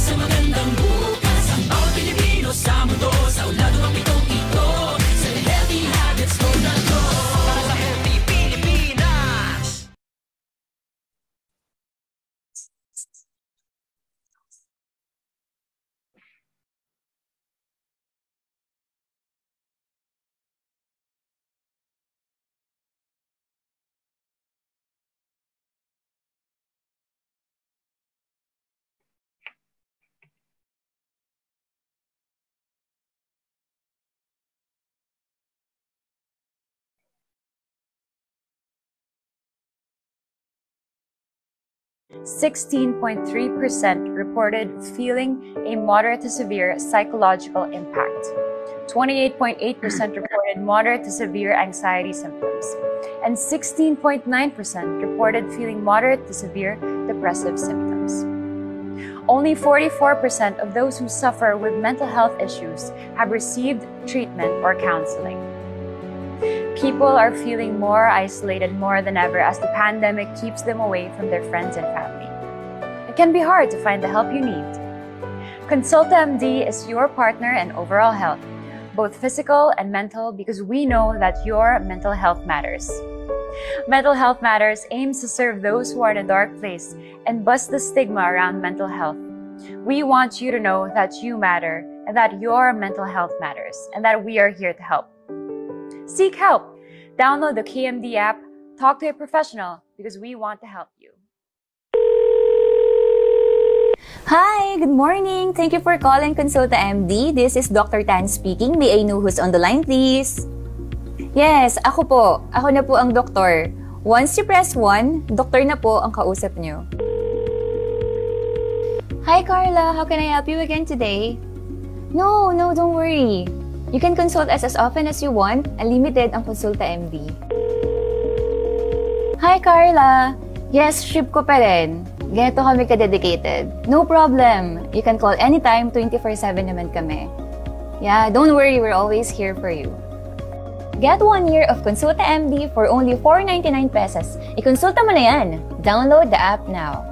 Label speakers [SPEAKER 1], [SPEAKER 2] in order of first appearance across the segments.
[SPEAKER 1] sa magandang bukas. Ang bawat Pilipino sa mundo, sa ulado ng pitong ito, sa healthy habits ko na to. Para sa healthy Pilipinas.
[SPEAKER 2] (16.3% reported feeling a moderate to severe psychological impact. 28.8% reported moderate to severe anxiety symptoms. And 16.9% reported feeling moderate to severe depressive symptoms. Only 44% of those who suffer with mental health issues have received treatment or counseling. People are feeling more isolated more than ever as the pandemic keeps them away from their friends and family. It can be hard to find the help you need. Consulta MD is your partner in overall health, both physical and mental, because we know that your mental health matters. Mental Health Matters aims to serve those who are in a dark place and bust the stigma around mental health. We want you to know that you matter and that your mental health matters and that we are here to help. Seek help. Download the KMD app, talk to a professional because we want to help you.
[SPEAKER 3] Hi, good morning. Thank you for calling Consulta MD. This is Dr. Tan speaking. May I know who's on the line, please? Yes, ako po. Ako na po ang doktor. Once you press 1, doktor na po ang kausap nyo. Hi, Carla. How can I help you again today? No, don't worry. You can consult us as often as you want. Unlimited ang Consulta MD. Hi, Carla. Yes, ship ko pa rin. Ganito kami ka-dedicated. No problem. You can call anytime, 24/7 naman kami. Yeah, don't worry. We're always here for you. Get 1 year of Consulta MD for only 499 pesos. I-consulta mo na yan. Download the app now.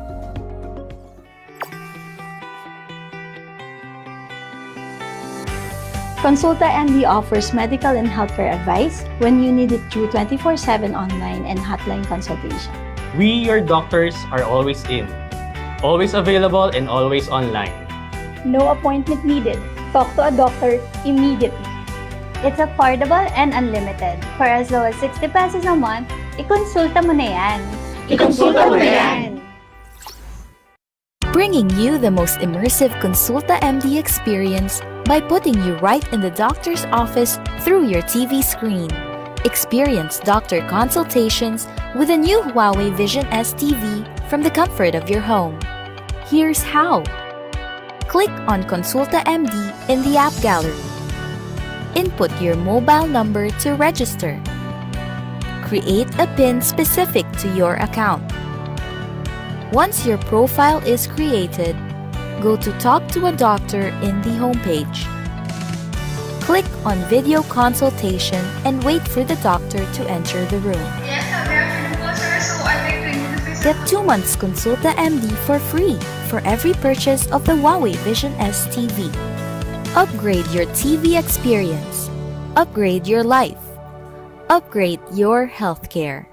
[SPEAKER 4] Consulta MD offers medical and healthcare advice when you need it through 24/7 online and hotline consultation.
[SPEAKER 5] We, your doctors, are always in, always available, and always online.
[SPEAKER 4] No appointment needed. Talk to a doctor immediately. It's affordable and unlimited. For as low as 60 pesos a month, i-consulta mo na yan.
[SPEAKER 1] I-consulta mo na yan.
[SPEAKER 6] Bringing you the most immersive Consulta MD experience by putting you right in the doctor's office through your TV screen. Experience doctor consultations with the new Huawei Vision S TV from the comfort of your home. Here's how. Click on Consulta MD in the app gallery. Input your mobile number to register. Create a PIN specific to your account. Once your profile is created, go to Talk to a Doctor in the homepage. Click on Video Consultation and wait for the doctor to enter the room. Get 2 months Consulta MD for free for every purchase of the Huawei Vision S TV. Upgrade your TV experience. Upgrade your life. Upgrade your healthcare.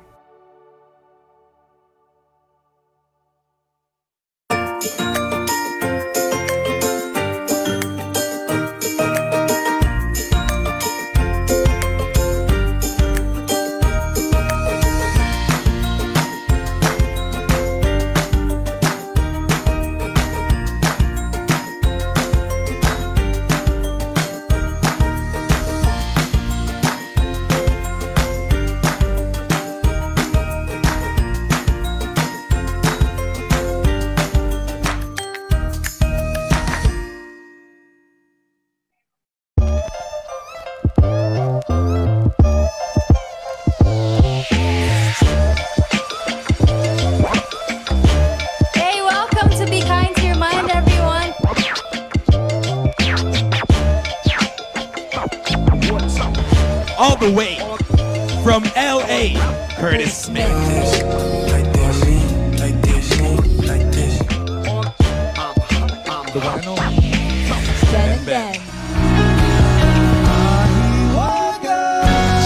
[SPEAKER 7] All the way from LA, Curtis Smith. the one and only
[SPEAKER 6] Ben and Ben.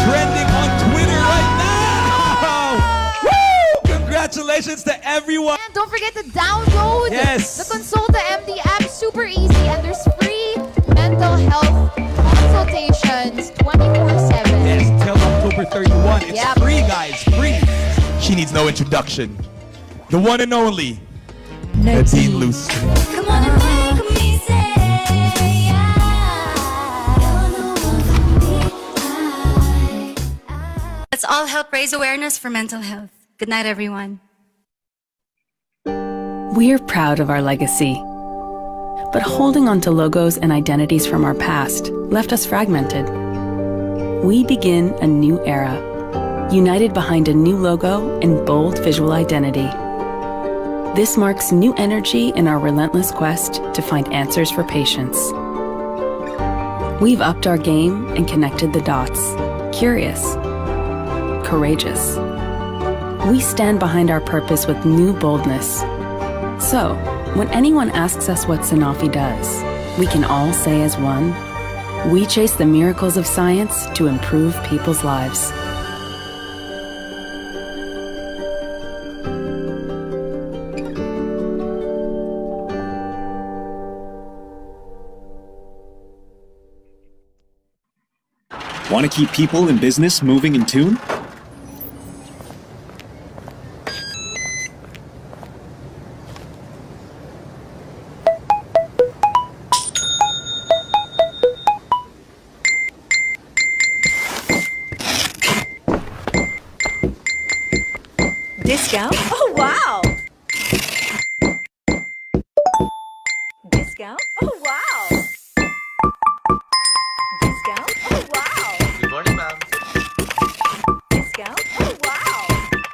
[SPEAKER 7] Trending on Twitter right now. Woo! Congratulations to everyone.
[SPEAKER 8] And don't forget to download the Consulta MD app. Super easy, and there's free mental health consultations 24/7.
[SPEAKER 7] Yes, till October 31. It's
[SPEAKER 8] Yep.
[SPEAKER 7] free, guys, free. She needs no introduction. The one and only Nadine Luce.
[SPEAKER 1] Come on and make me say,
[SPEAKER 9] Let's all help raise awareness for mental health. Good night, everyone.
[SPEAKER 10] We're proud of our legacy. But holding on to logos and identities from our past left us fragmented. We begin a new era, united behind a new logo and bold visual identity. This marks new energy in our relentless quest to find answers for patients. We've upped our game and connected the dots. Curious, courageous. We stand behind our purpose with new boldness. So, when anyone asks us what Sanofi does, we can all say as one, we chase the miracles of science to improve people's lives.
[SPEAKER 11] Want to keep people in business moving in tune?
[SPEAKER 12] Discount? Oh, wow! Discount? Oh, wow! Discount? Oh, wow!
[SPEAKER 13] Good morning, ma'am.
[SPEAKER 12] Discount? Oh, wow!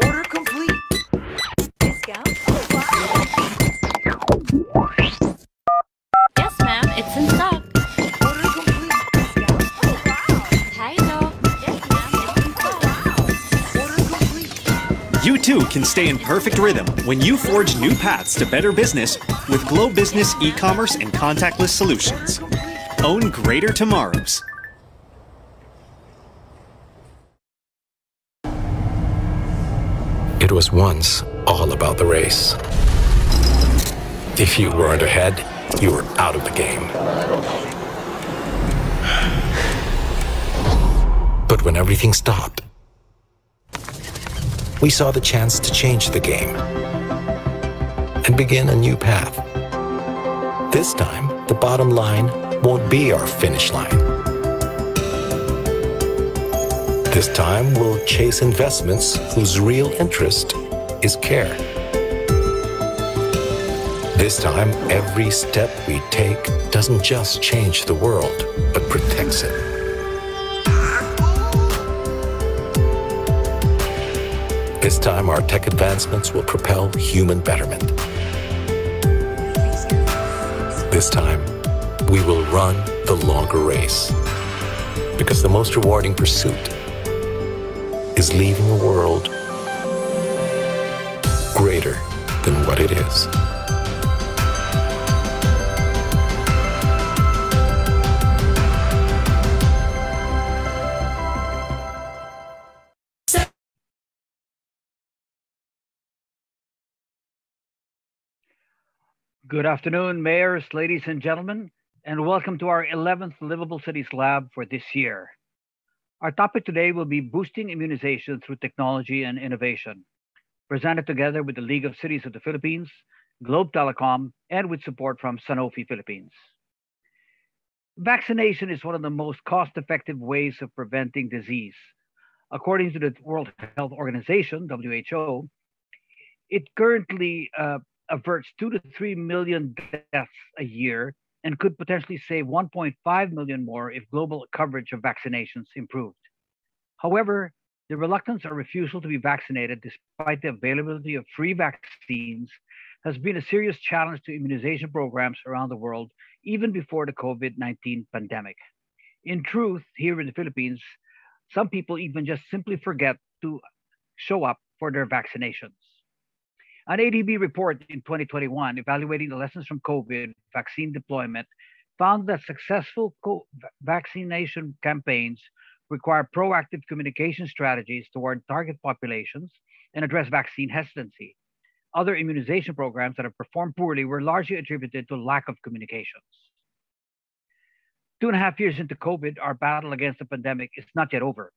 [SPEAKER 13] Order complete.
[SPEAKER 12] Discount? Oh, wow!
[SPEAKER 14] Yes, ma'am. It's in stock.
[SPEAKER 13] Order complete.
[SPEAKER 12] Discount? Oh, wow!
[SPEAKER 14] Hi, Doc. Yes, ma'am. It's in stock.
[SPEAKER 13] Order complete.
[SPEAKER 11] You too can stay in perfect rhythm when you forge new paths to better business with Glow Business e-commerce and contactless solutions. Own greater tomorrows.
[SPEAKER 15] It was once all about the race. If you weren't ahead, you were out of the game. But when everything stopped, we saw the chance to change the game and begin a new path. This time, the bottom line won't be our finish line. This time, we'll chase investments whose real interest is care. This time, every step we take doesn't just change the world, but protects it. This time, our tech advancements will propel human betterment. This time, we will run the longer race, because the most rewarding pursuit is leaving a world greater than what it is.
[SPEAKER 16] Good afternoon, mayors, ladies and gentlemen, and welcome to our 11th Liveable Cities Lab for this year. Our topic today will be boosting immunization through technology and innovation, presented together with the League of Cities of the Philippines, Globe Telecom, and with support from Sanofi Philippines. Vaccination is one of the most cost-effective ways of preventing disease. According to the World Health Organization, WHO, it currently averts 2 to 3 million deaths a year and could potentially save 1.5 million more if global coverage of vaccinations improved. However, the reluctance or refusal to be vaccinated despite the availability of free vaccines has been a serious challenge to immunization programs around the world, even before the COVID-19 pandemic. In truth, here in the Philippines, some people even just simply forget to show up for their vaccinations. An ADB report in 2021 evaluating the lessons from COVID vaccine deployment found that successful vaccination campaigns require proactive communication strategies toward target populations and address vaccine hesitancy. Other immunization programs that have performed poorly were largely attributed to lack of communications. 2.5 years into COVID, our battle against the pandemic is not yet over.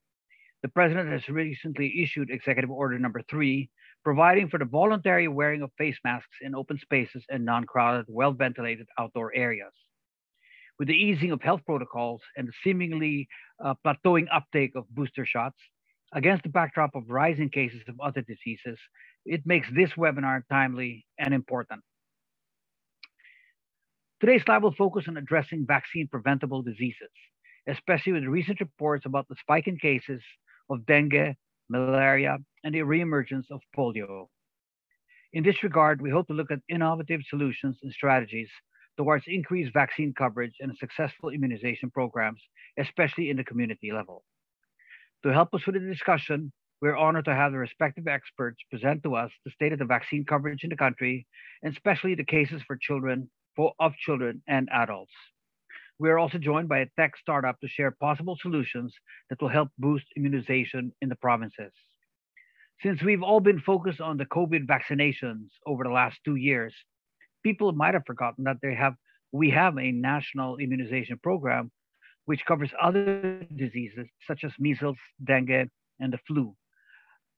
[SPEAKER 16] The president has recently issued Executive Order Number 3, providing for the voluntary wearing of face masks in open spaces and non-crowded, well-ventilated outdoor areas. With the easing of health protocols and the seemingly plateauing uptake of booster shots, against the backdrop of rising cases of other diseases, it makes this webinar timely and important. Today's slide will focus on addressing vaccine-preventable diseases, especially with recent reports about the spike in cases of dengue, malaria, and the reemergence of polio. In this regard, we hope to look at innovative solutions and strategies towards increased vaccine coverage and successful immunization programs, especially in the community level. To help us with the discussion, we're honored to have the respective experts present to us the state of the vaccine coverage in the country, and especially the cases for children and adults. We are also joined by a tech startup to share possible solutions that will help boost immunization in the provinces. Since we've all been focused on the COVID vaccinations over the last 2 years, people might have forgotten that we have a national immunization program which covers other diseases such as measles, dengue, and the flu.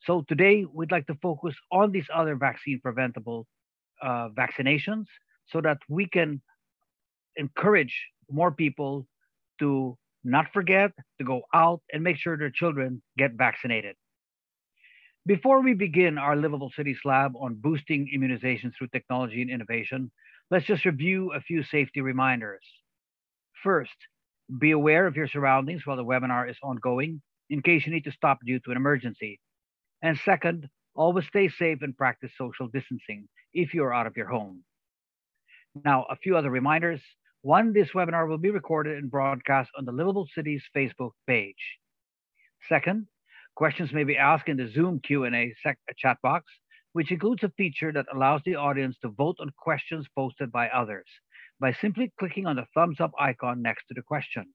[SPEAKER 16] So today, we'd like to focus on these other vaccine-preventable vaccinations so that we can encourage more people to not forget to go out and make sure their children get vaccinated. Before we begin our Liveable Cities Lab on boosting immunization through technology and innovation, let's just review a few safety reminders. First, be aware of your surroundings while the webinar is ongoing in case you need to stop due to an emergency. And second, always stay safe and practice social distancing if you are out of your home. Now, a few other reminders. One, this webinar will be recorded and broadcast on the Liveable Cities Facebook page. Second, questions may be asked in the Zoom Q&A chat box, which includes a feature that allows the audience to vote on questions posted by others by simply clicking on the thumbs up icon next to the question.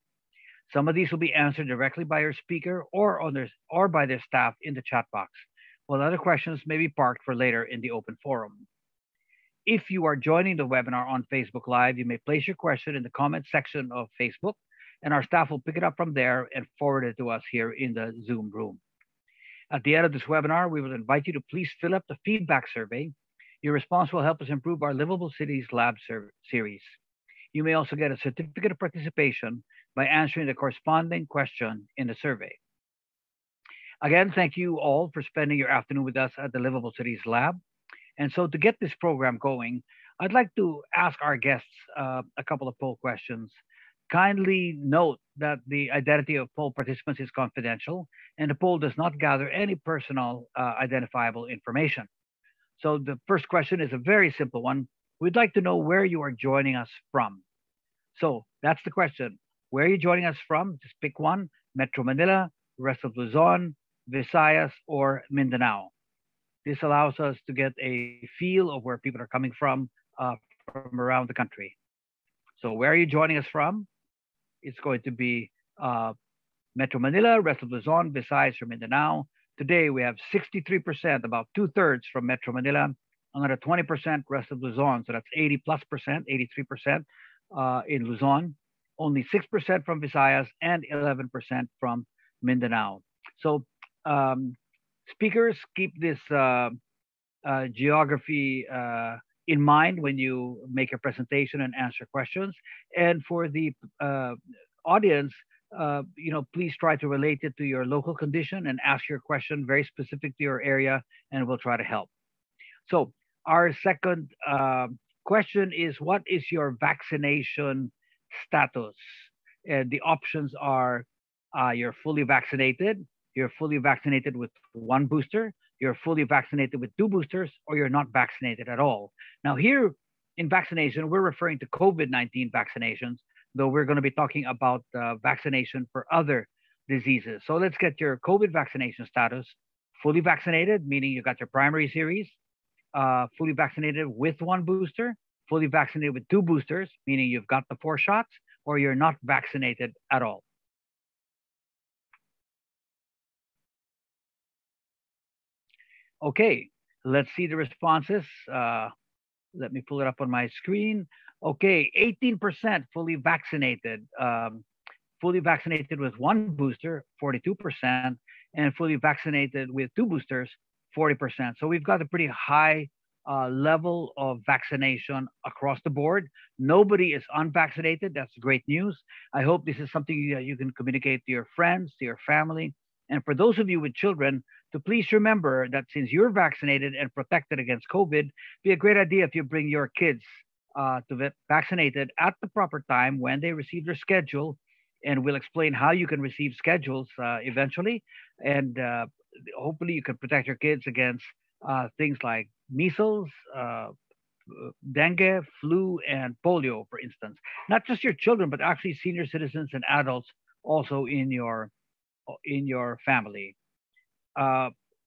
[SPEAKER 16] Some of these will be answered directly by your speaker or by their staff in the chat box, while other questions may be parked for later in the open forum. If you are joining the webinar on Facebook Live, you may place your question in the comment section of Facebook, and our staff will pick it up from there and forward it to us here in the Zoom room. At the end of this webinar, we will invite you to please fill up the feedback survey. Your response will help us improve our Liveable Cities Lab series. You may also get a certificate of participation by answering the corresponding question in the survey. Again, thank you all for spending your afternoon with us at the Liveable Cities Lab. And so to get this program going, I'd like to ask our guests a couple of poll questions. Kindly note that the identity of poll participants is confidential, and the poll does not gather any personal identifiable information. So the first question is a very simple one. We'd like to know where you are joining us from. So that's the question. Where are you joining us from? Just pick one: Metro Manila, rest of Luzon, Visayas, or Mindanao. This allows us to get a feel of where people are coming from around the country. So where are you joining us from? It's going to be Metro Manila, rest of Luzon, Visayas, or Mindanao. Today we have 63%, about 2/3 from Metro Manila, another 20% rest of Luzon. So that's 80+%, 83% in Luzon, only 6% from Visayas, and 11% from Mindanao. So speakers, keep this geography in mind when you make your presentation and answer questions. And for the audience, please try to relate it to your local condition and ask your question very specific to your area, and we'll try to help. So our second question is, what is your vaccination status? And the options are you're fully vaccinated, you're fully vaccinated with 1 booster, you're fully vaccinated with 2 boosters, or you're not vaccinated at all. Now here in vaccination, we're referring to COVID-19 vaccinations, though we're going to be talking about vaccination for other diseases. So let's get your COVID vaccination status. Fully vaccinated, meaning you got your primary series. fully vaccinated with one booster, fully vaccinated with two boosters, meaning you've got the 4 shots, or you're not vaccinated at all. Okay, let's see the responses. Let me pull it up on my screen. Okay, 18% fully vaccinated. Fully vaccinated with one booster, 42%, and fully vaccinated with two boosters, 40%. So we've got a pretty high level of vaccination across the board. Nobody is unvaccinated. That's great news. I hope this is something that you can communicate to your friends, to your family. And for those of you with children, to please remember that since you're vaccinated and protected against COVID, it'd be a great idea if you bring your kids to get vaccinated at the proper time when they receive their schedule, and we'll explain how you can receive schedules eventually. And hopefully you can protect your kids against things like measles, dengue, flu, and polio, for instance. Not just your children, but actually senior citizens and adults also in your family.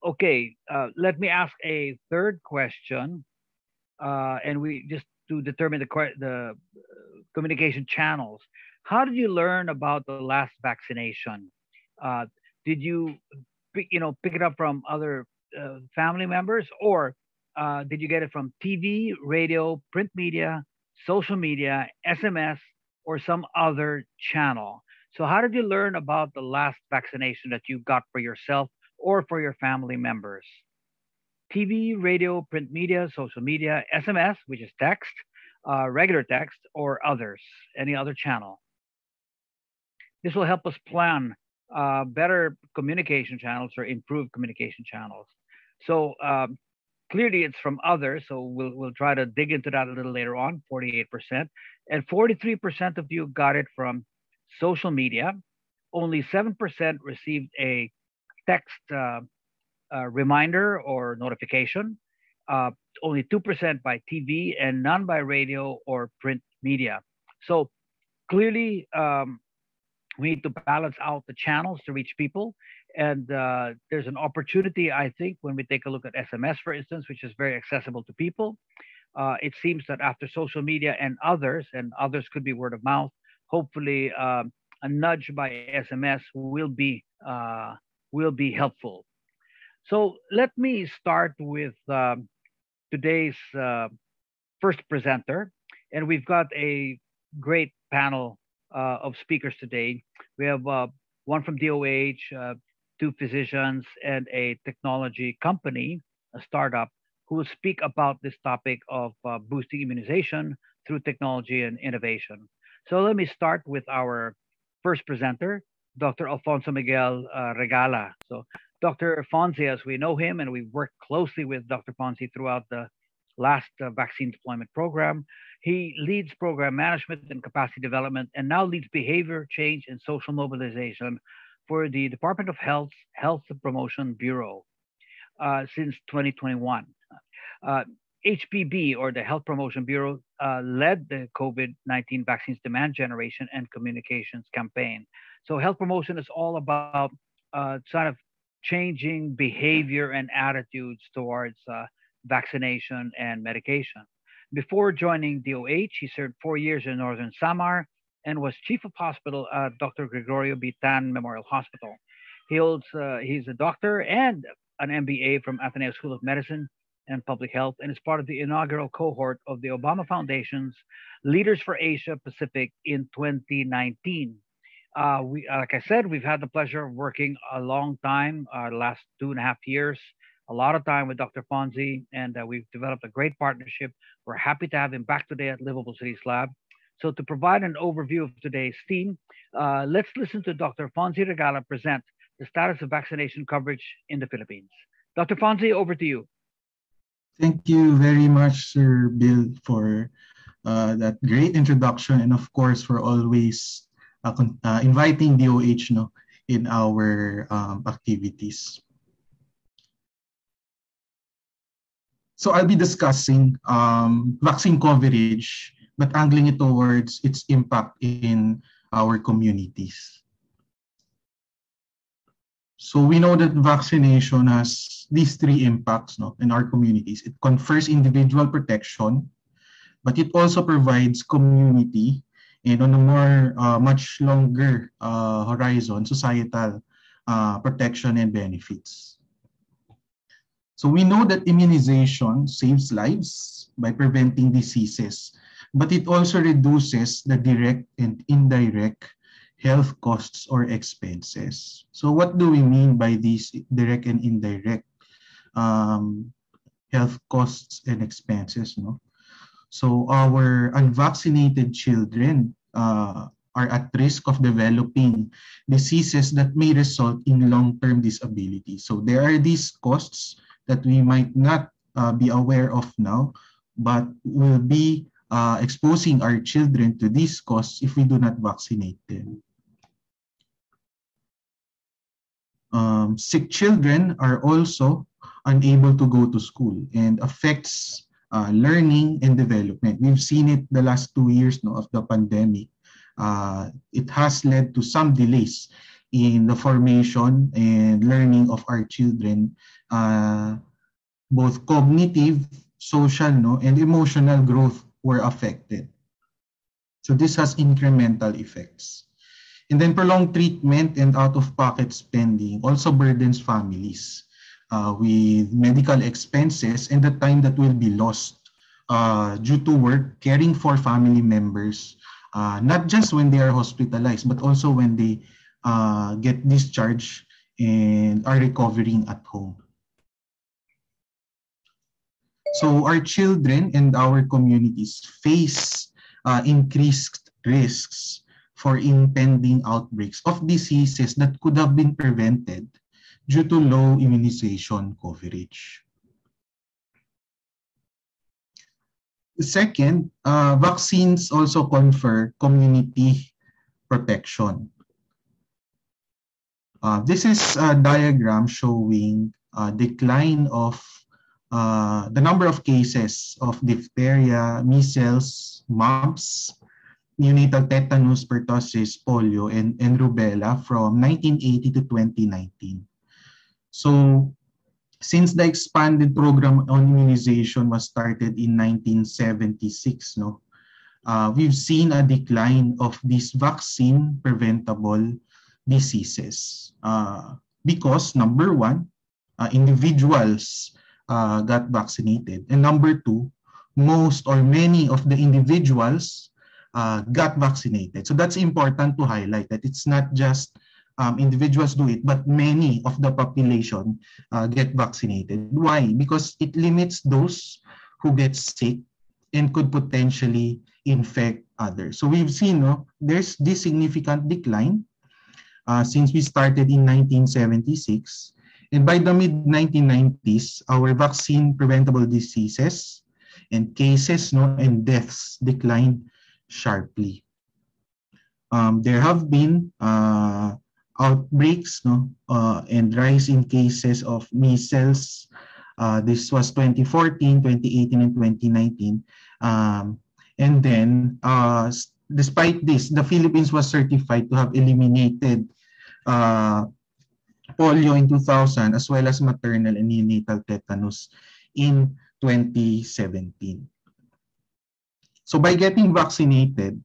[SPEAKER 16] Okay, let me ask a third question, and we just to determine the communication channels. How did you learn about the last vaccination? Did you pick it up from other family members, or did you get it from TV, radio, print media, social media, SMS, or some other channel? So how did you learn about the last vaccination that you got for yourself or for your family members? TV, radio, print media, social media, SMS, which is text, regular text, or others, any other channel. This will help us plan better communication channels or improved communication channels. So clearly it's from others, so we'll try to dig into that a little later on, 48%. And 43% of you got it from social media. Only 7% received a text reminder or notification. Only 2% by TV, and none by radio or print media. So clearly, we need to balance out the channels to reach people. And there's an opportunity, I think, when we take a look at SMS, for instance, which is very accessible to people. It seems that after social media and others could be word of mouth, hopefully a nudge by SMS will be helpful. So let me start with today's first presenter, and we've got a great panel of speakers today. We have one from DOH, two physicians, and a technology company, a startup, who will speak about this topic of boosting immunization through technology and innovation. So let me start with our first presenter, Dr. Alfonso Miguel Regala. So Dr. Fonzi, as we know him, and we've worked closely with Dr. Fonzi throughout the last vaccine deployment program. He leads program management and capacity development, and now leads behavior change and social mobilization for the Department of Health's Health Promotion Bureau since 2021. HPB, or the Health Promotion Bureau, led the COVID-19 vaccines demand generation and communications campaign. So health promotion is all about sort of changing behavior and attitudes towards vaccination and medication. Before joining DOH, he served 4 years in Northern Samar and was chief of hospital at Dr. Gregorio B. Tan Memorial Hospital. He's a doctor and an MBA from Ateneo School of Medicine and Public Health, and is part of the inaugural cohort of the Obama Foundation's Leaders for Asia Pacific in 2019. Like I said, we've had the pleasure of working a long time, the last 2.5 years, a lot of time with Dr. Fonzi, and we've developed a great partnership. We're happy to have him back today at Liveable Cities Lab. So to provide an overview of today's theme, let's listen to Dr. Fonzi Regala present the status of vaccination coverage in the Philippines. Dr. Fonzi, over to you.
[SPEAKER 17] Thank you very much, Sir Bill, for that great introduction, and of course for always inviting DOH in our activities. So I'll be discussing vaccine coverage, but angling it towards its impact in our communities. So we know that vaccination has these three impacts, no, in our communities. It confers individual protection, but it also provides community and on a more much longer horizon, societal protection and benefits. So we know that immunization saves lives by preventing diseases, but it also reduces the direct and indirect health costs or expenses. So what do we mean by these direct and indirect health costs and expenses? No? So our unvaccinated children are at risk of developing diseases that may result in long-term disability. So there are these costs that we might not be aware of now, but will be exposing our children to these costs if we do not vaccinate them. Sick children are also unable to go to school and affects learning and development. We've seen it the last 2 years of the pandemic. It has led to some delays in the formation and learning of our children, both cognitive, social, and emotional growth were affected. So this has incremental effects. And then prolonged treatment and out-of-pocket spending also burdens families with medical expenses and the time that will be lost due to work caring for family members, not just when they are hospitalized, but also when they get discharged and are recovering at home. So our children and our communities face increased risks for impending outbreaks of diseases that could have been prevented due to low immunization coverage. Second, vaccines also confer community protection. This is a diagram showing decline of the number of cases of diphtheria, measles, mumps, neonatal tetanus, pertussis, polio, and rubella from 1980 to 2019. So, since the expanded program on immunization was started in 1976, we've seen a decline of these vaccine-preventable diseases because, number one, individuals got vaccinated, and number two, most or many of the individuals got vaccinated. So that's important to highlight that it's not just individuals do it, but many of the population get vaccinated. Why? Because it limits those who get sick and could potentially infect others. So we've seen there's this significant decline since we started in 1976. And by the mid-1990s, our vaccine-preventable diseases and cases and deaths declined sharply. There have been outbreaks and rise in cases of measles. This was 2014, 2018, and 2019. And then, despite this, the Philippines was certified to have eliminated polio in 2000, as well as maternal and neonatal tetanus in 2017. So by getting vaccinated,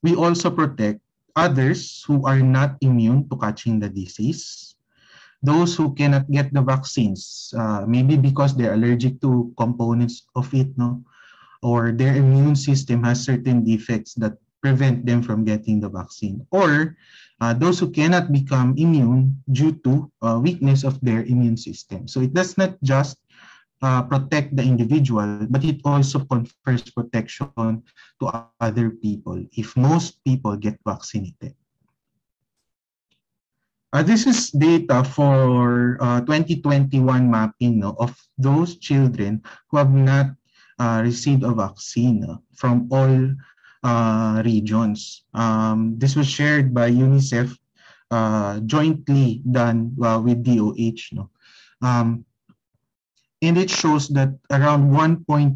[SPEAKER 17] we also protect others who are not immune to catching the disease, those who cannot get the vaccines, maybe because they're allergic to components of it, or their immune system has certain defects that prevent them from getting the vaccine, or those who cannot become immune due to weakness of their immune system. So it does not just protect the individual, but it also confers protection to other people if most people get vaccinated. This is data for 2021 mapping of those children who have not received a vaccine from all regions. This was shared by UNICEF, jointly done with DOH. And it shows that around 1.1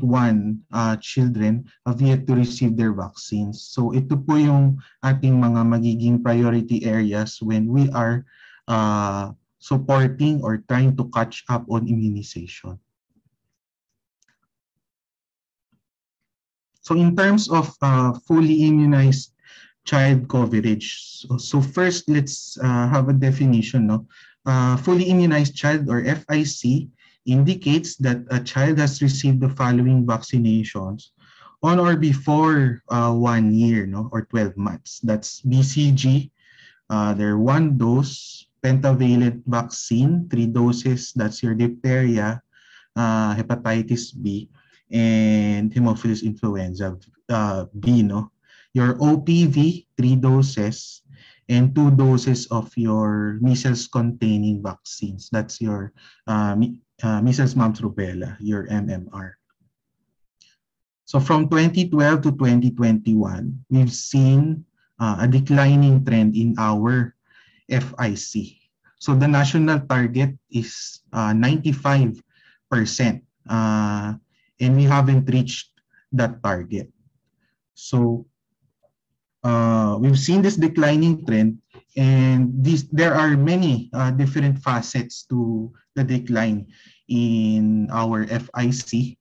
[SPEAKER 17] children have yet to receive their vaccines. So ito po yung ating mga magiging priority areas when we are supporting or trying to catch up on immunization. So in terms of fully immunized child coverage, so first let's have a definition. No? Fully immunized child, or FIC, indicates that a child has received the following vaccinations on or before 1 year, no, or 12 months. That's BCG, their 1 dose, pentavalent vaccine, 3 doses, that's your diphtheria, hepatitis B, and Haemophilus influenza B, no? Your OPV, 3 doses, and 2 doses of your measles-containing vaccines. That's your measles, mumps, rubella, your MMR. So from 2012 to 2021, we've seen a declining trend in our FIC. So the national target is 95%. And we haven't reached that target. So we've seen this declining trend, and there are many different facets to the decline in our FIC.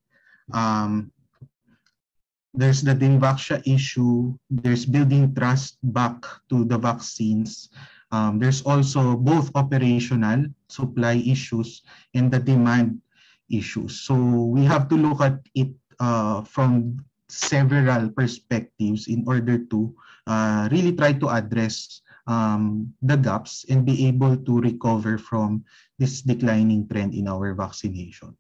[SPEAKER 17] There's the Dingvaxia issue, there's building trust back to the vaccines. There's also both operational supply issues and the demand issues. So we have to look at it from several perspectives in order to really try to address the gaps and be able to recover from this declining trend in our vaccination.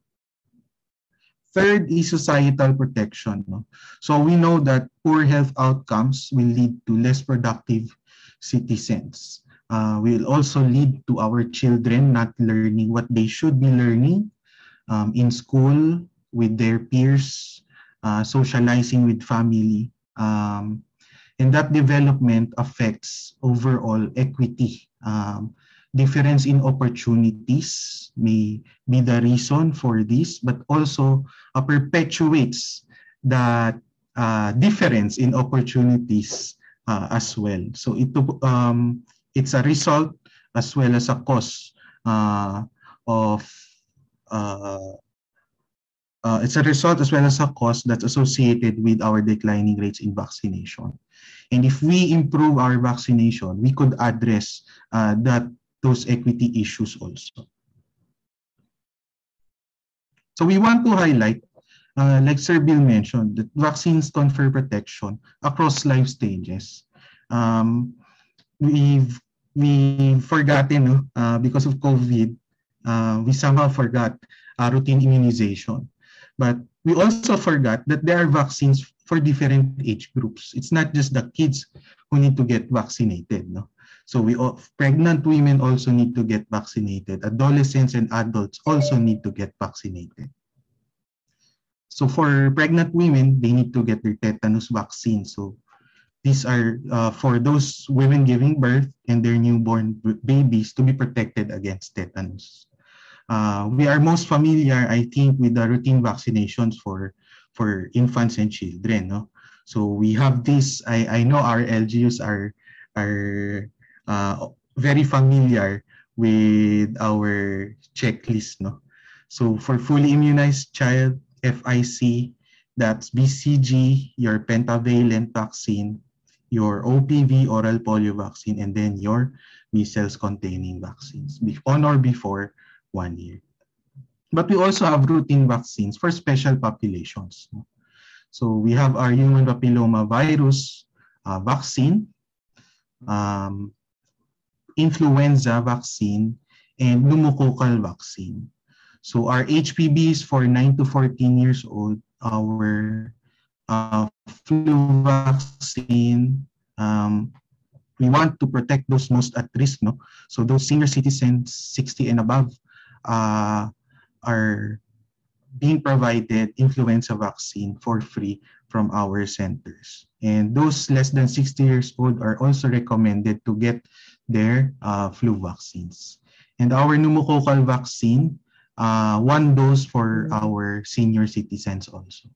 [SPEAKER 17] Third is societal protection. No? So we know that poor health outcomes will lead to less productive citizens. Will also lead to our children not learning what they should be learning in school, with their peers, socializing with family. And that development affects overall equity. Difference in opportunities may be the reason for this, but also perpetuates that difference in opportunities as well. So it's a result as well as a cause it's a result as well as a cause that's associated with our declining rates in vaccination. And if we improve our vaccination, we could address those equity issues also. So we want to highlight, like Sir Bill mentioned, that vaccines confer protection across life stages. We've forgotten, because of COVID, we somehow forgot routine immunization. But we also forgot that there are vaccines for different age groups. It's not just the kids who need to get vaccinated. No? So pregnant women also need to get vaccinated. Adolescents and adults also need to get vaccinated. So for pregnant women, they need to get their tetanus vaccine. So these are for those women giving birth and their newborn babies to be protected against tetanus. We are most familiar, I think, with the routine vaccinations for infants and children. No? So we have this. I know our LGUs are very familiar with our checklist. No? So for fully immunized child, FIC, that's BCG, your pentavalent vaccine, your OPV, oral polio vaccine, and then your measles-containing vaccines on or before 1 year. But we also have routine vaccines for special populations. So we have our human papilloma virus vaccine, influenza vaccine, and pneumococcal vaccine. So our HPV is for 9 to 14 years old. Our flu vaccine, we want to protect those most at risk. No? So those senior citizens 60 and above are being provided influenza vaccine for free from our centers. And those less than 60 years old are also recommended to get their flu vaccines. And our pneumococcal vaccine, 1 dose for our senior citizens also.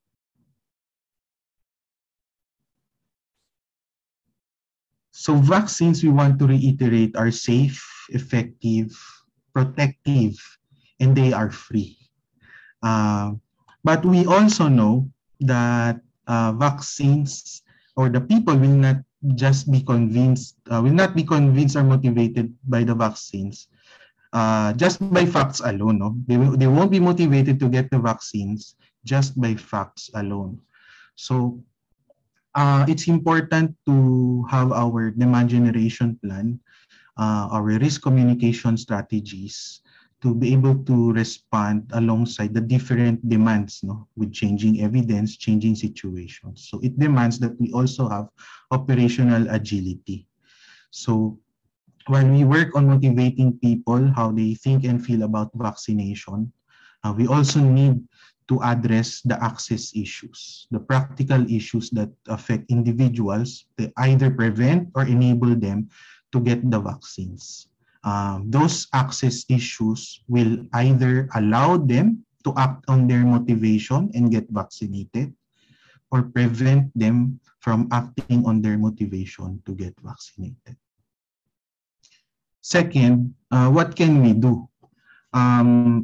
[SPEAKER 17] So vaccines, we want to reiterate, are safe, effective, protective, and they are free. But we also know that vaccines or the people will not just be convinced, will not be convinced or motivated by the vaccines just by facts alone. No? They won't be motivated to get the vaccines just by facts alone. So it's important to have our demand generation plan, our risk communication strategies to be able to respond alongside the different demands, no, with changing evidence, changing situations. So it demands that we also have operational agility. So when we work on motivating people, how they think and feel about vaccination, we also need to address the access issues, the practical issues that affect individuals to either prevent or enable them to get the vaccines. Those access issues will either allow them to act on their motivation and get vaccinated or prevent them from acting on their motivation to get vaccinated. Second, what can we do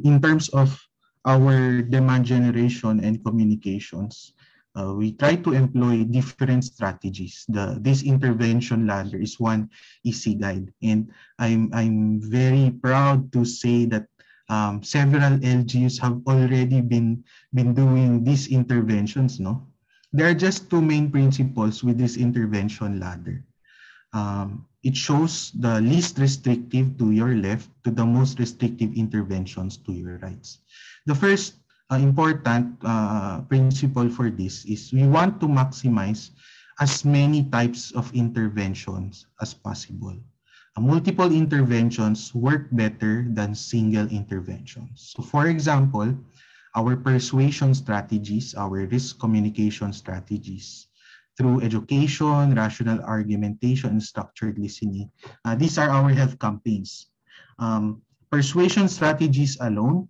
[SPEAKER 17] in terms of our demand generation and communications? We try to employ different strategies. This intervention ladder is one easy guide, and I'm very proud to say that several LGUs have already been doing these interventions. No, there are just two main principles with this intervention ladder. It shows the least restrictive to your left to the most restrictive interventions to your rights. The first important principle for this is we want to maximize as many types of interventions as possible. Multiple interventions work better than single interventions. So for example, our persuasion strategies, our risk communication strategies, through education, rational argumentation, and structured listening. These are our health campaigns. Persuasion strategies alone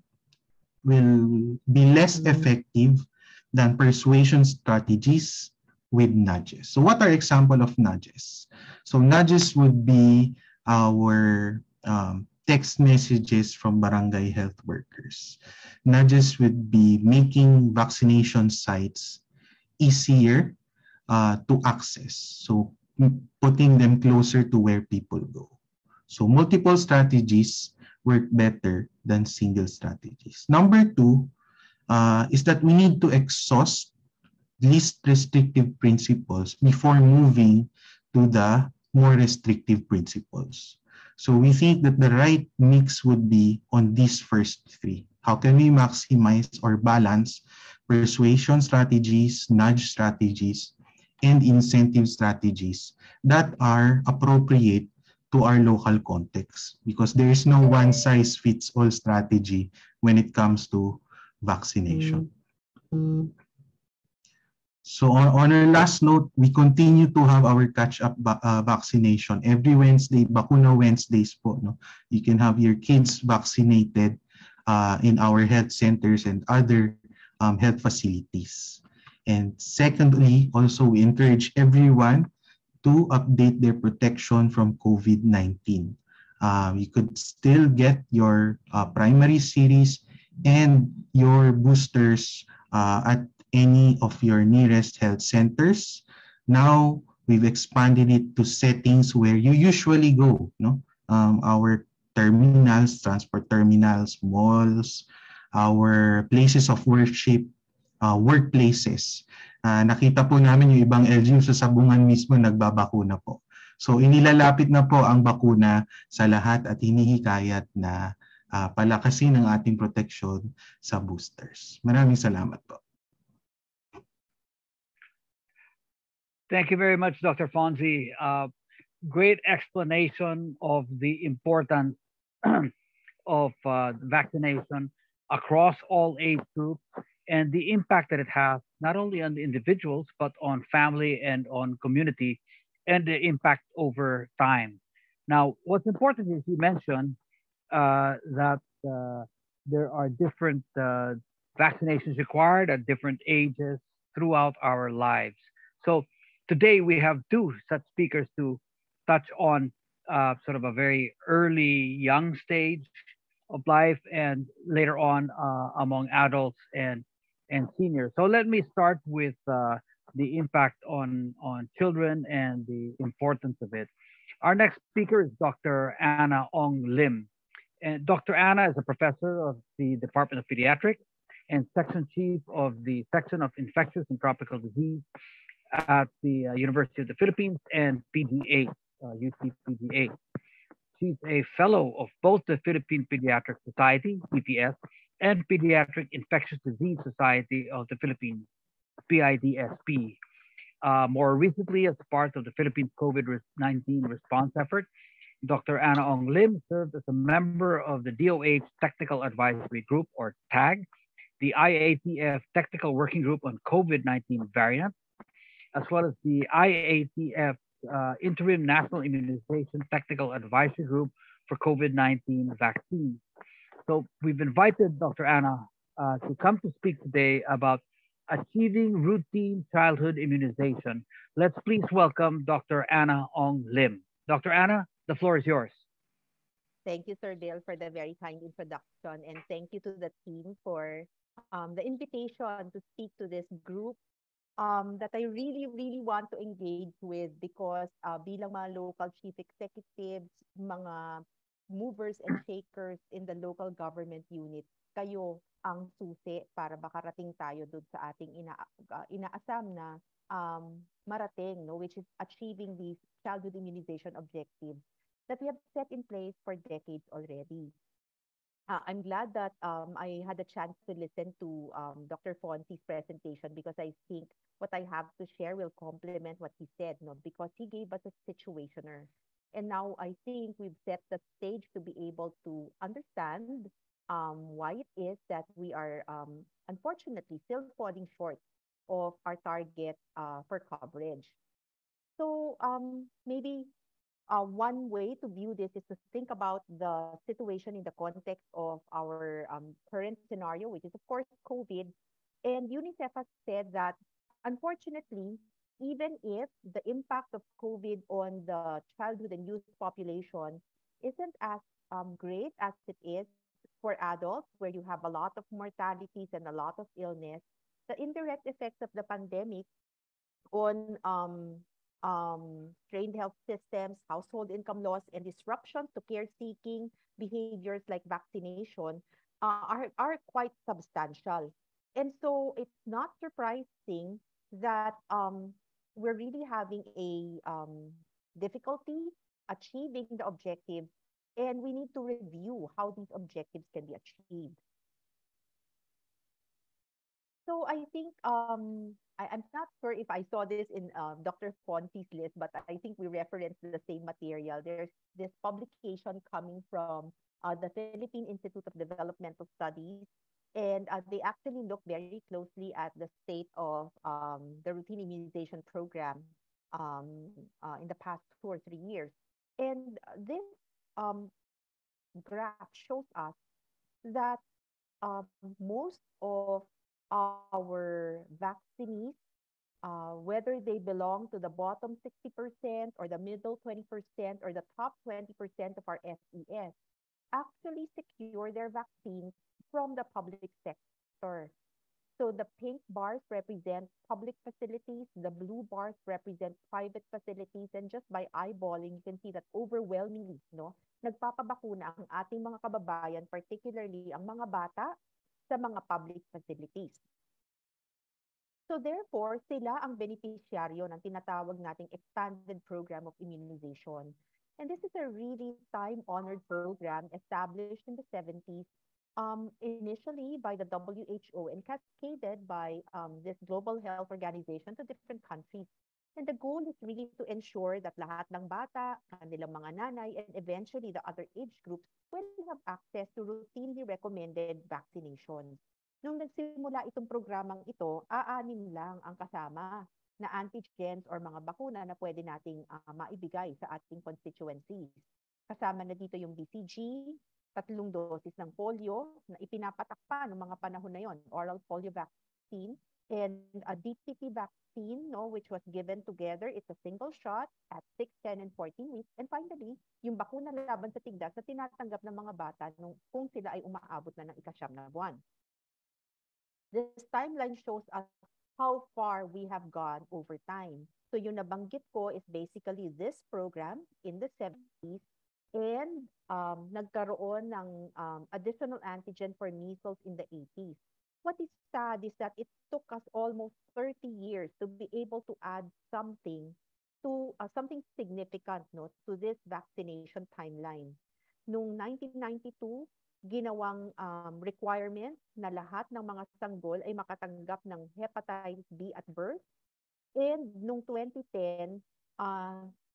[SPEAKER 17] will be less effective than persuasion strategies with nudges. So what are examples of nudges? So nudges would be our text messages from barangay health workers. Nudges would be making vaccination sites easier to access. So putting them closer to where people go. So multiple strategies work better than single strategies. Number two is that we need to exhaust least restrictive principles before moving to the more restrictive principles. So we think that the right mix would be on these first three. How can we maximize or balance persuasion strategies, nudge strategies, and incentive strategies that are appropriate to our local context? Because there is no one-size-fits-all strategy when it comes to vaccination. So on our last note, we continue to have our catch-up vaccination. Every Wednesday, Bakuna Wednesdays po, no? You can have your kids vaccinated in our health centers and other health facilities. And secondly, also we encourage everyone to update their protection from COVID-19. You could still get your primary series and your boosters at any of your nearest health centers. Now, we've expanded it to settings where you usually go, no? Our terminals, transport terminals, malls, our places of worship, workplaces. Nakita po namin yung ibang LGU sa sabungan mismo nagbabakuna po. So inilalapit na po ang bakuna sa lahat at hinihikayat na palakasin ang ating protection sa boosters. Maraming salamat po.
[SPEAKER 16] Thank you very much, Dr. Fonzie. Great explanation of the importance of vaccination across all age groups and the impact that it has not only on the individuals, but on family and on community, and the impact over time. Now, what's important is you mentioned that there are different vaccinations required at different ages throughout our lives. So today we have two such speakers to touch on sort of a very early young stage of life, and later on among adults and seniors. So let me start with the impact on children and the importance of it. Our next speaker is Dr. Anna Ong Lim. And Dr. Anna is a professor of the Department of Pediatrics and section chief of the section of infectious and tropical disease at the University of the Philippines and PGA, UC PGA. She's a fellow of both the Philippine Pediatric Society, PPS, and Pediatric Infectious Disease Society of the Philippines, PIDSP. More recently, as part of the Philippines COVID-19 response effort, Dr. Anna Ong Lim served as a member of the DOH Technical Advisory Group, or TAG, the IATF Technical Working Group on COVID-19 variants, as well as the IATF Interim National Immunization Technical Advisory Group for COVID-19 vaccines. So we've invited Dr. Anna to come to speak today about achieving routine childhood immunization. Let's please welcome Dr. Anna Ong Lim. Dr. Anna, the floor is yours.
[SPEAKER 18] Thank you, Sir Bill, for the very kind introduction, and thank you to the team for the invitation to speak to this group that I really, really want to engage with because bilang mga local chief executives, mga movers and shakers in the local government unit, kayo ang susi para makarating tayo dun sa ating inaasam na marating, no, which is achieving these childhood immunization objectives that we have set in place for decades already. I'm glad that I had a chance to listen to Dr. Fonte's presentation because I think what I have to share will complement what he said, no? Because he gave us a situationer. And now I think we've set the stage to be able to understand why it is that we are unfortunately still falling short of our target for coverage. So maybe one way to view this is to think about the situation in the context of our current scenario, which is, of course, COVID. And UNICEF has said that, unfortunately, even if the impact of COVID on the childhood and youth population isn't as great as it is for adults, where you have a lot of mortalities and a lot of illness, the indirect effects of the pandemic on strained health systems, household income loss, and disruptions to care-seeking behaviors like vaccination are quite substantial. And so it's not surprising that we're really having a difficulty achieving the objectives, and we need to review how these objectives can be achieved. So I think I'm not sure if I saw this in Dr. Fonte's list, but I think we referenced the same material. There's this publication coming from the Philippine Institute of Developmental Studies, and they actually look very closely at the state of the routine immunization program in the past 2 or 3 years. And this graph shows us that most of our vaccinees, whether they belong to the bottom 60% or the middle 20% or the top 20% of our SES, actually secure their vaccines from the public sector. So the pink bars represent public facilities, the blue bars represent private facilities, and just by eyeballing, you can see that overwhelmingly, no, nagpapabakuna ang ating mga kababayan, particularly ang mga bata, sa mga public facilities. So therefore, sila ang beneficiaryo ng tinatawag nating expanded program of immunization. And this is a really time-honored program established in the 70s, initially by the WHO and cascaded by this global health organization to different countries. And the goal is really to ensure that lahat ng bata, kanilang mga nanay, and eventually the other age groups will have access to routinely recommended vaccinations. Nung nagsimula itong programang ito, 6 lang ang kasama na antigens or mga bakuna na pwede nating maibigay sa ating constituencies. Kasama na dito yung BCG, 3 dosis ng polio na ipinapatak pa noong mga panahon na yon, oral polio vaccine, and a DPT vaccine, no, which was given together. It's a single shot at 6, 10, and 14 weeks. And finally, yung bakuna laban sa tigdas na tinatanggap ng mga bata kung sila ay umaabot na ng ika-9 na buwan. This timeline shows us how far we have gone over time. So yung nabanggit ko is basically this program in the 70s, and nagkaroon ng additional antigen for measles in the 80s. What is sad is that it took us almost 30 years to be able to add something to something significant, no, to this vaccination timeline. Noong 1992, ginawang requirement na lahat ng mga sanggol ay makatanggap ng hepatitis B at birth. And noong 2010,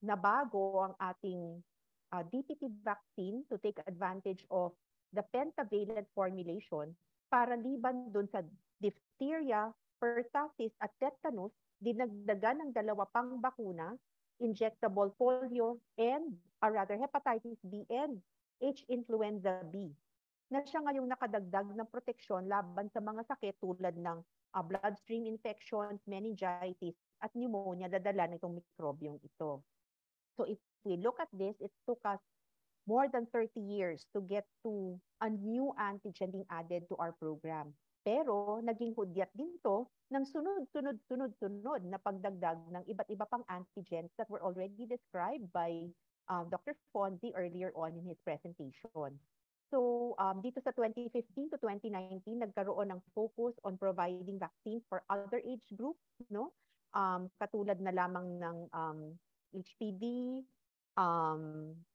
[SPEAKER 18] nabago ang ating DPT vaccine to take advantage of the pentavalent formulation para liban dun sa diphtheria, pertussis at tetanus, dinagdagan ng 2 pang bakuna, injectable polio, and rather hepatitis B and H influenza B, na siya ngayong nakadagdag ng proteksyon laban sa mga sakit tulad ng bloodstream infections, meningitis, at pneumonia na dala nitong mikrobyong ito. So if we look at this, it took us more than 30 years to get to a new antigen being added to our program. Pero naging hudyat din to ng sunod-sunod na pagdagdag ng iba't iba pang antigens that were already described by Dr. Fonzi earlier on in his presentation. So dito sa 2015 to 2019, nagkaroon ng focus on providing vaccines for other age groups, no? Katulad na lamang ng HPV,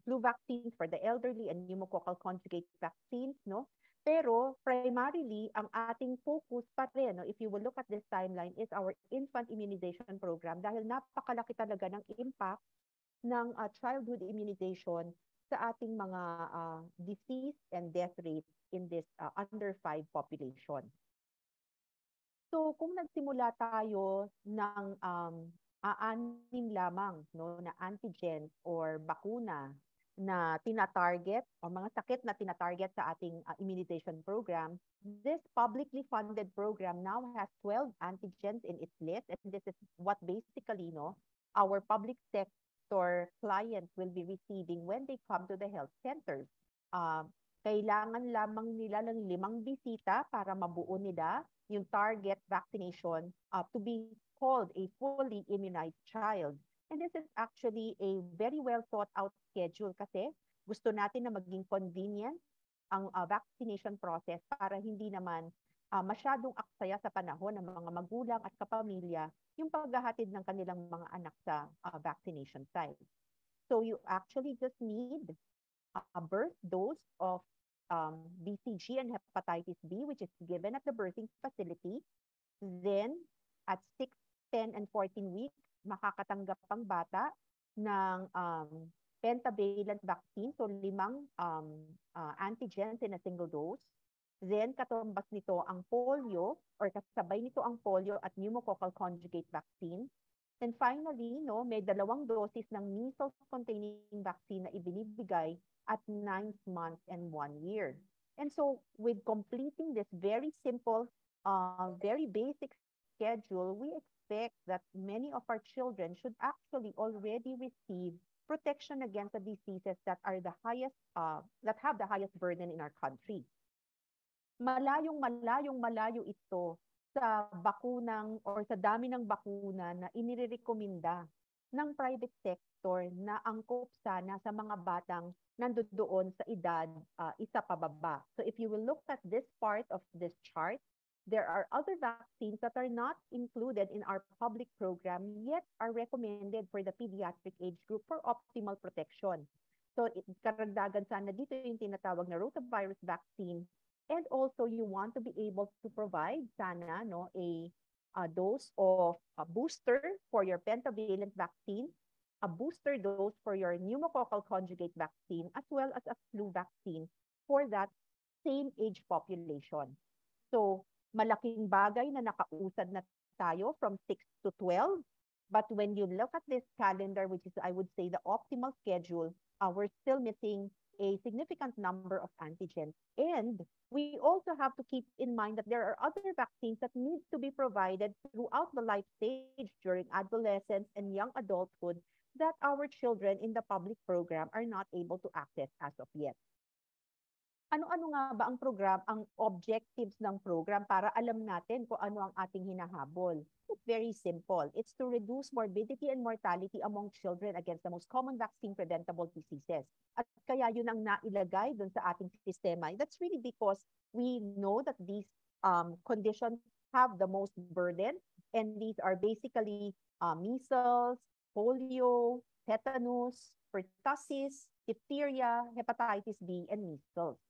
[SPEAKER 18] flu vaccines for the elderly, and pneumococcal conjugate vaccines, no? Pero primarily, ang ating focus pa rin, no, if you will look at this timeline, is our infant immunization program dahil napakalaki talaga ng impact ng childhood immunization sa ating mga disease and death rate in this under 5 population. So kung nagsimula tayo ng 6 lamang, no, na antigen or bakuna na tina-target o mga sakit na tina-target sa ating immunization program, this publicly funded program now has 12 antigens in its list, and this is what basically, no, our public sector clients will be receiving when they come to the health centers. Kailangan lamang nila ng 5 bisita para mabuo nila yung target vaccination to be called a fully immunized child. And this is actually a very well thought out schedule kasi gusto natin na maging convenient ang vaccination process para hindi naman masyadong aksaya sa panahon ng mga magulang at kapamilya yung paghahatid ng kanilang mga anak sa vaccination site. So you actually just need a birth dose of BCG and hepatitis B, which is given at the birthing facility. Then, at 6, 10, and 14 weeks, makakatanggap ang bata ng pentavalent vaccine, so 5 antigens in a single dose. Then, katumbas nito ang polio, or kasabay nito ang polio at pneumococcal conjugate vaccine. And finally, no, may 2 dosis ng measles-containing vaccine na ibinibigay at 9 months and 1 year. And so, with completing this very simple, very basic schedule, we expect that many of our children should actually already receive protection against the diseases that are the highest, that have the highest burden in our country. Malayo ito sa bakunang or sa dami ng bakuna na inirekomenda ng private sector na angkop sana sa mga batang nandoon sa edad 1 pababa. So if you will look at this part of this chart, there are other vaccines that are not included in our public program yet are recommended for the pediatric age group for optimal protection. So karagdagan sana dito yung tinatawag na rotavirus vaccine, and also you want to be able to provide sana, no, a dose of a booster for your pentavalent vaccine, a booster dose for your pneumococcal conjugate vaccine, as well as a flu vaccine for that same age population. So, malaking bagay na nakausad na tayo from 6 to 12. But when you look at this calendar, which is, I would say, the optimal schedule, we're still missing a significant number of antigens. And we also have to keep in mind that there are other vaccines that need to be provided throughout the life stage during adolescence and young adulthood that our children in the public program are not able to access as of yet. Ano-ano nga ba ang program, ang objectives ng program para alam natin kung ano ang ating hinahabol? It's very simple. It's to reduce morbidity and mortality among children against the most common vaccine-preventable diseases. At kaya yun ang nailagay dun sa ating sistema. That's really because we know that these conditions have the most burden, and these are basically measles, polio, tetanus, pertussis, diphtheria, hepatitis B, and measles.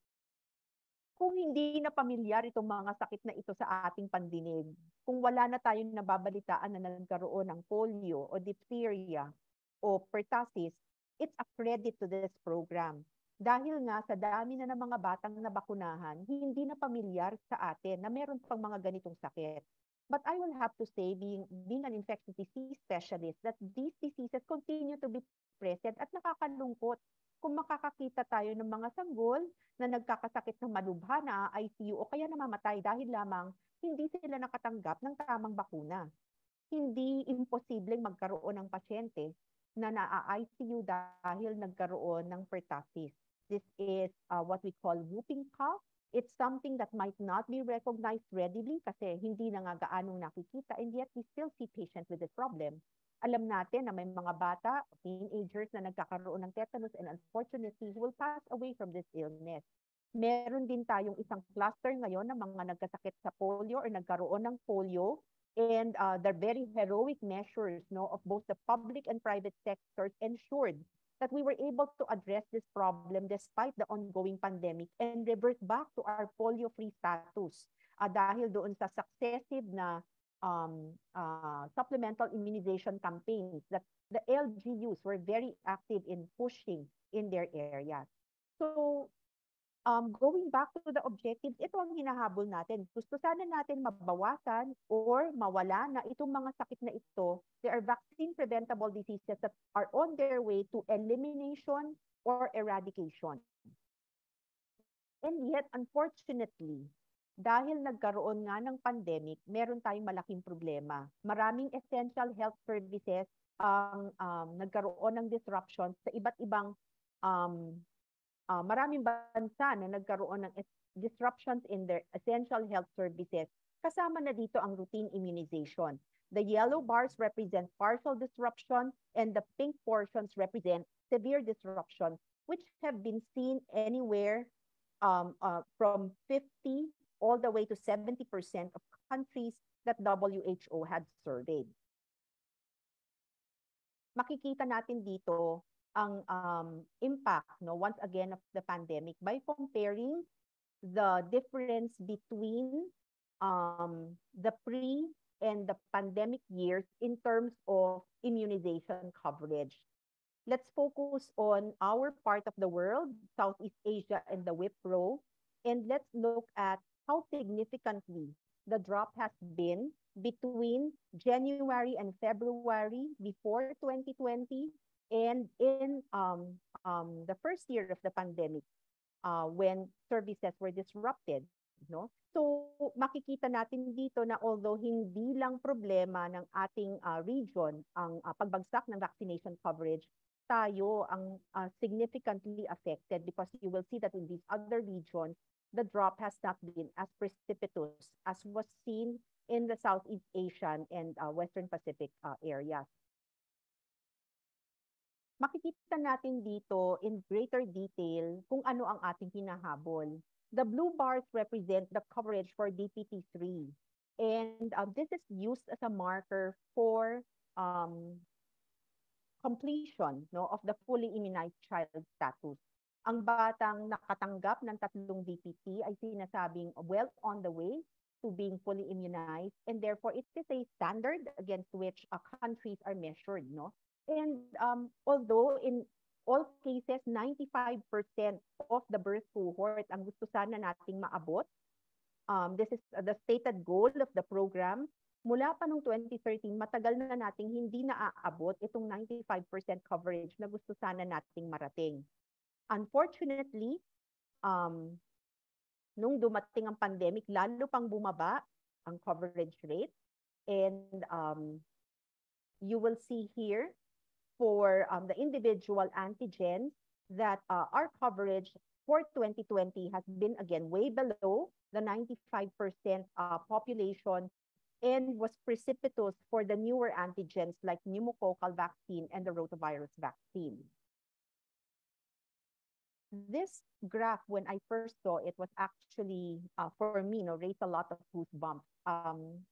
[SPEAKER 18] Kung hindi na pamilyar itong mga sakit na ito sa ating pandinig, kung wala na tayong nababalitaan na nagkaroon ng polio o diphtheria o pertussis, it's a credit to this program. Dahil nga sa dami na ng mga batang nabakunahan, hindi na pamilyar sa atin na meron pang mga ganitong sakit. But I will have to say, being an infectious disease specialist, that these diseases continue to be present at nakakalungkot kung makakakita tayo ng mga sanggol na nagkakasakit ng malubha na ICU o kaya namamatay dahil lamang hindi sila nakatanggap ng tamang bakuna. Hindi imposibleng magkaroon ng pasyente na na-ICU dahil nagkaroon ng pertussis. This is what we call whooping cough. It's something that might not be recognized readily kasi hindi na nga gaanong nakikita, and yet we still see patients with this problem. Alam natin na may mga bata, teenagers na nagkakaroon ng tetanus and unfortunately will pass away from this illness. Meron din tayong isang cluster ngayon ng mga nagkasakit sa polio or nagkaroon ng polio, and the very heroic measures of both the public and private sectors ensured that we were able to address this problem despite the ongoing pandemic and revert back to our polio-free status dahil doon sa successive na supplemental immunization campaigns that the LGUs were very active in pushing in their areas. So, going back to the objectives, ito ang hinahabol natin. Gusto sana natin mabawasan or mawala na itong mga sakit na ito. There are vaccine-preventable diseases that are on their way to elimination or eradication. And yet, unfortunately, dahil nagkaroon nga ng pandemic, meron tayong malaking problema. Maraming essential health services ang nagkaroon ng disruption sa iba't ibang maraming bansa na nagkaroon ng disruptions in their essential health services. Kasama na dito ang routine immunization. The yellow bars represent partial disruption and the pink portions represent severe disruption, which have been seen anywhere from 50 all the way to 70% of countries that WHO had surveyed. Makikita natin dito ang impact, once again, of the pandemic by comparing the difference between the pre and the pandemic years in terms of immunization coverage. Let's focus on our part of the world, Southeast Asia and the WIPRO, and let's look at how significantly the drop has been between January and February before 2020 and in the first year of the pandemic when services were disrupted. So makikita natin dito na although hindi lang problema ng ating region ang pagbagsak ng vaccination coverage, tayo ang significantly affected because you will see that in these other regions, the drop has not been as precipitous as was seen in the Southeast Asian and Western Pacific areas. Makikita natin dito in greater detail kung ano ang ating hinahabol. The blue bars represent the coverage for DPT-3. And this is used as a marker for completion of the fully immunized child status. Ang batang nakatanggap ng 3 DPT ay sinasabing well on the way to being fully immunized, and therefore it is a standard against which countries are measured. And although in all cases, 95% of the birth cohort ang gusto sana nating maabot, this is the stated goal of the program. Mula pa noong 2013, matagal na nating hindi naaabot itong 95% coverage na gusto sana nating marating. Unfortunately, um, nung dumating ang pandemic, lalo pang bumaba ang coverage rate. And you will see here for the individual antigens that our coverage for 2020 has been again way below the 95% population and was precipitous for the newer antigens like pneumococcal vaccine and the rotavirus vaccine. This graph, when I first saw it, was actually, for me, no, raised a lot of goosebumps.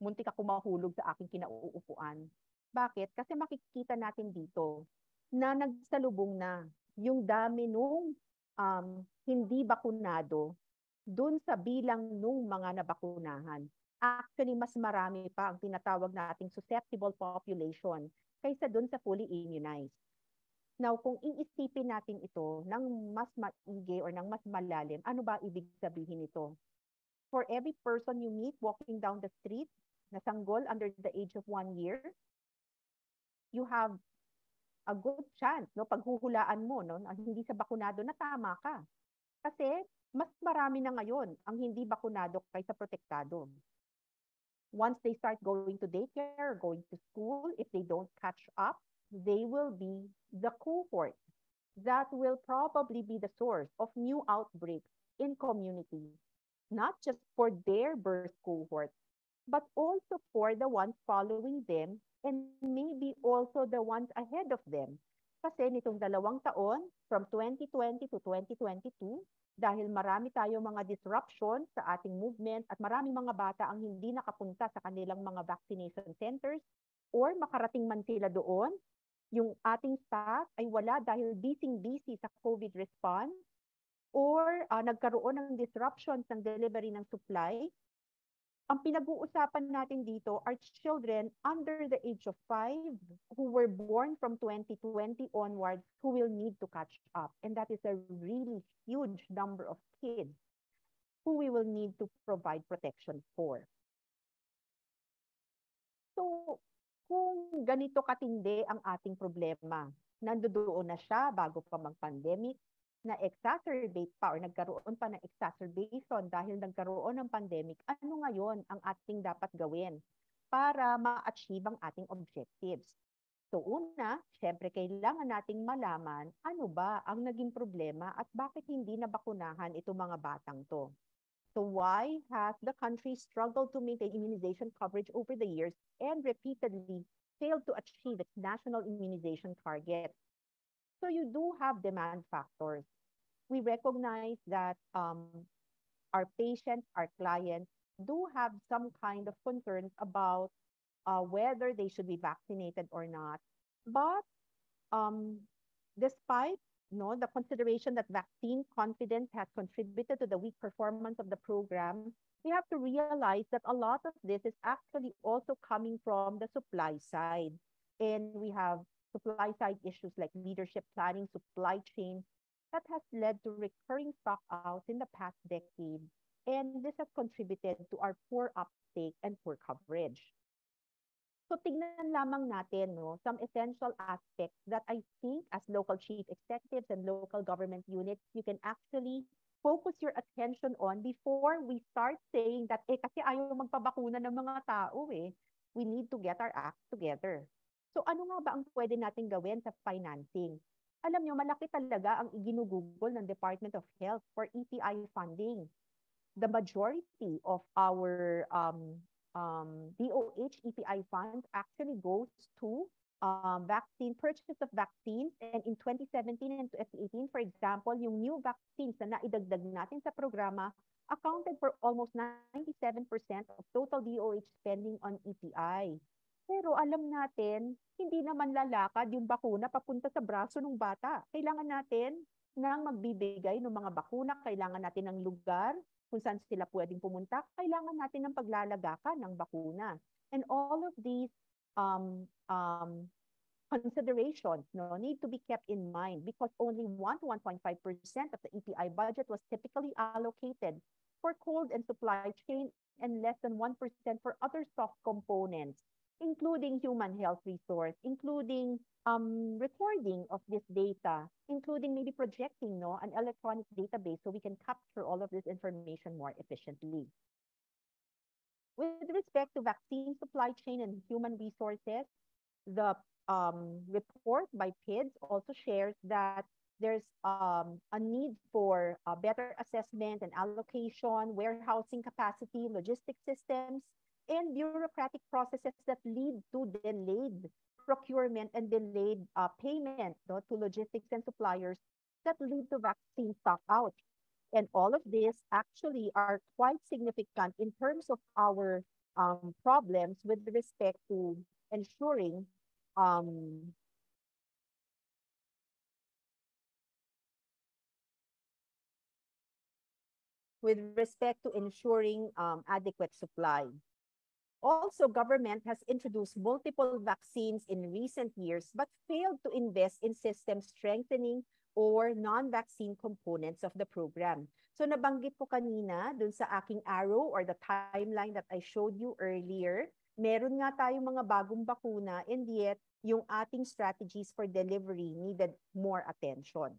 [SPEAKER 18] Muntik ako mahulog sa aking kinauupuan. Bakit? Kasi makikita natin dito na nagsalubong na yung dami nung hindi bakunado dun sa bilang nung mga nabakunahan. Actually, mas marami pa ang tinatawag nating susceptible population kaysa dun sa fully immunized. Now, kung iisipin natin ito ng mas maigi or ng mas malalim, ano ba ibig sabihin nito? For every person you meet walking down the street na sanggol under the age of 1 year, you have a good chance, no, paghuhulaan mo, no, hindi sa bakunado na tama ka. Kasi mas marami na ngayon ang hindi bakunado kaysa protektado. Once they start going to daycare or going to school, if they don't catch up, they will be the cohort that will probably be the source of new outbreaks in communities, not just for their birth cohort, but also for the ones following them and maybe also the ones ahead of them. Kasi nitong 2 taon, from 2020 to 2022, dahil marami tayo mga disruption sa ating movement at maraming mga bata ang hindi nakapunta sa kanilang mga vaccination centers or makarating man sila doon, yung ating staff ay wala dahil busy sa COVID response or nagkaroon ng disruptions ng delivery ng supply. Ang pinag-uusapan natin dito are children under the age of 5 who were born from 2020 onwards who will need to catch up. And that is a really huge number of kids who we will need to provide protection for. So, kung ganito katindi ang ating problema, nandoon na siya bago pa mag-pandemic, na-exacerbate pa or nagkaroon pa ng exacerbation dahil nagkaroon ng pandemic, ano ngayon ang ating dapat gawin para ma-achieve ang ating objectives? So una, syempre kailangan nating malaman ano ba ang naging problema at bakit hindi nabakunahan itong mga batang to. So why has the country struggled to maintain immunization coverage over the years and repeatedly failed to achieve its national immunization target? So you do have demand factors. We recognize that our patients, our clients do have some kind of concerns about whether they should be vaccinated or not. But despite the consideration that vaccine confidence has contributed to the weak performance of the program, we have to realize that a lot of this is actually also coming from the supply side. And we have supply side issues like leadership planning, supply chain, that has led to recurring stockouts in the past decade. And this has contributed to our poor uptake and poor coverage. So tignan lamang natin some essential aspects that I think as local chief executives and local government units, you can actually focus your attention on before we start saying that kasi ayaw magpabakuna ng mga tao we need to get our act together. So ano nga ba ang pwede natin gawin sa financing? Alam nyo, malaki talaga ang iginugugol ng Department of Health for EPI funding. The majority of our DOH EPI funds actually goes to vaccine purchase of vaccines, and in 2017 and 2018, for example, yung new vaccines na naidagdag natin sa programa accounted for almost 97% of total DOH spending on EPI. Pero alam natin, hindi naman lalakad yung bakuna papunta sa braso ng bata. Kailangan natin ng magbibigay ng mga bakuna, kailangan natin ng lugar kung saan sila pwedeng pumunta, kailangan natin ng paglalagakan ng bakuna. And all of these considerations need to be kept in mind because only 1 to 1.5% of the EPI budget was typically allocated for cold and supply chain and less than 1% for other soft components. including human health resource, including recording of this data, including maybe projecting an electronic database so we can capture all of this information more efficiently. With respect to vaccine supply chain and human resources, the report by PIDS also shares that there's a need for better assessment and allocation, warehousing capacity, logistics systems, and bureaucratic processes that lead to delayed procurement and delayed payment to logistics and suppliers that lead to vaccine stock out. And all of this actually are quite significant in terms of our problems with respect to ensuring um, adequate supply. Also, government has introduced multiple vaccines in recent years but failed to invest in system strengthening or non-vaccine components of the program. So nabanggit ko kanina dun sa aking arrow or the timeline that I showed you earlier, meron nga tayong mga bagong bakuna and yet yung ating strategies for delivery needed more attention.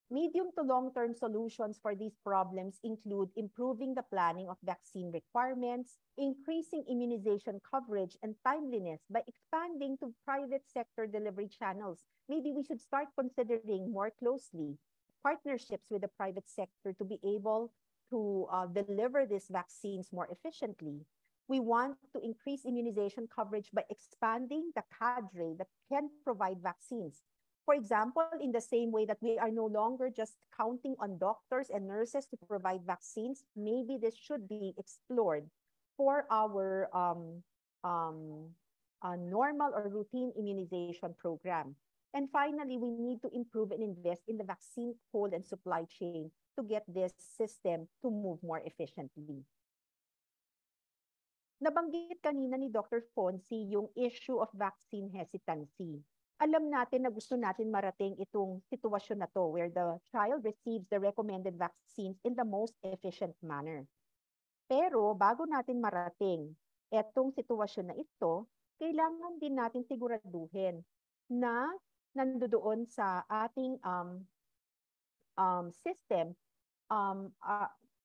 [SPEAKER 18] Medium to long-term solutions for these problems include improving the planning of vaccine requirements, increasing immunization coverage and timeliness by expanding to private sector delivery channels. Maybe we should start considering more closely partnerships with the private sector to be able to deliver these vaccines more efficiently. We want to increase immunization coverage by expanding the cadre that can provide vaccines. For example, in the same way that we are no longer just counting on doctors and nurses to provide vaccines, maybe this should be explored for our normal or routine immunization program. And finally, we need to improve and invest in the vaccine cold and supply chain to get this system to move more efficiently. Nabanggit kanina ni Dr. Fonsi yung issue of vaccine hesitancy. Alam natin na gusto natin marating itong sitwasyon na to where the child receives the recommended vaccines in the most efficient manner. Pero bago natin marating itong sitwasyon na ito, kailangan din natin siguraduhin na nandoon sa ating system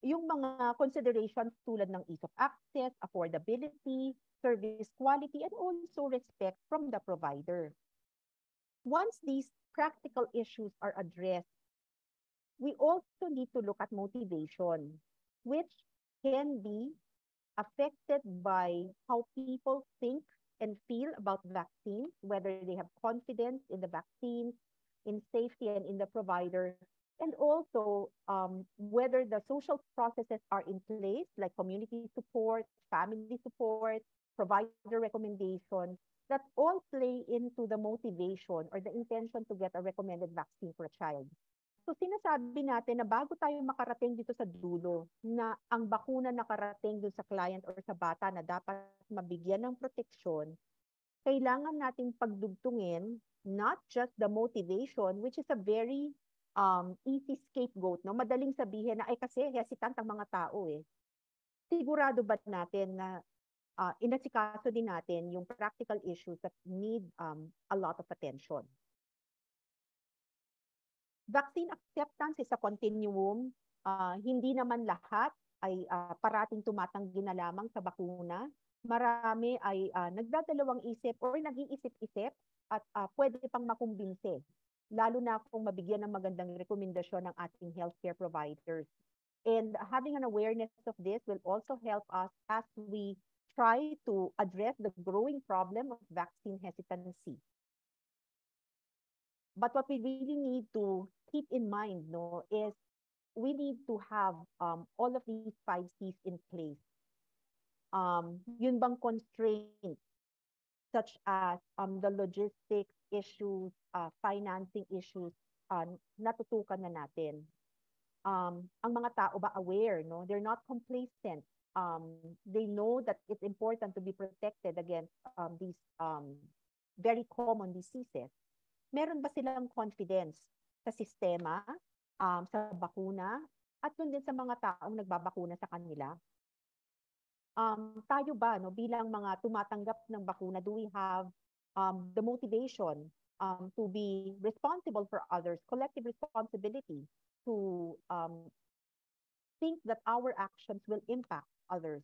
[SPEAKER 18] yung mga considerations tulad ng ease of access, affordability, service quality, and also respect from the provider. Once these practical issues are addressed, we also need to look at motivation, which can be affected by how people think and feel about vaccines, whether they have confidence in the vaccines, in safety and in the provider, and also whether the social processes are in place, like community support, family support, provider recommendations, that all play into the motivation or the intention to get a recommended vaccine for a child. So sinasabi natin na bago tayo makarating dito sa dulo na ang bakuna nakarating dun sa client or sa bata na dapat mabigyan ng proteksyon, kailangan nating pagdugtungin not just the motivation, which is a very easy scapegoat. No? Madaling sabihin na ay kasi hesitant ang mga tao eh. Sigurado ba natin na inasikaso din natin yung practical issues that need a lot of attention. Vaccine acceptance is a continuum. Hindi naman lahat ay parating tumatanggi na lamang sa bakuna. Marami ay nagdadalawang isip or nag-iisip-isip at pwede pang makumbinse. Lalo na kung mabigyan ng magandang rekomendasyon ng ating healthcare providers. And having an awareness of this will also help us as we try to address the growing problem of vaccine hesitancy. But what we really need to keep in mind is we need to have all of these 5 C's in place. Yun bang constraints such as the logistics issues, financing issues, natutukan na natin. Ang mga tao ba aware? No? They're not complacent. They know that it's important to be protected against these very common diseases. Meron ba silang confidence sa sistema, sa bakuna, at dun din sa mga taong nagbabakuna sa kanila? tayo ba, no, bilang mga tumatanggap ng bakuna, do we have the motivation to be responsible for others, collective responsibility to think that our actions will impact others?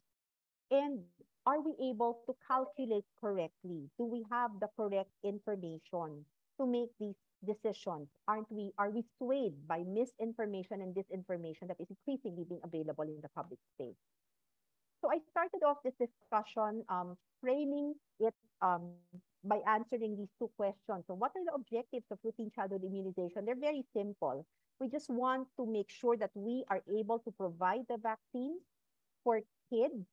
[SPEAKER 18] And are we able to calculate correctly? Do we have the correct information to make these decisions? Are we swayed by misinformation and disinformation that is increasingly being available in the public space? So I started off this discussion framing it by answering these two questions. So what are the objectives of routine childhood immunization? They're very simple. We just want to make sure that we are able to provide the vaccines for kids,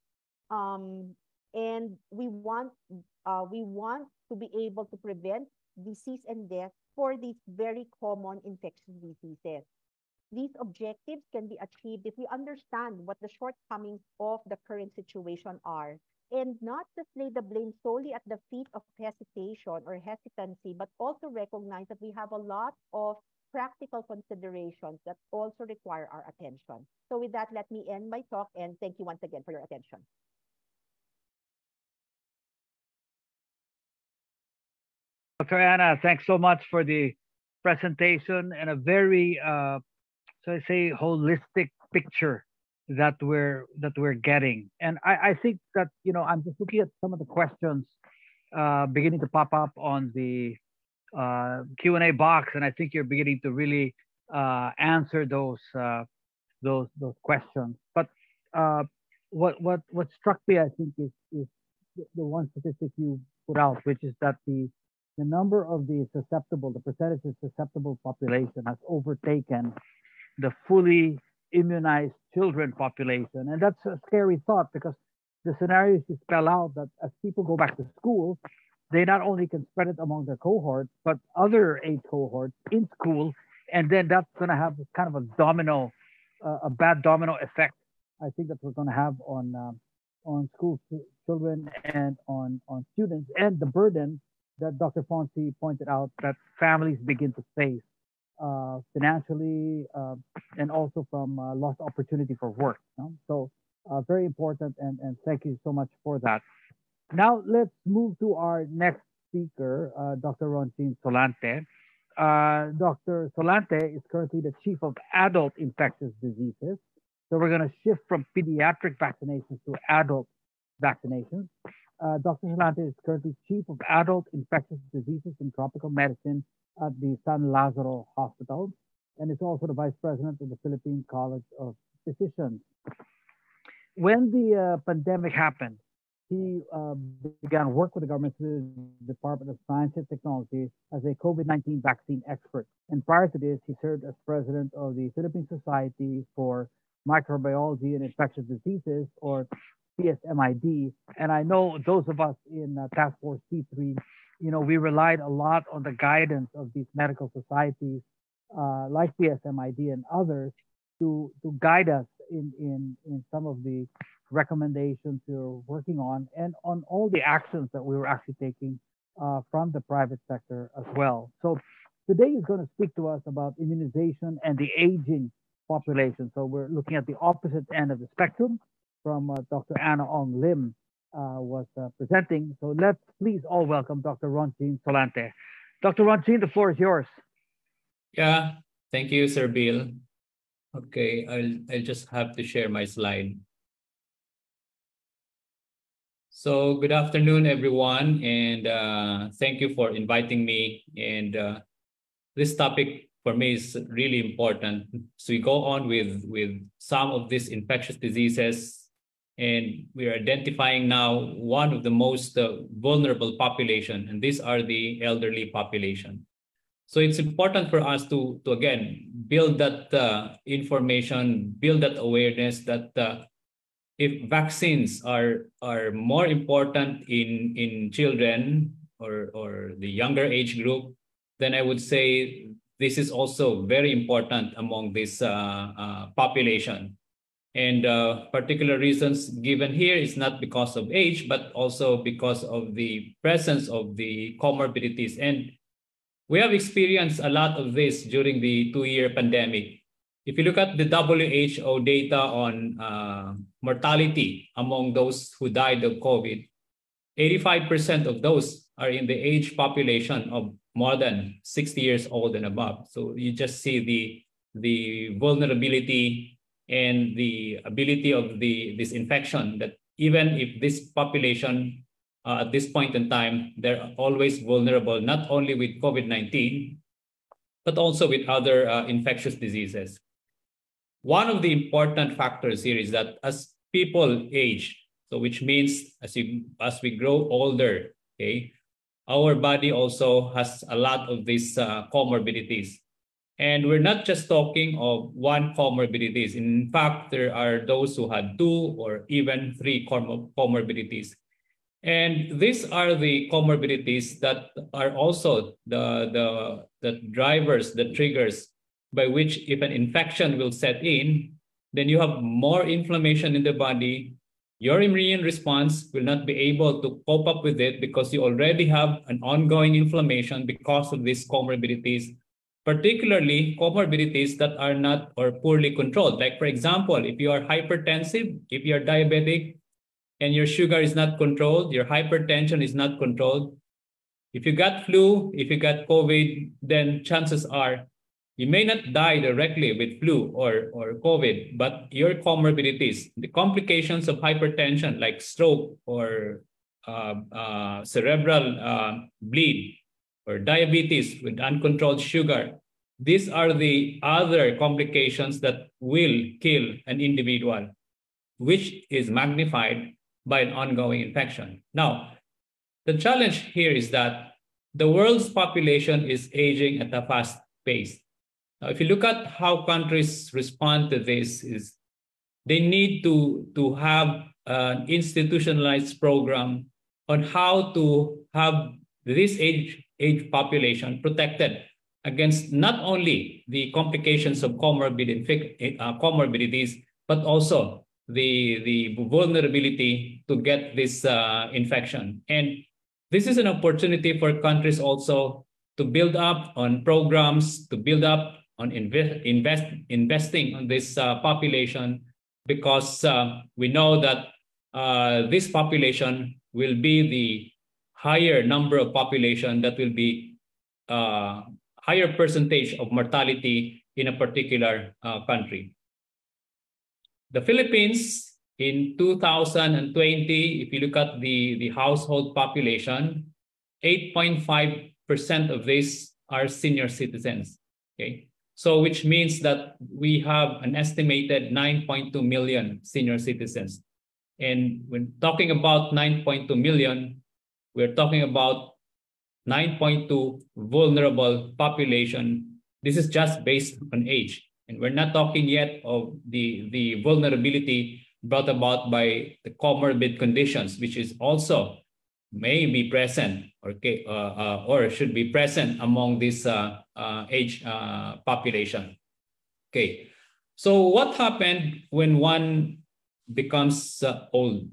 [SPEAKER 18] and we want to be able to prevent disease and death for these very common infectious diseases. These objectives can be achieved if we understand what the shortcomings of the current situation are, and not just lay the blame solely at the feet of hesitation or hesitancy, but also recognize that we have a lot of practical considerations that also require our attention. So with that, let me end my talk, and thank you once again for your attention.
[SPEAKER 16] Dr. Anna, thanks so much for the presentation and a very, so I say, holistic picture that we're getting. And I think that, you know, I'm just looking at some of the questions beginning to pop up on the Q&A box, and I think you're beginning to really answer those questions. But what struck me, I think, is the one statistic you put out, which is that the number of the percentage of susceptible population has overtaken the fully immunized children population. And that's a scary thought, because the scenarios you spell out that as people go back to school, they not only can spread it among their cohorts, but other age cohorts in school. And then that's going to have kind of a bad domino effect, I think, that we're going to have on school children and on students, and the burden that Dr. Fonsi pointed out that families begin to face financially and also from lost opportunity for work. So very important, and thank you so much for that. Now let's move to our next speaker, Dr. Ronchin Solante. Dr. Solante is currently the Chief of Adult Infectious Diseases. So we're going to shift from pediatric vaccinations to adult vaccinations. Dr. Solante is currently Chief of Adult Infectious Diseases and Tropical Medicine at the San Lazaro Hospital, and is also the Vice President of the Philippine College of Physicians. When the pandemic happened, he began work with the government through the Department of Science and Technology as a COVID-19 vaccine expert. And prior to this, he served as president of the Philippine Society for Microbiology and Infectious Diseases, or PSMID. And I know those of us in Task Force T3, you know, we relied a lot on the guidance of these medical societies like PSMID and others to guide us in some of the recommendations we were working on, and on all the actions that we were actually taking from the private sector as well. So today he's going to speak to us about immunization and the aging population. So we're looking at the opposite end of the spectrum from Dr. Anna Ong Lim was presenting. So let's please all welcome Dr. Ronchin Solante. Dr. Ronchin, the floor is yours.
[SPEAKER 19] Yeah, thank you, Sir Bill. Okay, I'll just have to share my slide. So good afternoon, everyone, and thank you for inviting me. And this topic for me is really important. So we go on with some of these infectious diseases, and we are identifying now one of the most vulnerable population, and these are the elderly population. So it's important for us to again build that information, build that awareness that if vaccines are more important in children or the younger age group, then I would say this is also very important among this population. And particular reasons given here is not because of age, but also because of the presence of the comorbidities. And we have experienced a lot of this during the 2-year pandemic. If you look at the WHO data on mortality among those who died of COVID, 85% of those are in the age population of more than 60 years old and above. So you just see the vulnerability and the ability of this infection, that even if this population at this point in time, they're always vulnerable, not only with COVID-19, but also with other infectious diseases. One of the important factors here is that as people age, so which means as we grow older, okay, our body also has a lot of these comorbidities. And we're not just talking of one comorbidities. In fact, there are those who had 2 or even 3 comorbidities. And these are the comorbidities that are also the drivers, the triggers by which if an infection will set in, then you have more inflammation in the body. Your immune response will not be able to cope up with it because you already have an ongoing inflammation because of these comorbidities, particularly comorbidities that are not or poorly controlled. Like, for example, if you are hypertensive, if you are diabetic, and your sugar is not controlled, your hypertension is not controlled, if you got flu, if you got COVID, then chances are you may not die directly with flu or COVID, but your comorbidities, the complications of hypertension like stroke or cerebral bleed or diabetes with uncontrolled sugar, these are the other complications that will kill an individual, which is magnified by an ongoing infection. Now, the challenge here is that the world's population is aging at a fast pace. Now, if you look at how countries respond to this, is they need to have an institutionalized program on how to have this age population protected against not only the complications of comorbidities, but also the vulnerability to get this infection. And this is an opportunity for countries also to build up on programs, to build up on investing on this population, because we know that this population will be the higher number of population that will be higher percentage of mortality in a particular country. The Philippines in 2020, if you look at the household population, 8.5% of this are senior citizens, okay? So which means that we have an estimated 9.2 million senior citizens. And when talking about 9.2 million, we're talking about 9.2 vulnerable population. This is just based on age. And we're not talking yet of the vulnerability brought about by the comorbid conditions, which is also may be present or should be present among this age population. Okay, so what happened when one becomes old?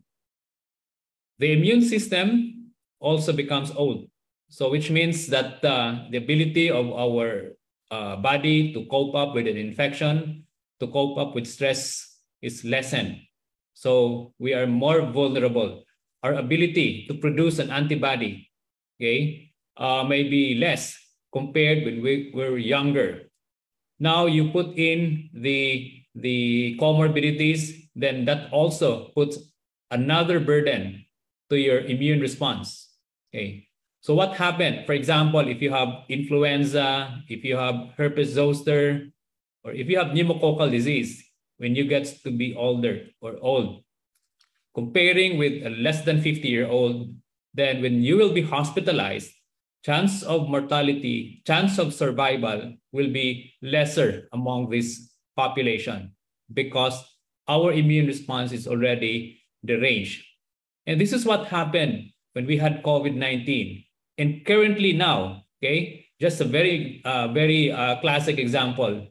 [SPEAKER 19] The immune system also becomes old. So which means that the ability of our body to cope up with an infection, to cope up with stress is lessened. So we are more vulnerable. Our ability to produce an antibody, okay, may be less compared when we were younger. Now you put in the comorbidities, then that also puts another burden to your immune response. Okay. So what happened? For example, if you have influenza, if you have herpes zoster, or if you have pneumococcal disease, when you get to be older or old, comparing with a less than 50-year-old, then when you will be hospitalized, chance of mortality, chance of survival will be lesser among this population because our immune response is already deranged. And this is what happened when we had COVID-19. And currently now, okay, just a very classic example.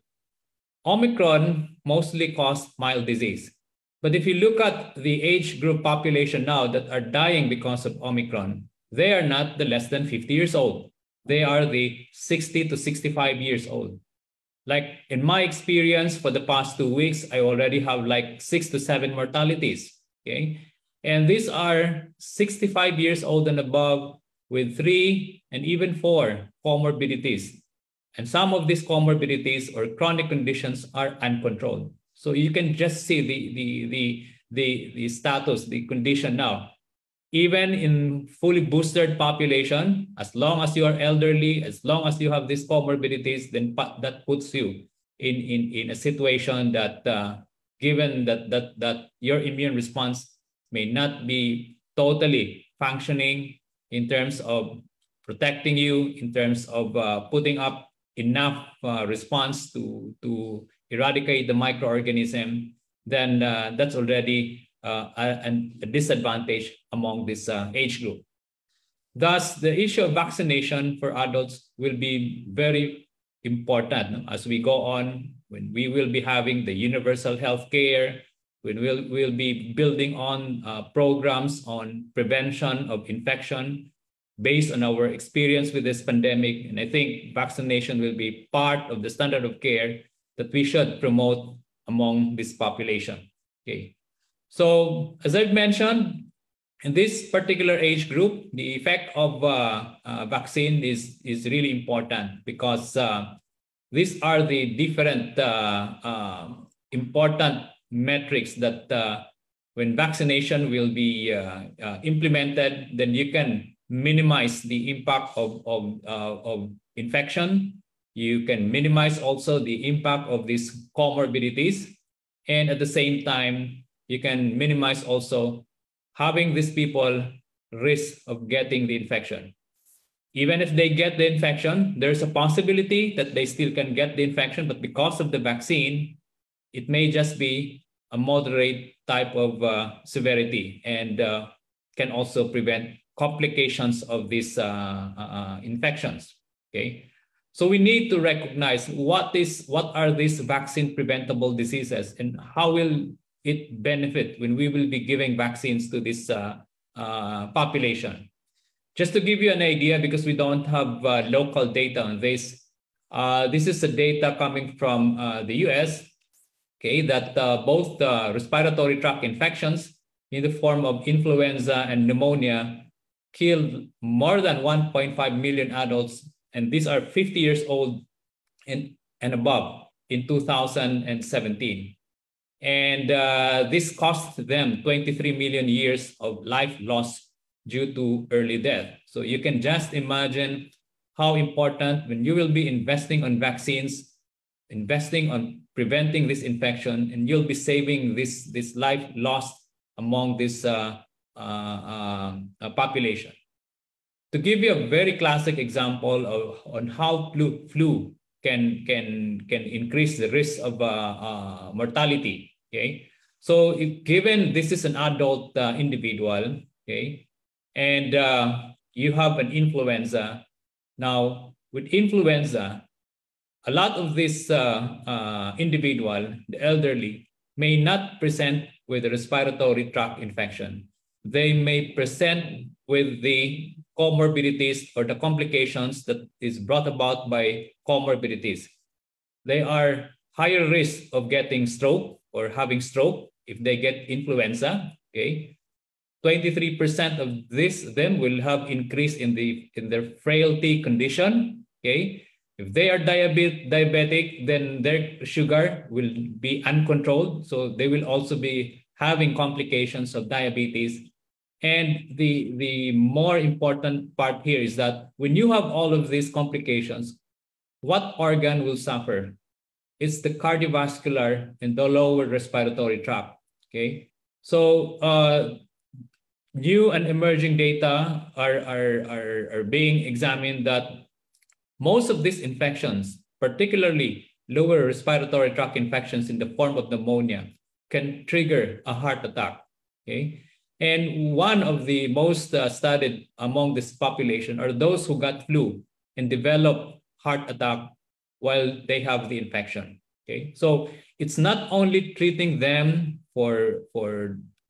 [SPEAKER 19] Omicron mostly caused mild disease. But if you look at the age group population now that are dying because of Omicron, they are not the less than 50 years old. They are the 60 to 65 years old. Like in my experience for the past 2 weeks, I already have like 6 to 7 mortalities, okay? And these are 65 years old and above with 3 and even 4 comorbidities. And some of these comorbidities or chronic conditions are uncontrolled. So you can just see the status, the condition now. Even in fully boosted population, as long as you are elderly, as long as you have these comorbidities, then that puts you in a situation that given that your immune response may not be totally functioning in terms of protecting you, in terms of putting up enough response to eradicate the microorganism, then that's already a disadvantage among this age group. Thus, the issue of vaccination for adults will be very important as we go on, when we will be having the universal health care, when we'll be building on programs on prevention of infection based on our experience with this pandemic. And I think vaccination will be part of the standard of care that we should promote among this population. Okay. So as I've mentioned, in this particular age group, the effect of vaccine is really important because these are the different important metrics that when vaccination will be implemented, then you can minimize the impact of infection. You can minimize also the impact of these comorbidities. And at the same time, you can minimize also having these people risk of getting the infection. Even if they get the infection, there's a possibility that they still can get the infection, but because of the vaccine, it may just be a moderate type of severity and can also prevent complications of these infections. Okay, so we need to recognize what are these vaccine preventable diseases and how will it benefit when we will be giving vaccines to this population. Just to give you an idea, because we don't have local data on this, this is the data coming from the US, okay, that both respiratory tract infections in the form of influenza and pneumonia killed more than 1.5 million adults, and these are 50 years old and above in 2017. And this cost them 23 million years of life lost due to early death. So you can just imagine how important when you will be investing on vaccines, investing on preventing this infection, and you'll be saving this life lost among this population. To give you a very classic example on how flu can increase the risk of mortality. Okay, so if given this is an adult individual, okay, and you have an influenza, now with influenza, a lot of this individual, the elderly, may not present with a respiratory tract infection. They may present with the comorbidities or the complications that is brought about by comorbidities. They are higher risk of getting stroke or having stroke if they get influenza. Okay, 23% of them will have increase in their frailty condition. Okay, if they are diabetic, then their sugar will be uncontrolled, so they will also be having complications of diabetes. And the more important part here is that when you have all of these complications, what organ will suffer? It's the cardiovascular and the lower respiratory tract. Okay, so new and emerging data are being examined that most of these infections, particularly lower respiratory tract infections in the form of pneumonia, can trigger a heart attack. Okay, and one of the most studied among this population are those who got flu and developed heart attack while they have the infection. Okay, so it's not only treating them for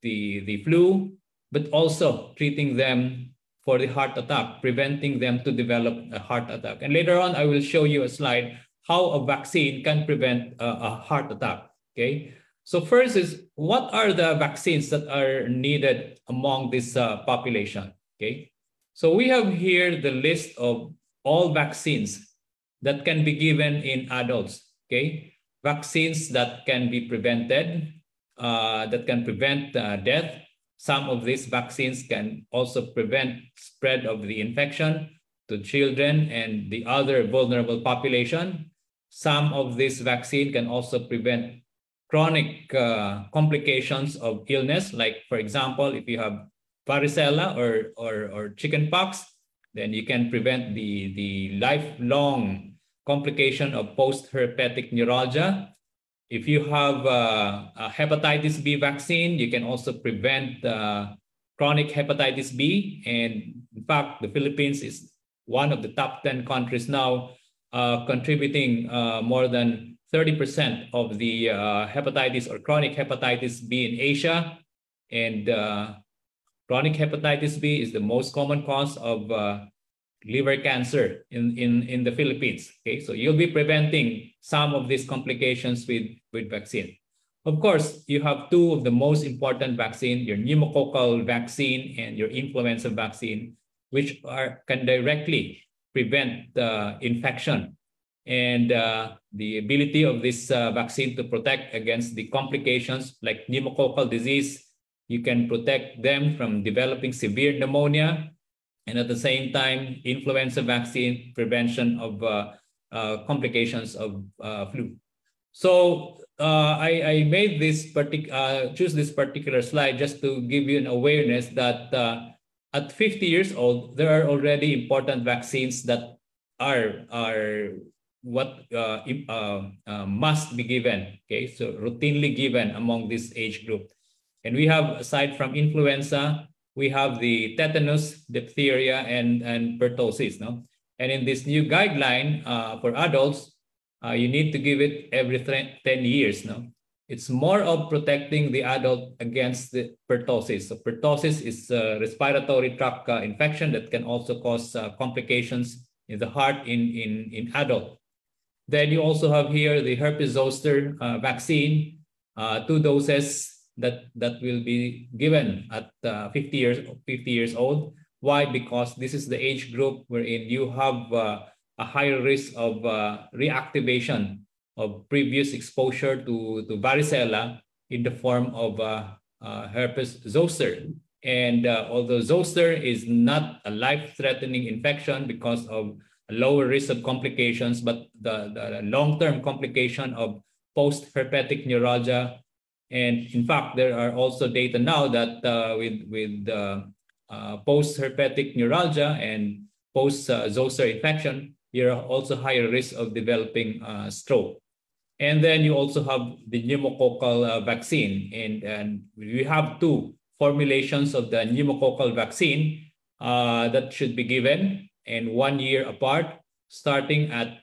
[SPEAKER 19] the flu, but also treating them for the heart attack, preventing them to develop a heart attack. And later on, I will show you a slide how a vaccine can prevent a heart attack. Okay, so first is, what are the vaccines that are needed among this population? Okay, so we have here the list of all vaccines that can be given in adults. Okay, vaccines that can be prevented, that can prevent death. Some of these vaccines can also prevent spread of the infection to children and the other vulnerable population. Some of this vaccine can also prevent chronic complications of illness, like, for example, if you have varicella or chickenpox, then you can prevent the lifelong complication of post-herpetic neuralgia. If you have a hepatitis B vaccine, you can also prevent chronic hepatitis B. And in fact, the Philippines is one of the top 10 countries now, contributing more than 30% of the hepatitis or chronic hepatitis B in Asia. And chronic hepatitis B is the most common cause of liver cancer in the Philippines. Okay, so you'll be preventing some of these complications with vaccine. Of course, you have two of the most important vaccine, your pneumococcal vaccine and your influenza vaccine, which can directly prevent infection. And the ability of this vaccine to protect against the complications like pneumococcal disease, you can protect them from developing severe pneumonia, and at the same time, influenza vaccine prevention of complications of flu. So I made this choose this particular slide just to give you an awareness that at 50 years old, there are already important vaccines that are what must be given. Okay, so routinely given among this age group, and we have, aside from influenza, we have the tetanus, diphtheria, and pertussis. No, and in this new guideline for adults, you need to give it every 10 years. No, it's more of protecting the adult against the pertussis. So pertussis is a respiratory tract infection that can also cause complications in the heart in adult. Then you also have here the herpes zoster vaccine, 2 doses that will be given at 50 years old. Why? Because this is the age group wherein you have a higher risk of reactivation of previous exposure to varicella in the form of herpes zoster. And although zoster is not a life-threatening infection because of a lower risk of complications, but the long-term complication of post-herpetic neuralgia. And in fact, there are also data now that with post-herpetic neuralgia and post-zoster infection, you're also higher risk of developing stroke. And then you also have the pneumococcal vaccine. And we have 2 formulations of the pneumococcal vaccine that should be given, and 1 year apart, starting at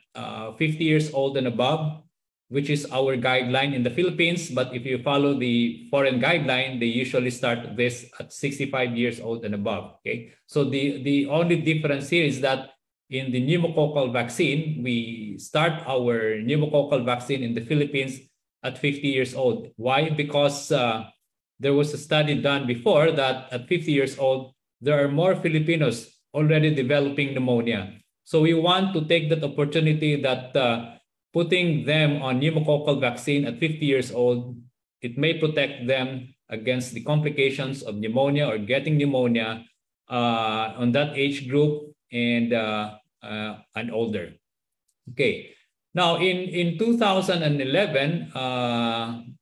[SPEAKER 19] 50 years old and above, which is our guideline in the Philippines. But if you follow the foreign guideline, they usually start this at 65 years old and above. Okay, so the only difference here is that in the pneumococcal vaccine, we start our pneumococcal vaccine in the Philippines at 50 years old. Why? Because there was a study done before that at 50 years old, there are more Filipinos already developing pneumonia. So we want to take that opportunity that putting them on pneumococcal vaccine at 50 years old, it may protect them against the complications of pneumonia or getting pneumonia on that age group and older. Okay. Now, in 2011,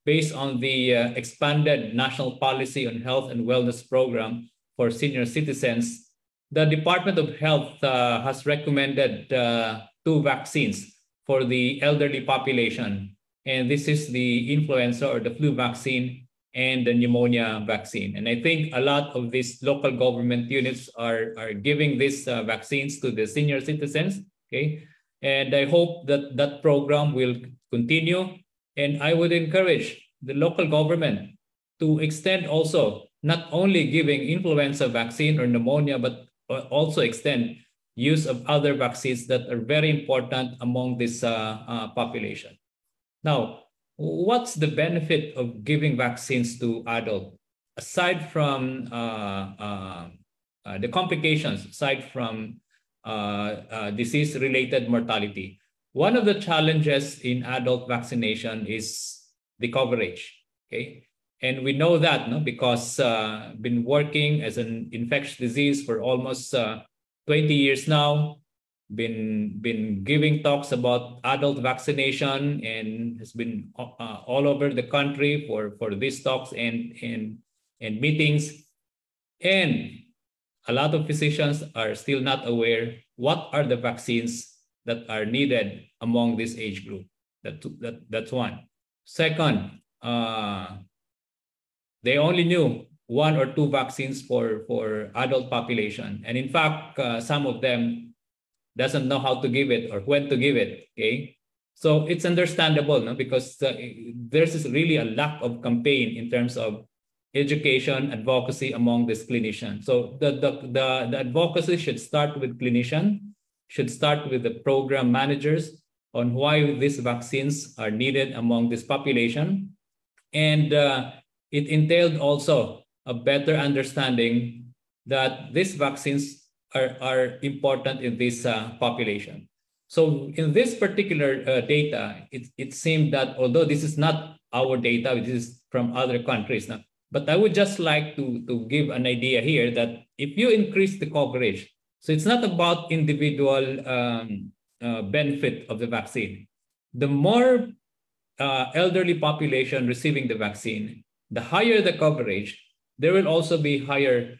[SPEAKER 19] based on the expanded National Policy on Health and Wellness Program for senior citizens, the Department of Health has recommended 2 vaccines for the elderly population. And this is the influenza or the flu vaccine and the pneumonia vaccine. And I think a lot of these local government units are giving these vaccines to the senior citizens. Okay. And I hope that that program will continue. And I would encourage the local government to extend also not only giving influenza vaccine or pneumonia, but also extend use of other vaccines that are very important among this population. Now, what's the benefit of giving vaccines to adults? Aside from the complications, aside from disease-related mortality, one of the challenges in adult vaccination is the coverage, okay? And we know that, no, because been working as an infectious disease for almost 20 years now, been giving talks about adult vaccination, and has been all over the country for these talks and meetings. And a lot of physicians are still not aware what are the vaccines that are needed among this age group. That's one. Second, they only knew 1 or 2 vaccines for adult population. And in fact, some of them doesn't know how to give it or when to give it, okay? So it's understandable, no? Because there's really a lack of campaign in terms of education, advocacy among these clinicians. So the advocacy should start with clinicians, should start with the program managers on why these vaccines are needed among this population. And it entailed also a better understanding that these vaccines are important in this population. So in this particular data, it seemed that although this is not our data, this is from other countries now, but I would just like to give an idea here that if you increase the coverage, so it's not about individual benefit of the vaccine. The more elderly population receiving the vaccine, the higher the coverage, there will also be higher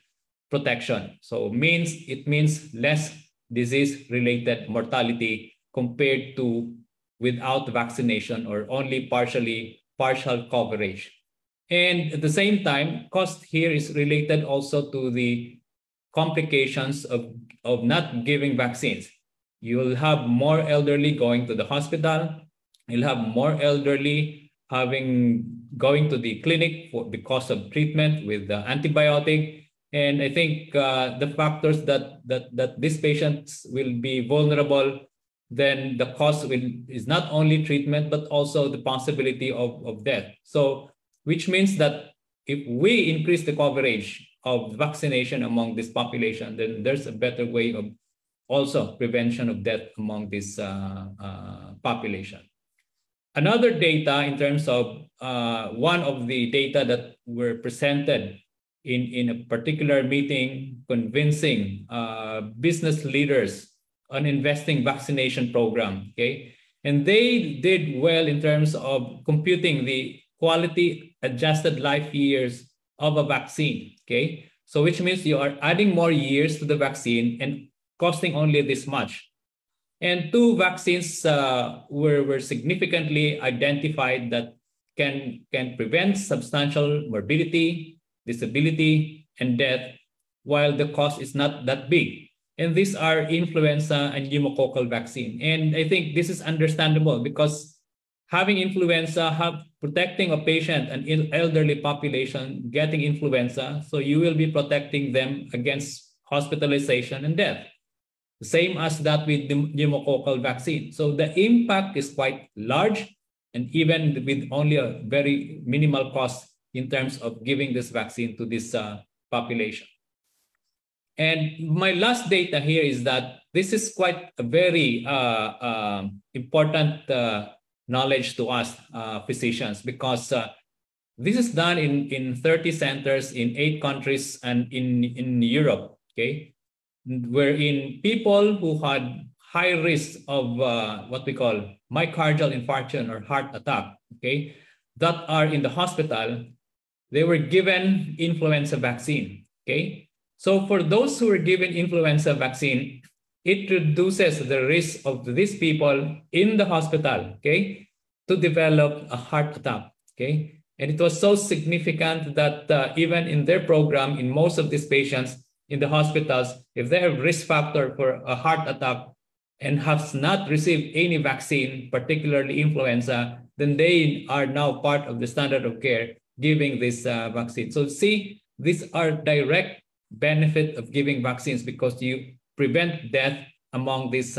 [SPEAKER 19] protection. So it means less disease-related mortality compared to without vaccination or only partial coverage. And at the same time, cost here is related also to the complications of not giving vaccines. You'll have more elderly going to the hospital. You'll have more elderly going to the clinic because of treatment with the antibiotic. And I think the factors that these patients will be vulnerable, then the cost is not only treatment, but also the possibility of death. So, which means that if we increase the coverage of vaccination among this population, then there's a better way of also prevention of death among this population. Another data in terms of one of the data that were presented in a particular meeting convincing business leaders on investing vaccination program, okay? And they did well in terms of computing the quality adjusted life years of a vaccine, okay? So which means you are adding more years to the vaccine and costing only this much. And 2 vaccines were significantly identified that can prevent substantial morbidity, disability, and death, while the cost is not that big. And these are influenza and pneumococcal vaccine. And I think this is understandable because having influenza, protecting a patient, an elderly population getting influenza, so you will be protecting them against hospitalization and death. The same as that with the pneumococcal vaccine. So the impact is quite large, and even with only a very minimal cost in terms of giving this vaccine to this population. And my last data here is that this is quite a very important knowledge to us physicians, because this is done in 30 centers in 8 countries and in Europe, okay? Wherein people who had high risk of what we call myocardial infarction or heart attack, okay, that are in the hospital, they were given influenza vaccine, okay? So for those who were given influenza vaccine, it reduces the risk of these people in the hospital, okay, to develop a heart attack, okay? And it was so significant that even in their program, in most of these patients in the hospitals, if they have risk factor for a heart attack and have not received any vaccine, particularly influenza, then they are now part of the standard of care giving this vaccine. So see, these are direct benefit of giving vaccines because you prevent death among this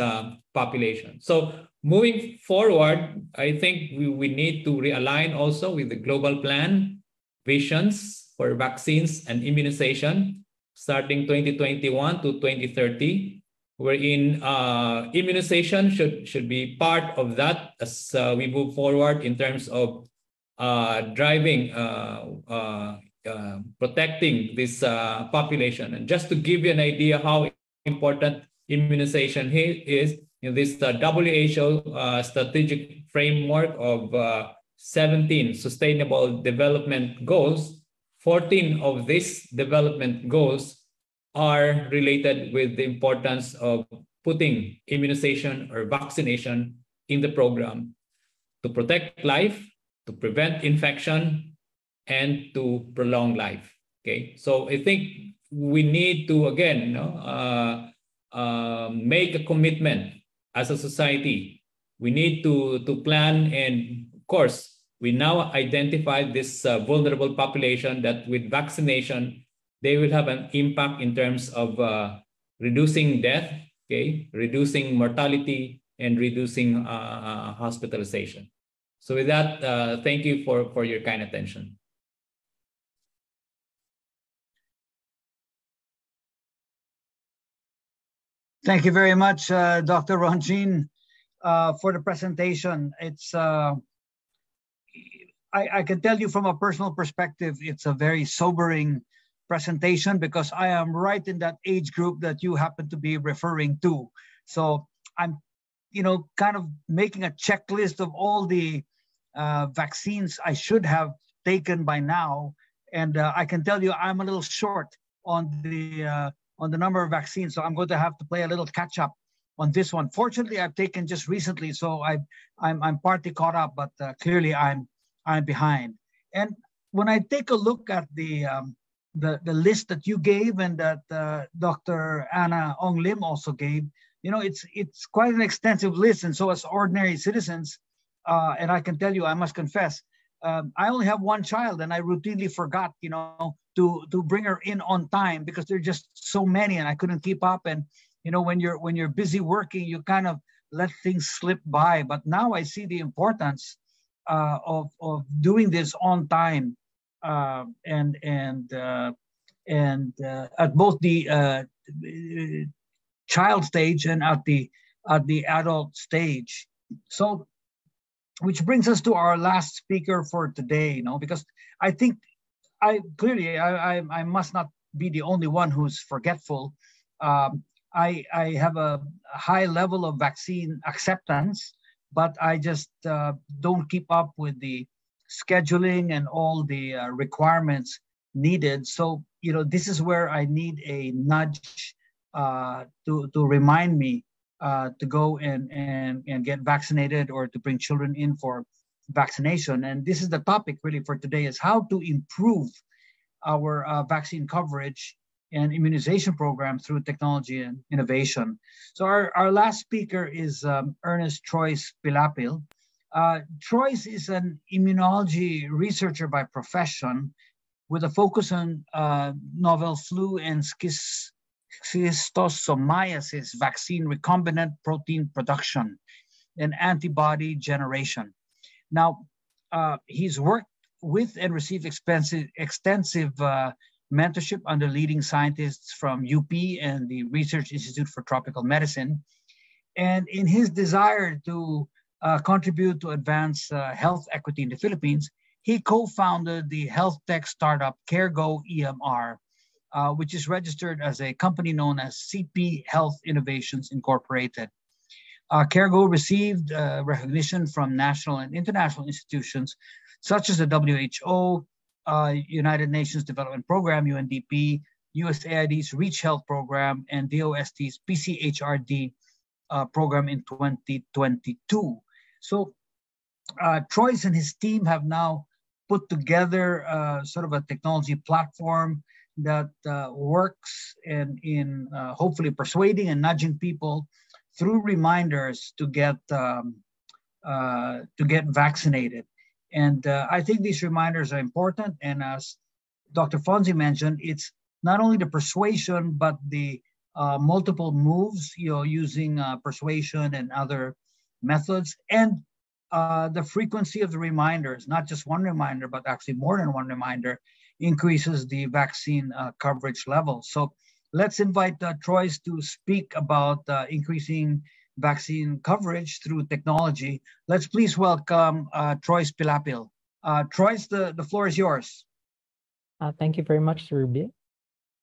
[SPEAKER 19] population. So moving forward, I think we need to realign also with the global plan visions for vaccines and immunization starting 2021 to 2030, wherein immunization should be part of that as we move forward in terms of driving, protecting this population. And just to give you an idea how important immunization is, in this WHO strategic framework of 17 Sustainable Development Goals, 14 of these development goals are related with the importance of putting immunization or vaccination in the program to protect life, to prevent infection, and to prolong life. Okay, so I think we need to, again, make a commitment as a society. We need to plan, and of course, we now identified this vulnerable population that with vaccination, they will have an impact in terms of reducing death, okay, reducing mortality, and reducing hospitalization. So with that, thank you for your kind attention.
[SPEAKER 20] Thank you very much, Dr. Ronjin, for the presentation. It's I can tell you from a personal perspective, it's a very sobering presentation because I am right in that age group that you happen to be referring to. So I'm, kind of making a checklist of all the vaccines I should have taken by now, and I can tell you I'm a little short on the number of vaccines. So I'm going to have to play a little catch up on this one. Fortunately, I've taken just recently, so I'm partly caught up, but clearly I'm behind. And when I take a look at the list that you gave and that Dr. Anna Ong Lim also gave, it's quite an extensive list. And so as ordinary citizens, and I can tell you, I must confess, I only have one child, and I routinely forgot, to bring her in on time because there are just so many, and I couldn't keep up. And when you're busy working, you kind of let things slip by. But now I see the importance of doing this on time, and at both the child stage and at the adult stage. So, which brings us to our last speaker for today, because I think I must not be the only one who's forgetful. I have a high level of vaccine acceptance, but I just don't keep up with the scheduling and all the requirements needed. So, this is where I need a nudge to remind me to go and get vaccinated or to bring children in for vaccination. And this is the topic really for today, is how to improve our vaccine coverage and immunization program through technology and innovation. So our last speaker is Ernest Troyes Pilapil. Troyes is an immunology researcher by profession with a focus on novel flu and schistosomiasis vaccine recombinant protein production and antibody generation. Now, he's worked with and received extensive mentorship under leading scientists from UP and the Research Institute for Tropical Medicine. And in his desire to contribute to advance health equity in the Philippines, he co-founded the health tech startup CareGo EMR, which is registered as a company known as CP Health Innovations Incorporated. CareGo received recognition from national and international institutions such as the WHO, United Nations Development Program, UNDP, USAID's Reach Health Program, and DOST's PCHRD program in 2022. So Troyes and his team have now put together sort of a technology platform that works in hopefully persuading and nudging people through reminders to get vaccinated. And I think these reminders are important. And as Dr. Fonzie mentioned, it's not only the persuasion, but the multiple moves, using persuasion and other methods, and the frequency of the reminders, not just one reminder, but actually more than one reminder, increases the vaccine coverage level. So let's invite Troyes to speak about increasing vaccine coverage through technology. Let's please welcome Troyes Pilapil. Troyes, the floor is yours.
[SPEAKER 21] Thank you very much, Sir Bill.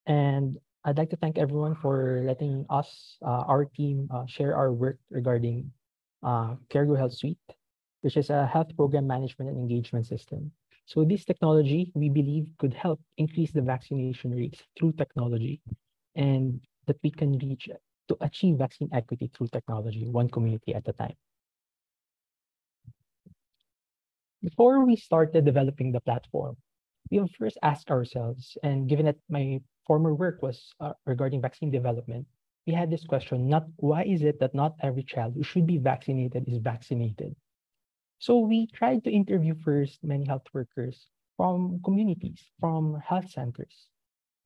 [SPEAKER 21] And I'd like to thank everyone for letting us, our team, share our work regarding Cargo Health Suite, which is a health program management and engagement system. So this technology, we believe, could help increase the vaccination rates through technology, and that we can reach to achieve vaccine equity through technology, one community at a time. Before we started developing the platform, we have first asked ourselves, and given that my former work was regarding vaccine development, we had this question, not why is it that not every child who should be vaccinated is vaccinated? So we tried to interview first many health workers from communities, from health centers.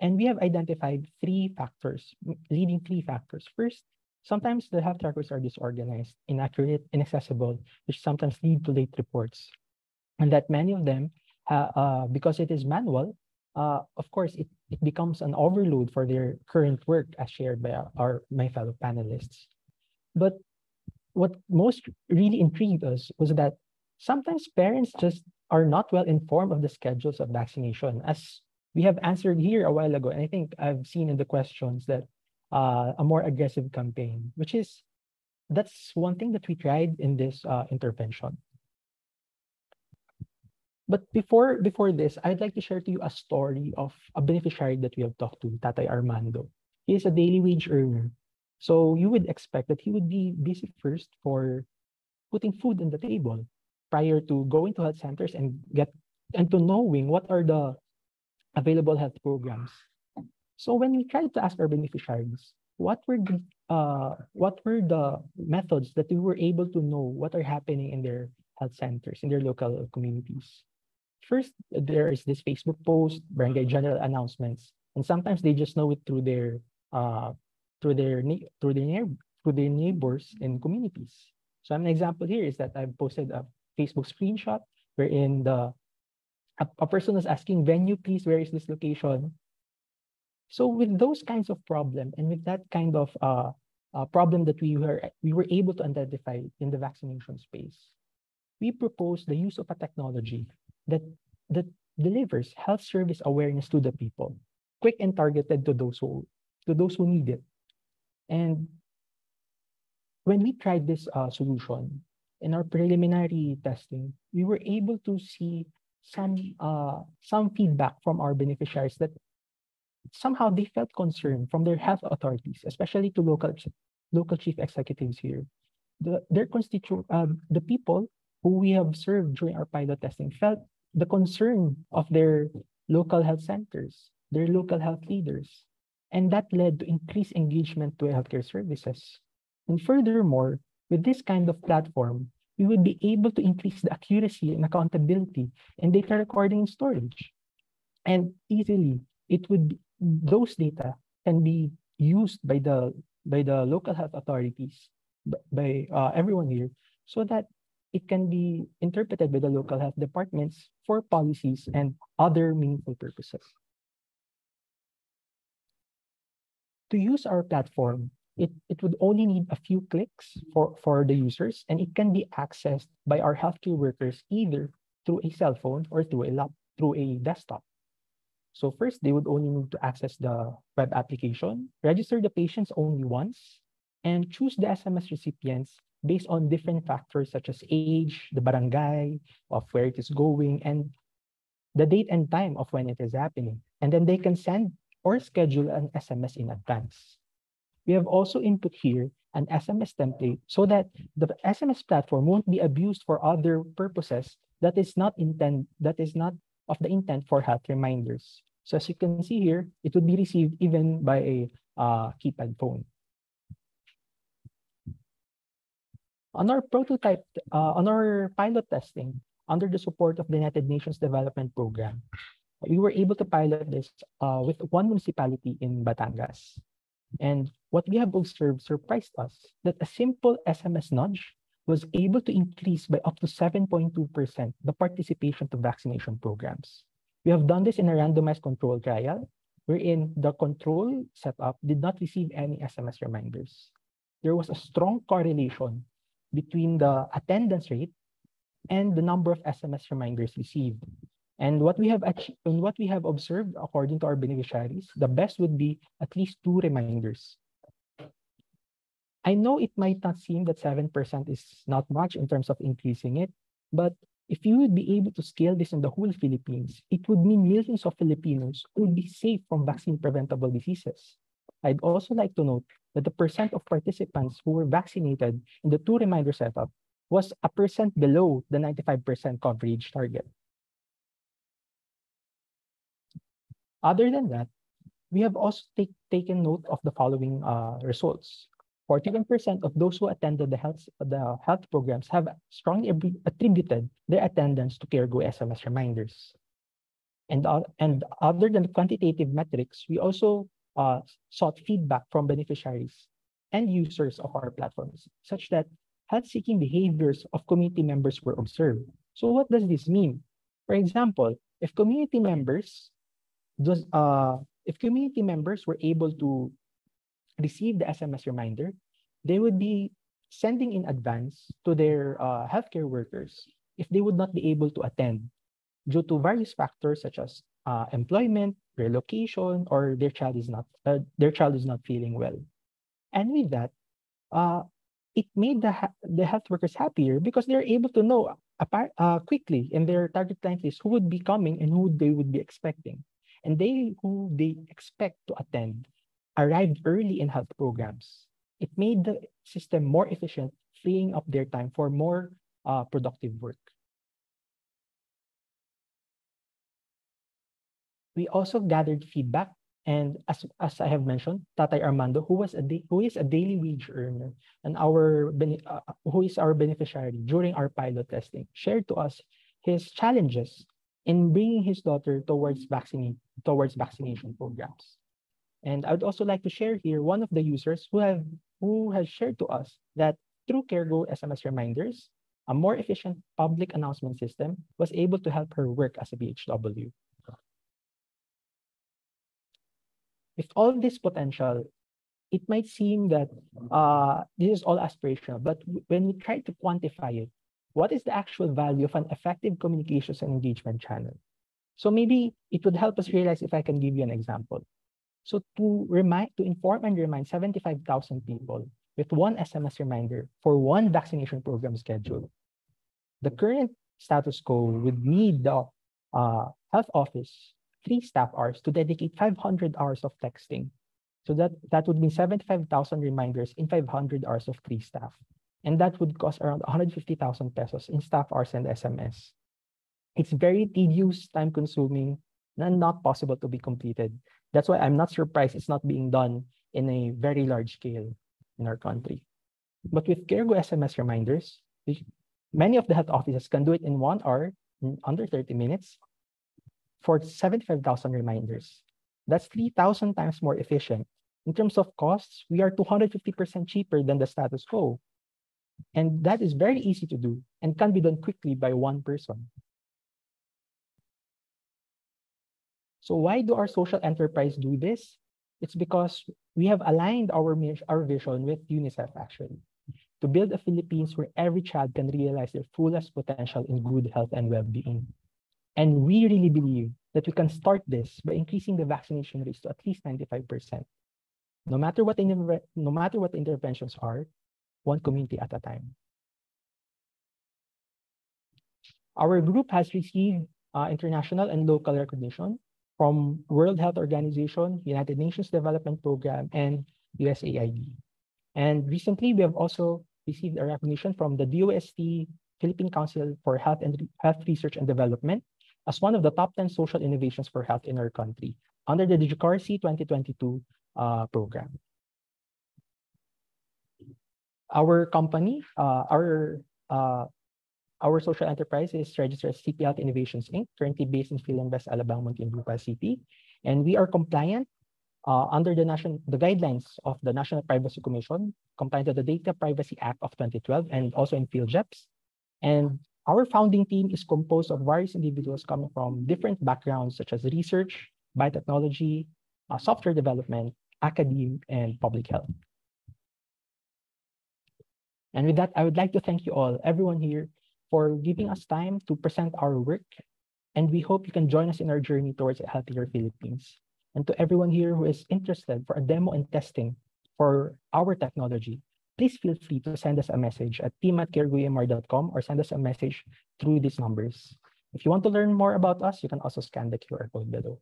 [SPEAKER 21] And we have identified leading three factors. First, sometimes the health records are disorganized, inaccurate, inaccessible, which sometimes lead to late reports. And that many of them, because it is manual, of course, it becomes an overload for their current work as shared by my fellow panelists. But what most really intrigued us was that sometimes parents just are not well informed of the schedules of vaccination, as we have answered here a while ago. And I think I've seen in the questions that a more aggressive campaign, that's one thing that we tried in this intervention. But before this, I'd like to share to you a story of a beneficiary that we have talked to, Tatay Armando. He is a daily wage earner. So you would expect that he would be busy first for putting food on the table prior to going to health centers and to knowing what are the available health programs. So when we tried to ask our beneficiaries, what were the methods that we were able to know what are happening in their health centers, in their local communities? First, there is this Facebook post, barangay general announcements, and sometimes they just know it through their neighbors and communities. So an example here is that I've posted a Facebook screenshot wherein a person is asking, venue please, where is this location? So with those kinds of problem, and with that kind of problem that we were able to identify in the vaccination space, we proposed the use of a technology that delivers health service awareness to the people, quick and targeted to those who need it. And when we tried this solution in our preliminary testing, we were able to see some feedback from our beneficiaries that somehow they felt concerned from their health authorities, especially to local chief executives here. The people who we have served during our pilot testing felt the concern of their local health centers, their local health leaders, and that led to increased engagement to healthcare services. And furthermore, with this kind of platform, we would be able to increase the accuracy and accountability in data recording and storage. And easily, those data can be used by the local health authorities, by everyone here, so that it can be interpreted by the local health departments for policies and other meaningful purposes. To use our platform, it would only need a few clicks for the users, and it can be accessed by our healthcare workers either through a cell phone or through a desktop. So first, they would only need to access the web application, register the patients only once, and choose the SMS recipients based on different factors such as age, the barangay, of where it is going, and the date and time of when it is happening. And then they can send or schedule an SMS in advance. We have also input here an SMS template so that the SMS platform won't be abused for other purposes that is not of the intent for health reminders. So as you can see here, it would be received even by a keypad phone. On our pilot testing, under the support of the United Nations Development Program, we were able to pilot this with one municipality in Batangas. And what we have observed surprised us that a simple SMS nudge was able to increase by up to 7.2% the participation to vaccination programs. We have done this in a randomized control trial, wherein the control setup did not receive any SMS reminders. There was a strong correlation between the attendance rate and the number of SMS reminders received. And what we have observed, according to our beneficiaries, the best would be at least 2 reminders. I know it might not seem that 7% is not much in terms of increasing it, but if you would be able to scale this in the whole Philippines, it would mean millions of Filipinos would be safe from vaccine-preventable diseases. I'd also like to note that the percent of participants who were vaccinated in the 2 reminder setup was a percent below the 95% coverage target. Other than that, we have also taken note of the following results. 41% of those who attended the health programs have strongly attributed their attendance to CareGo SMS reminders. And other than the quantitative metrics, we also sought feedback from beneficiaries and users of our platforms, such that health-seeking behaviors of community members were observed. So what does this mean? For example, if community members were able to receive the SMS reminder, they would be sending in advance to their healthcare workers if they would not be able to attend due to various factors such as employment, relocation, or their child is not feeling well. And with that, it made the health workers happier because they're able to know quickly in their target client list who would be coming and who they would be expecting. And who they expect to attend arrived early in health programs. It made the system more efficient, freeing up their time for more productive work. We also gathered feedback, and as I have mentioned, Tatay Armando, who is a daily wage earner and who is our beneficiary during our pilot testing, shared to us his challenges in bringing his daughter towards vaccination programs. And I would also like to share here one of the users who has shared to us that through CareGo SMS reminders, a more efficient public announcement system was able to help her work as a BHW. With all this potential, it might seem that this is all aspirational, but when we try to quantify it, what is the actual value of an effective communications and engagement channel? So maybe it would help us realize if I can give you an example. So to inform and remind 75,000 people with one SMS reminder for one vaccination program schedule, the current status quo would need the health office 3 staff hours to dedicate 500 hours of texting. So that would mean 75,000 reminders in 500 hours of 3 staff. And that would cost around 150,000 pesos in staff hours and SMS. It's very tedious, time-consuming, and not possible to be completed. That's why I'm not surprised it's not being done in a very large scale in our country. But with CareGo SMS reminders, many of the health offices can do it in 1 hour, in under 30 minutes, for 75,000 reminders. That's 3,000 times more efficient. In terms of costs, we are 250% cheaper than the status quo. And that is very easy to do and can be done quickly by one person. So why do our social enterprise do this? It's because we have aligned our vision with UNICEF, actually, to build a Philippines where every child can realize their fullest potential in good health and well-being. And we really believe that we can start this by increasing the vaccination rates to at least 95%. No matter what the interventions are, one community at a time. Our group has received international and local recognition from World Health Organization, United Nations Development Program, and USAID. And recently, we have also received a recognition from the DOST Philippine Council for Health Research and Development as one of the top 10 social innovations for health in our country under the DigiCorsi 2022 program. Our company, our social enterprise is registered as CP Health Innovations Inc., currently based in Philinvest, Alabang, Muntinlupa City. And we are compliant under the guidelines of the National Privacy Commission, compliant to the Data Privacy Act of 2012, and also in field reps. And our founding team is composed of various individuals coming from different backgrounds, such as research, biotechnology, software development, academia, and public health. And with that, I would like to thank you all, everyone here, for giving us time to present our work. And we hope you can join us in our journey towards a healthier Philippines. And to everyone here who is interested for a demo and testing for our technology, please feel free to send us a message at team@careguyamr.com or send us a message through these numbers. If you want to learn more about us, you can also scan the QR code below.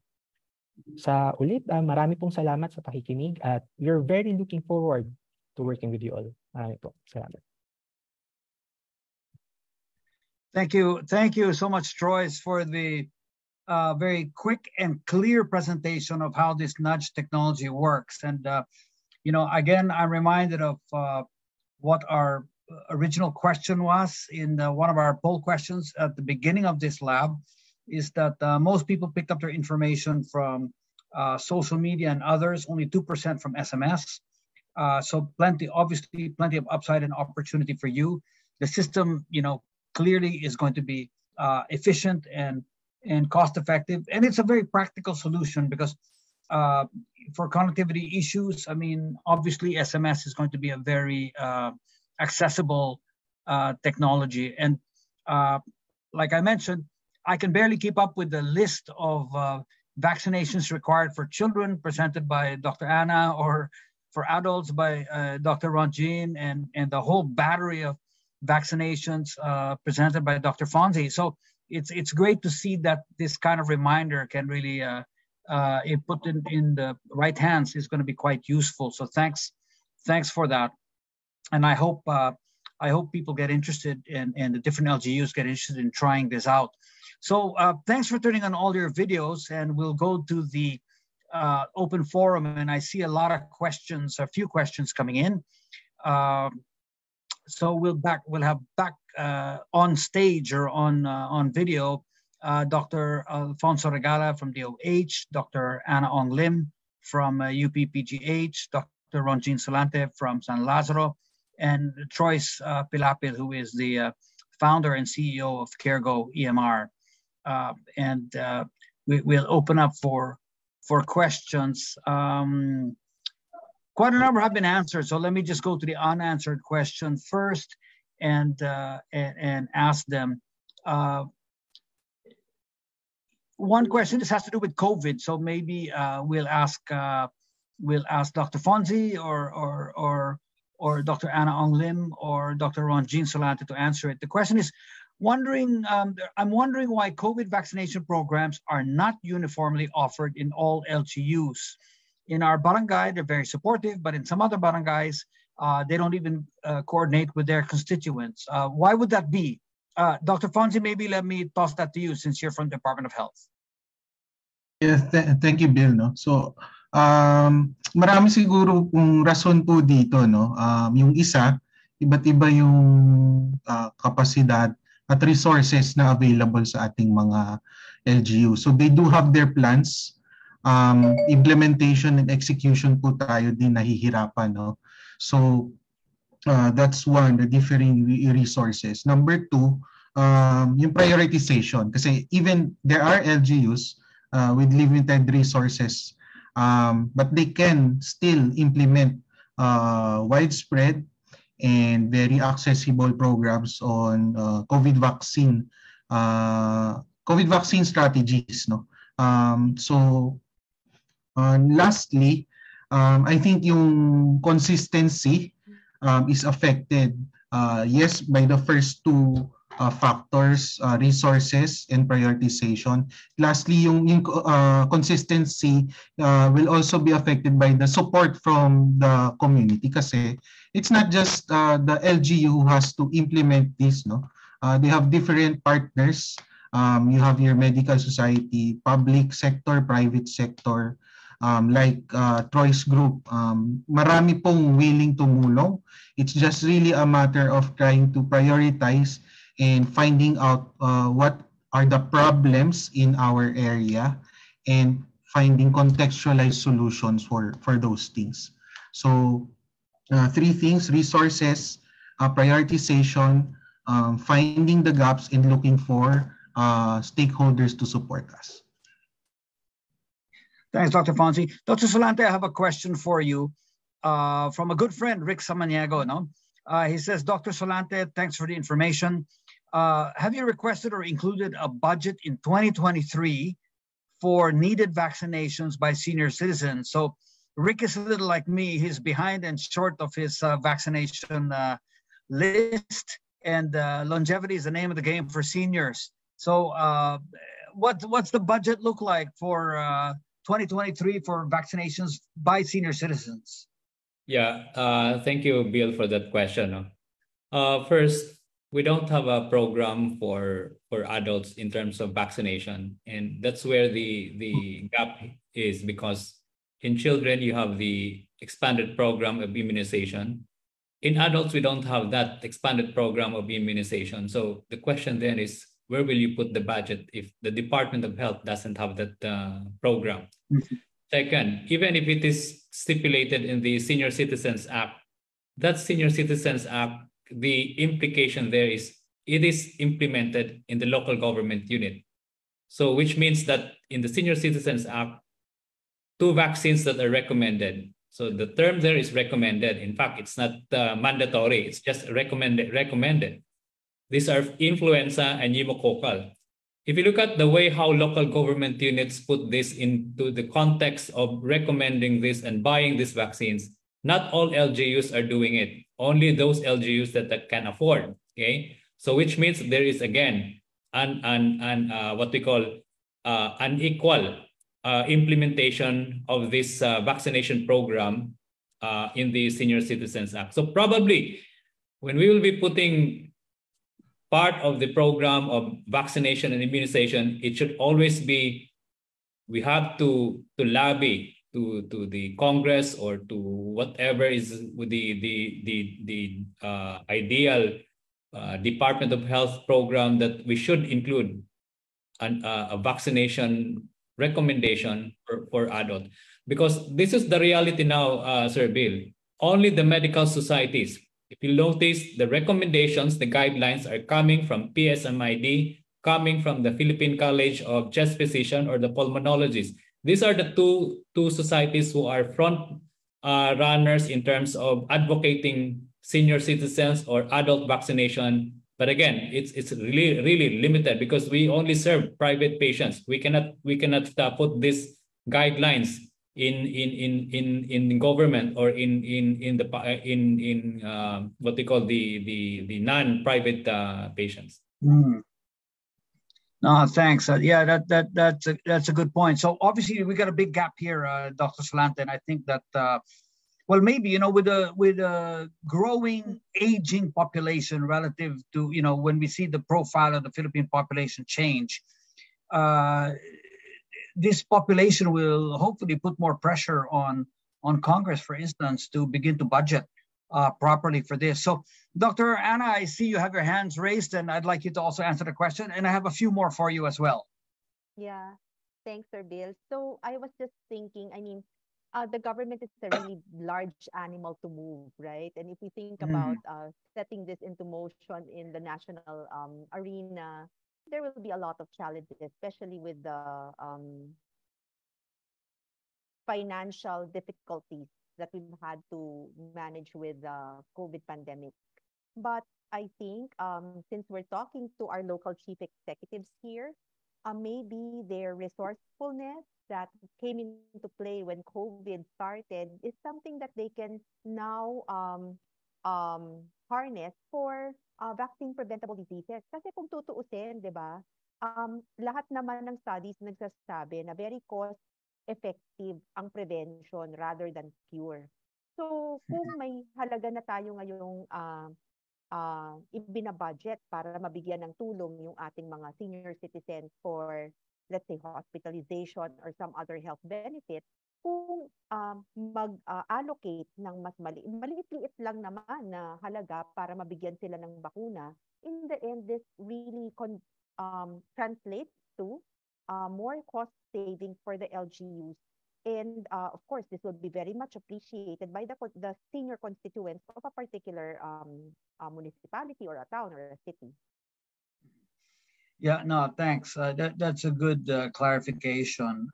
[SPEAKER 21] Sa ulit, marami pong salamat sa pakikinig at we're very looking forward to working with you all. Marami po. Salamat.
[SPEAKER 20] Thank you so much, Troy, for the very quick and clear presentation of how this nudge technology works. And again, I'm reminded of what our original question was in one of our poll questions at the beginning of this lab, is that most people picked up their information from social media and others, only 2% from SMS. So obviously plenty of upside and opportunity for you. The system, clearly is going to be efficient and cost effective. And it's a very practical solution because for connectivity issues, I mean, obviously SMS is going to be a very accessible technology. And like I mentioned, I can barely keep up with the list of vaccinations required for children presented by Dr. Anna, or for adults by Dr. Ronjin, and the whole battery of vaccinations presented by Dr. Fonzie. So it's great to see that this kind of reminder can really, if put in the right hands, is going to be quite useful. So thanks for that. And I hope people get interested, and the different LGUs get interested in trying this out. So thanks for turning on all your videos, and we'll go to the open forum. And I see a few questions coming in. So we'll have back on stage or on video Dr. Alfonso Regala from DOH, Dr. Anna Ong Lim from UPPGH, Dr. Ronjin Solante from San Lazaro, and Troyce Pilapil, who is the founder and CEO of CareGo EMR. And we'll open up for questions. Quite a number have been answered, so let me just go to the unanswered question first and ask them. One question, this has to do with COVID, so maybe we'll ask Dr. Fonzie or Dr. Anna Ong Lim or Dr. Ronjin Solante to answer it. The question is, I'm wondering why COVID vaccination programs are not uniformly offered in all LGUs. In our barangay, they're very supportive, but in some other barangays, they don't even coordinate with their constituents. Why would that be? Dr. Fonzie, maybe let me toss that to you since you're from the Department of Health.
[SPEAKER 17] Yes, thank you, Bill. No? So, marami siguro kung rason po dito. No? Yung isa, iba't iba yung kapasidad at resources na available sa ating mga LGU. So they do have their plans. Implementation and execution po tayo din nahihirapan. No? So that's one, the differing resources. Number two, yung prioritization. Kasi even there are LGUs with limited resources, but they can still implement widespread and very accessible programs on COVID vaccine strategies. No? So lastly, I think yung consistency is affected, yes, by the first two factors, resources and prioritization. Lastly, yung consistency will also be affected by the support from the community, kasi it's not just the LGU who has to implement this. No? They have different partners. You have your medical society, public sector, private sector, like Troy's group. Marami pong willing tumulong. It's just really a matter of trying to prioritize and finding out what are the problems in our area, and finding contextualized solutions for those things. So three things: resources, prioritization, finding the gaps, and looking for stakeholders to support us.
[SPEAKER 20] Thanks, Dr. Fonzie. Dr. Solante, I have a question for you from a good friend, Rick Samaniego. No? He says, Dr. Solante, thanks for the information. Have you requested or included a budget in 2023 for needed vaccinations by senior citizens? So Rick is a little like me. He's behind and short of his vaccination list, and longevity is the name of the game for seniors. So what's the budget look like for 2023 for vaccinations by senior citizens?
[SPEAKER 19] Yeah, thank you, Bill, for that question. First, we don't have a program for adults in terms of vaccination, and that's where the gap is, because in children you have the expanded program of immunization. In adults, we don't have that expanded program of immunization. So the question then is, where will you put the budget if the Department of Health doesn't have that program? Second, even if it is stipulated in the Senior Citizens Act, that Senior Citizens Act, the implication there is it is implemented in the local government unit. So which means that in the Senior Citizens Act, 2 vaccines that are recommended. So the term there is recommended. In fact, it's not mandatory. It's just recommended. These are influenza and pneumococcal. If you look at the way how local government units put this into the context of recommending this and buying these vaccines, not all LGUs are doing it. Only those LGUs that can afford. Okay, so which means there is again what we call unequal implementation of this vaccination program in the Senior Citizens Act. So probably when we will be putting part of the program of vaccination and immunization, it should always be, we have to lobby to the Congress or to whatever is the ideal Department of Health program that we should include a vaccination recommendation for adults. Because this is the reality now, Sir Bill. Only the medical societies, if you notice, the recommendations, the guidelines are coming from PSMID, coming from the Philippine College of Chest Physician or the pulmonologists. These are the two societies who are front runners in terms of advocating senior citizens or adult vaccination. But again, it's really limited because we only serve private patients. We cannot put these guidelines in government or in what they call the non-private patients.
[SPEAKER 20] No, thanks. Yeah, that's a good point. So obviously we got a big gap here, Dr. Solante, and I think that well, maybe with a growing aging population relative to when we see the profile of the Philippine population change, this population will hopefully put more pressure on Congress, for instance, to begin to budget properly for this. So, Dr. Anna, I see you have your hands raised, and I'd like you to also answer the question, and I have a few more for you as well.
[SPEAKER 18] Yeah, thanks, Sir Bill. So I was just thinking, I mean, the government is a really large animal to move, right? And if we think about setting this into motion in the national arena, there will be a lot of challenges, especially with the financial difficulties that we've had to manage with the COVID pandemic. But I think since we're talking to our local chief executives here, maybe their resourcefulness that came into play when COVID started is something that they can now harness for vaccine preventable diseases. Kasi kung tutuusin, di ba, lahat naman ng studies nagsasabi na very cost-effective ang prevention rather than cure. So, kung may halaga na tayo ngayong ibinabudget para mabigyan ng tulong yung ating mga senior citizens for, let's say, hospitalization or some other health benefit, kung mag-allocate ng mas maliit-liit lang naman na halaga para mabigyan sila ng bakuna, in the end, this really translates to more cost saving for the LGUs. And of course, this will be very much appreciated by the senior constituents of a particular municipality or a town or a city.
[SPEAKER 20] Yeah, no, thanks. That's a good clarification.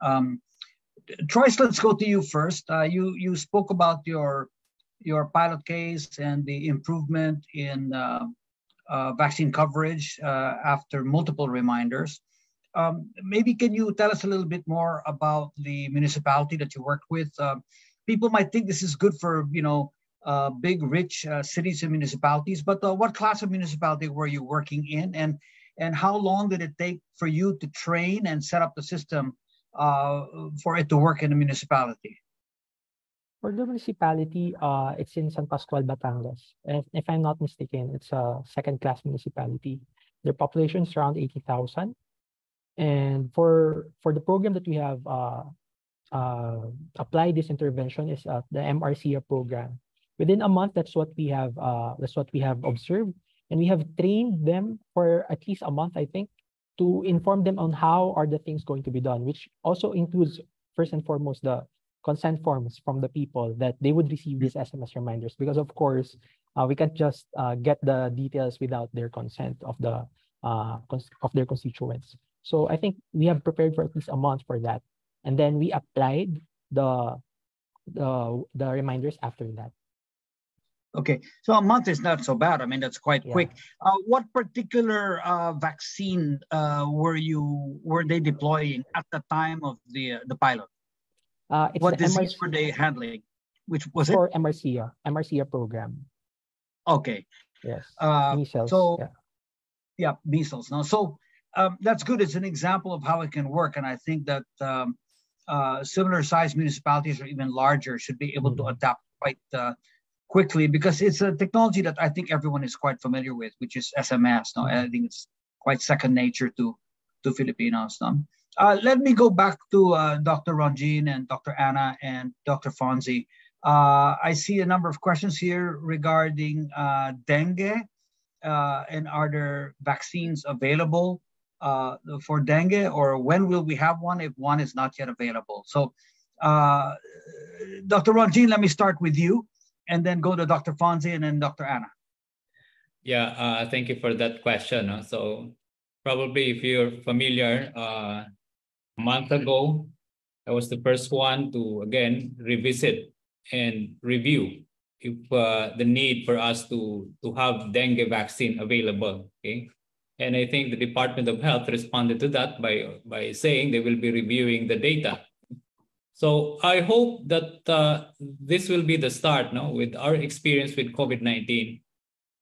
[SPEAKER 20] Troyce, let's go to you first. You spoke about your pilot case and the improvement in vaccine coverage after multiple reminders. Maybe can you tell us a little bit more about the municipality that you worked with? People might think this is good for big, rich cities and municipalities, but what class of municipality were you working in, and how long did it take for you to train and set up the system for it to work in the municipality?
[SPEAKER 21] For the municipality, it's in San Pascual, Batangas. And if I'm not mistaken, it's a second-class municipality. Their population is around 80,000. And for the program that we have applied this intervention is the MRCA program. Within a month, that's what we have observed, and we have trained them for at least a month, I think, to inform them on how are the things going to be done, which also includes first and foremost the consent forms from the people that they would receive these SMS reminders, because of course we can't just get the details without their consent of their constituents. So I think we have prepared for at least a month for that, and then we applied the reminders after that.
[SPEAKER 20] Okay, so a month is not so bad. I mean, that's quite quick. What particular vaccine were they deploying at the time of the pilot? What disease were they handling? Which was
[SPEAKER 21] for MRCA program.
[SPEAKER 20] Okay.
[SPEAKER 21] Yes.
[SPEAKER 20] Measles. So yeah, measles. Now, so that's good. It's an example of how it can work, and I think that similar-sized municipalities or even larger should be able to adapt quite quickly, because it's a technology that I think everyone is quite familiar with, which is SMS. No, I think it's quite second nature to Filipinos. No? Let me go back to Dr. Ronjin and Dr. Anna and Dr. Fonzie. I see a number of questions here regarding dengue, and are there vaccines available for dengue, or when will we have one if one is not yet available? So, Dr. Ronjin, let me start with you, and then go to Dr. Fonzie and then Dr. Anna.
[SPEAKER 19] Yeah, thank you for that question. So probably if you're familiar, a month ago, I was the first one to, again, revisit and review if the need for us to have dengue vaccine available, okay? And I think the Department of Health responded to that by saying they will be reviewing the data. So I hope that this will be the start, no, with our experience with COVID-19.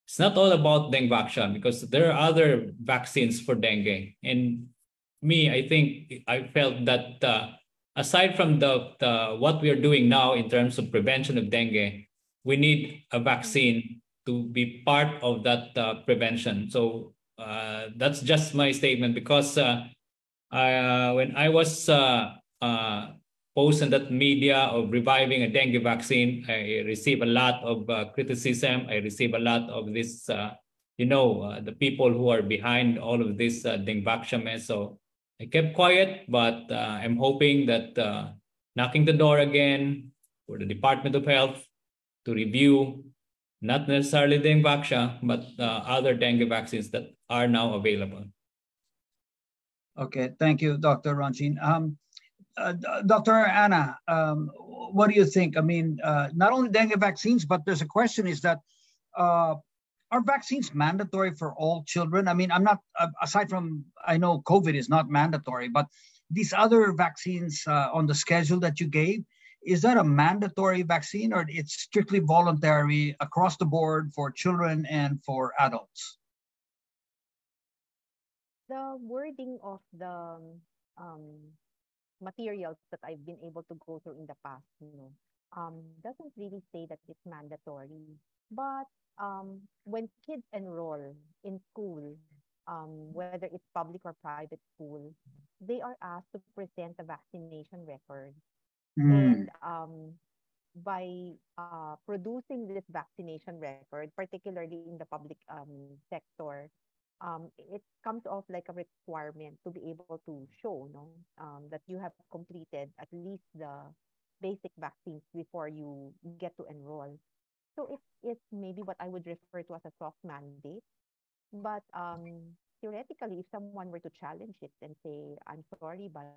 [SPEAKER 19] It's not all about dengue vaccine, because there are other vaccines for dengue. And I think I felt that aside from what we are doing now in terms of prevention of dengue, we need a vaccine to be part of that prevention. So that's just my statement, because when I was post in that media of reviving a dengue vaccine, I receive a lot of criticism. I receive a lot of this, the people who are behind all of this dengue vaccine mess. So I kept quiet, but I'm hoping that knocking the door again for the Department of Health to review not necessarily dengue vaccine, but other dengue vaccines that are now available.
[SPEAKER 20] Okay, thank you, Dr. Ronjin. Dr. Anna, what do you think? I mean, not only dengue vaccines, but there's a question is that are vaccines mandatory for all children? I mean, I'm not, aside from, I know COVID is not mandatory, but these other vaccines on the schedule that you gave, is that a mandatory vaccine, or it's strictly voluntary across the board for children and for adults?
[SPEAKER 18] The wording of the materials that I've been able to go through in the past, doesn't really say that it's mandatory. But when kids enroll in school, whether it's public or private school, they are asked to present a vaccination record. And by producing this vaccination record, particularly in the public sector, it comes off like a requirement to be able to show, no, that you have completed at least the basic vaccines before you get to enroll. So it's maybe what I would refer to as a soft mandate. But theoretically, if someone were to challenge it and say, "I'm sorry, but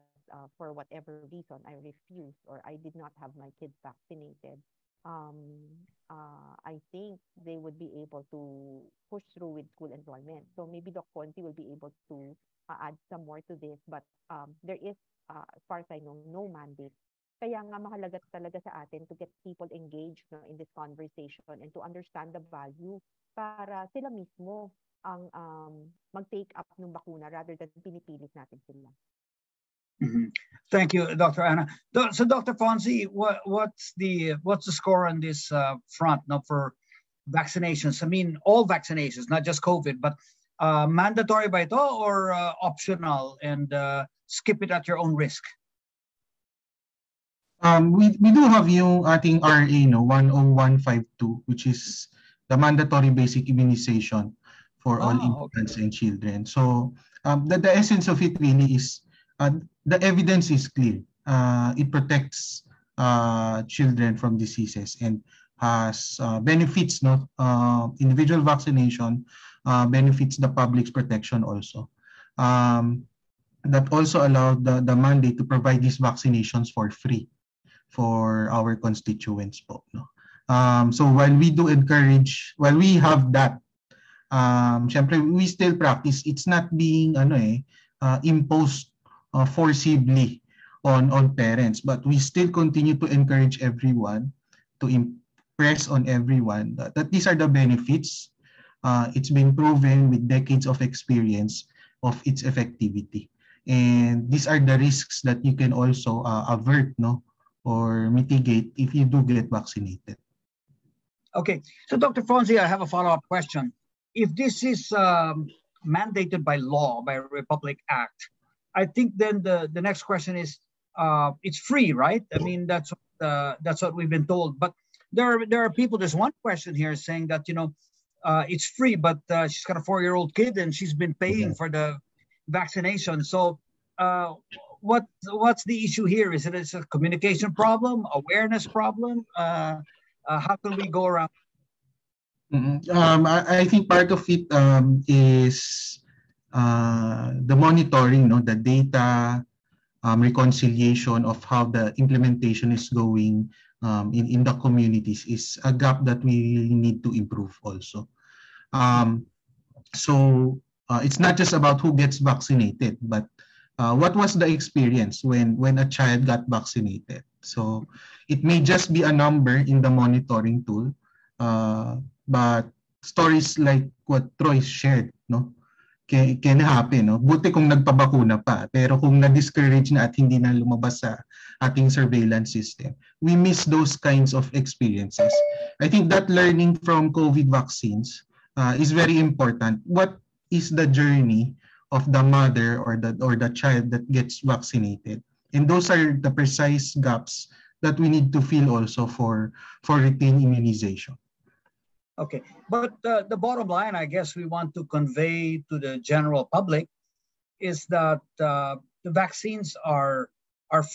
[SPEAKER 18] for whatever reason, I refuse or I did not have my kids vaccinated," um, I think they would be able to push through with school enrollment. So maybe Doc Conti will be able to add some more to this. But there is, as far as I know, no mandate. Kaya nga mahalaga talaga sa atin to get people engaged, no, in this conversation and to understand the value para sila mismo ang mag-take up ng bakuna rather than pinipilit natin sila.
[SPEAKER 20] Thank you, Dr. Anna. So, Dr. Fonzie, what's the score on this front now for vaccinations? I mean, all vaccinations, not just COVID, but mandatory ba ito or optional and skip it at your own risk?
[SPEAKER 17] We do have yung ating RA, no, 10152, which is the mandatory basic immunization for all infants and children. So the essence of it really is the evidence is clear. It protects children from diseases and has benefits, no? Individual vaccination benefits the public's protection also. That also allowed the mandate to provide these vaccinations for free for our constituents po, no? So while we do encourage, while we have that, syempre we still practice. It's not being imposed forcibly on parents, but we still continue to encourage everyone, to impress on everyone that these are the benefits. It's been proven with decades of experience of its effectivity, and these are the risks that you can also avert, no, or mitigate if you do get vaccinated.
[SPEAKER 20] Okay, so Dr. Fonzie, I have a follow-up question. If this is mandated by law, by a Republic Act, I think then the next question is, it's free, right? I mean, that's what we've been told. But there are people. There's one question here saying that it's free, but she's got a 4-year-old kid and she's been paying for the vaccination. So what's the issue here? Is it a communication problem, awareness problem? How can we go around?
[SPEAKER 17] I think part of it is the monitoring, no, the data reconciliation of how the implementation is going in the communities is a gap that we need to improve also. So it's not just about who gets vaccinated, but what was the experience when a child got vaccinated? So it may just be a number in the monitoring tool, but stories like what Troy shared, no, can happen, no? Buti kung nagpabakuna pa, pero kung na-discourage na at hindi na lumabas sa ating surveillance system, we miss those kinds of experiences. I think that learning from COVID vaccines is very important. What is the journey of the mother or the child that gets vaccinated? And those are the precise gaps that we need to fill also for routine immunization.
[SPEAKER 20] Okay, but the bottom line, I guess we want to convey to the general public is that the vaccines are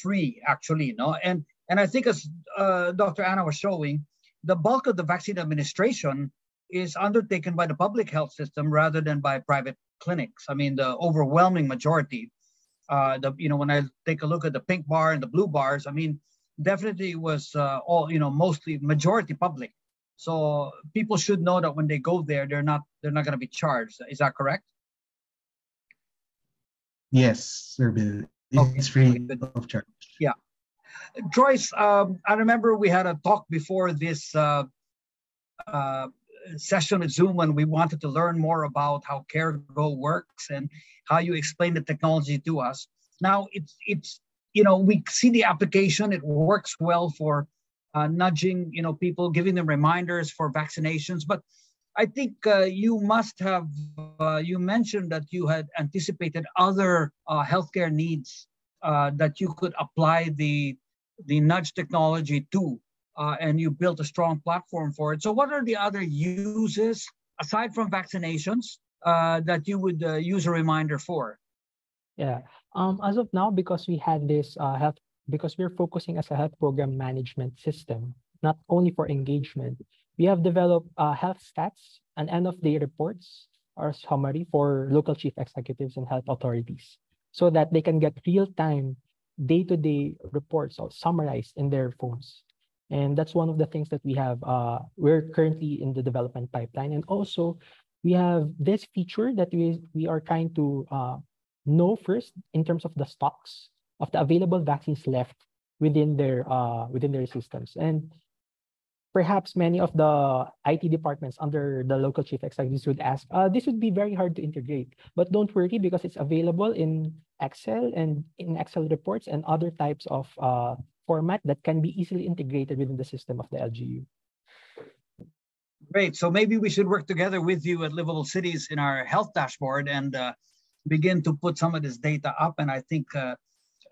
[SPEAKER 20] free, actually, no? And I think as Dr. Anna was showing, the bulk of the vaccine administration is undertaken by the public health system rather than by private clinics. I mean, the overwhelming majority. When I take a look at the pink bar and the blue bars, I mean, definitely was all, mostly majority public. So people should know that when they go there, they're not going to be charged. Is that correct?
[SPEAKER 17] Yes, Sir Bill. It's free of charge.
[SPEAKER 20] Yeah. Joyce, I remember we had a talk before this session at Zoom when we wanted to learn more about how CareGo works and how you explain the technology to us. Now it's we see the application. It works well for nudging, people, giving them reminders for vaccinations. But I think you must have, you mentioned that you had anticipated other healthcare needs that you could apply the nudge technology to, and you built a strong platform for it. So what are the other uses, aside from vaccinations, that you would use a reminder for?
[SPEAKER 21] Yeah. As of now, because we had this because we're focusing as a health program management system, not only for engagement, we have developed health stats and end-of-day reports or summary for local chief executives and health authorities so that they can get real-time, day-to-day reports or summarized in their phones. And that's one of the things that we have. We're currently in the development pipeline. And also, we have this feature that we are trying to know first in terms of the stocks of the available vaccines left within their systems. And perhaps many of the IT departments under the local chief executives would ask, this would be very hard to integrate. But don't worry, because it's available in Excel and in Excel reports and other types of format that can be easily integrated within the system of the LGU.
[SPEAKER 20] Great. So maybe we should work together with you at Livable Cities in our health dashboard and begin to put some of this data up. And I think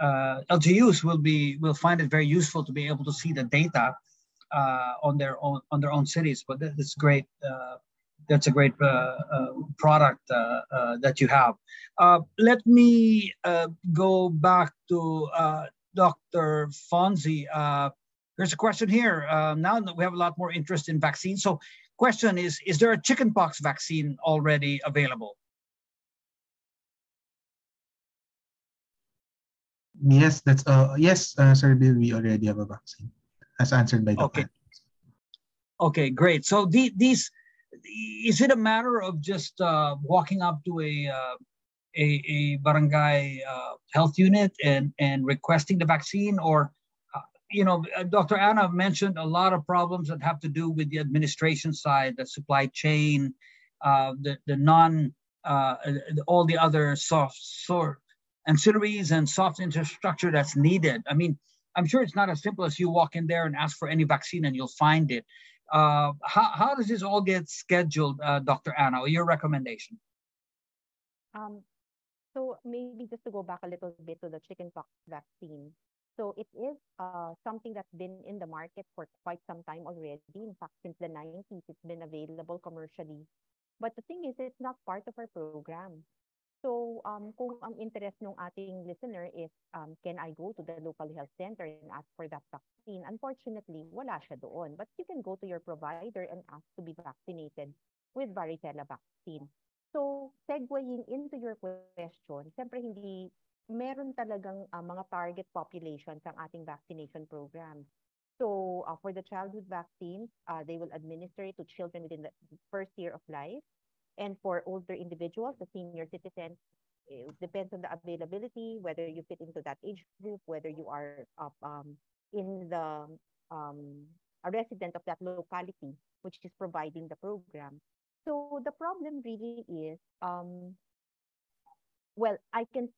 [SPEAKER 20] LGUs will find it very useful to be able to see the data on their own cities. But that's great. That's a great product that you have. Let me go back to Dr. Fonzie. There's a question here. Now that we have a lot more interest in vaccines. So question is there a chickenpox vaccine already available?
[SPEAKER 17] Yes, yes, Sir Bill, we already have a vaccine, as answered by the panel.
[SPEAKER 20] Okay, great. So these, is it a matter of just walking up to a barangay health unit and requesting the vaccine, or Dr. Anna mentioned a lot of problems that have to do with the administration side, the supply chain, all the other ancillaries and soft infrastructure that's needed. I mean, I'm sure it's not as simple as you walk in there and ask for any vaccine and you'll find it. How does this all get scheduled, Dr. Anna, or your recommendation?
[SPEAKER 18] So maybe just to go back a little bit to the chickenpox vaccine. So it is something that's been in the market for quite some time already. In fact, since the 90s, it's been available commercially. But the thing is, it's not part of our program. So kung ang interest ng ating listener is, can I go to the local health center and ask for that vaccine? Unfortunately, wala siya doon. But you can go to your provider and ask to be vaccinated with varicella vaccine. So segueing into your question, siyempre meron talagang mga target populations ang ating vaccination program. So for the childhood vaccines, they will administer it to children within the first year of life. And for older individuals, the senior citizens, it depends on the availability, whether you fit into that age group, whether you are in the a resident of that locality, which is providing the program. So the problem really is, well, I can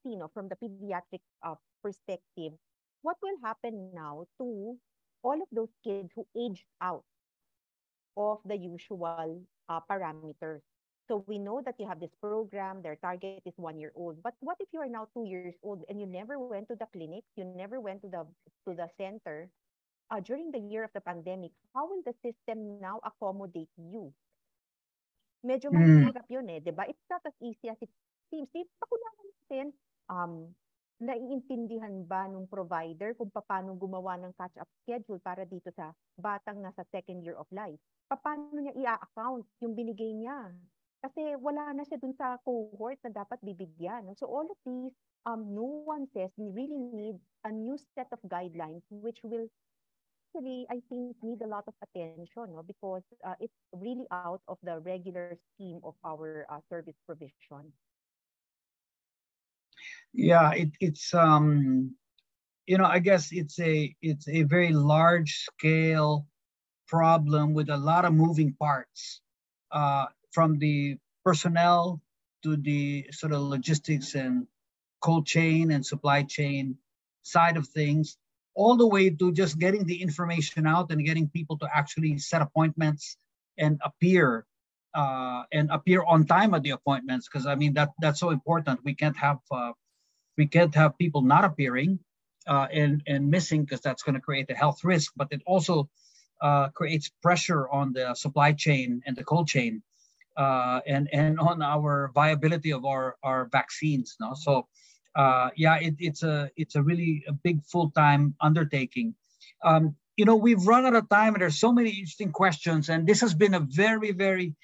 [SPEAKER 18] see, from the pediatric perspective, what will happen now to all of those kids who aged out of the usual parameters. So we know that you have this program, their target is 1 year old. But what if you are now 2 years old and you never went to the clinic, you never went to the center during the year of the pandemic? How will the system now accommodate you? Medyo mahirap yun eh, di ba? It's not as easy as it seems. Pakunahan natin, naiintindihan ba nung provider kung paano gumawa ng catch-up schedule para dito sa batang nasa second year of life? Paano niya i-account yung binigay niya? Kasi wala na siya dun sa cohort na dapat bibigyan. So all of these nuances, we really need a new set of guidelines which will actually, I think, need a lot of attention, because it's really out of the regular scheme of our service provision.
[SPEAKER 20] Yeah, it's I guess it's a very large scale problem with a lot of moving parts, from the personnel to the sort of logistics and cold chain and supply chain side of things, all the way to just getting the information out and getting people to actually set appointments and appear on time at the appointments. Because I mean that's so important. We can't have people not appearing and missing, because that's going to create a health risk. But it also creates pressure on the supply chain and the cold chain. and on our viability of our vaccines. No, so yeah, it's a really a big full-time undertaking. We've run out of time, and there's so many interesting questions, and this has been a very, very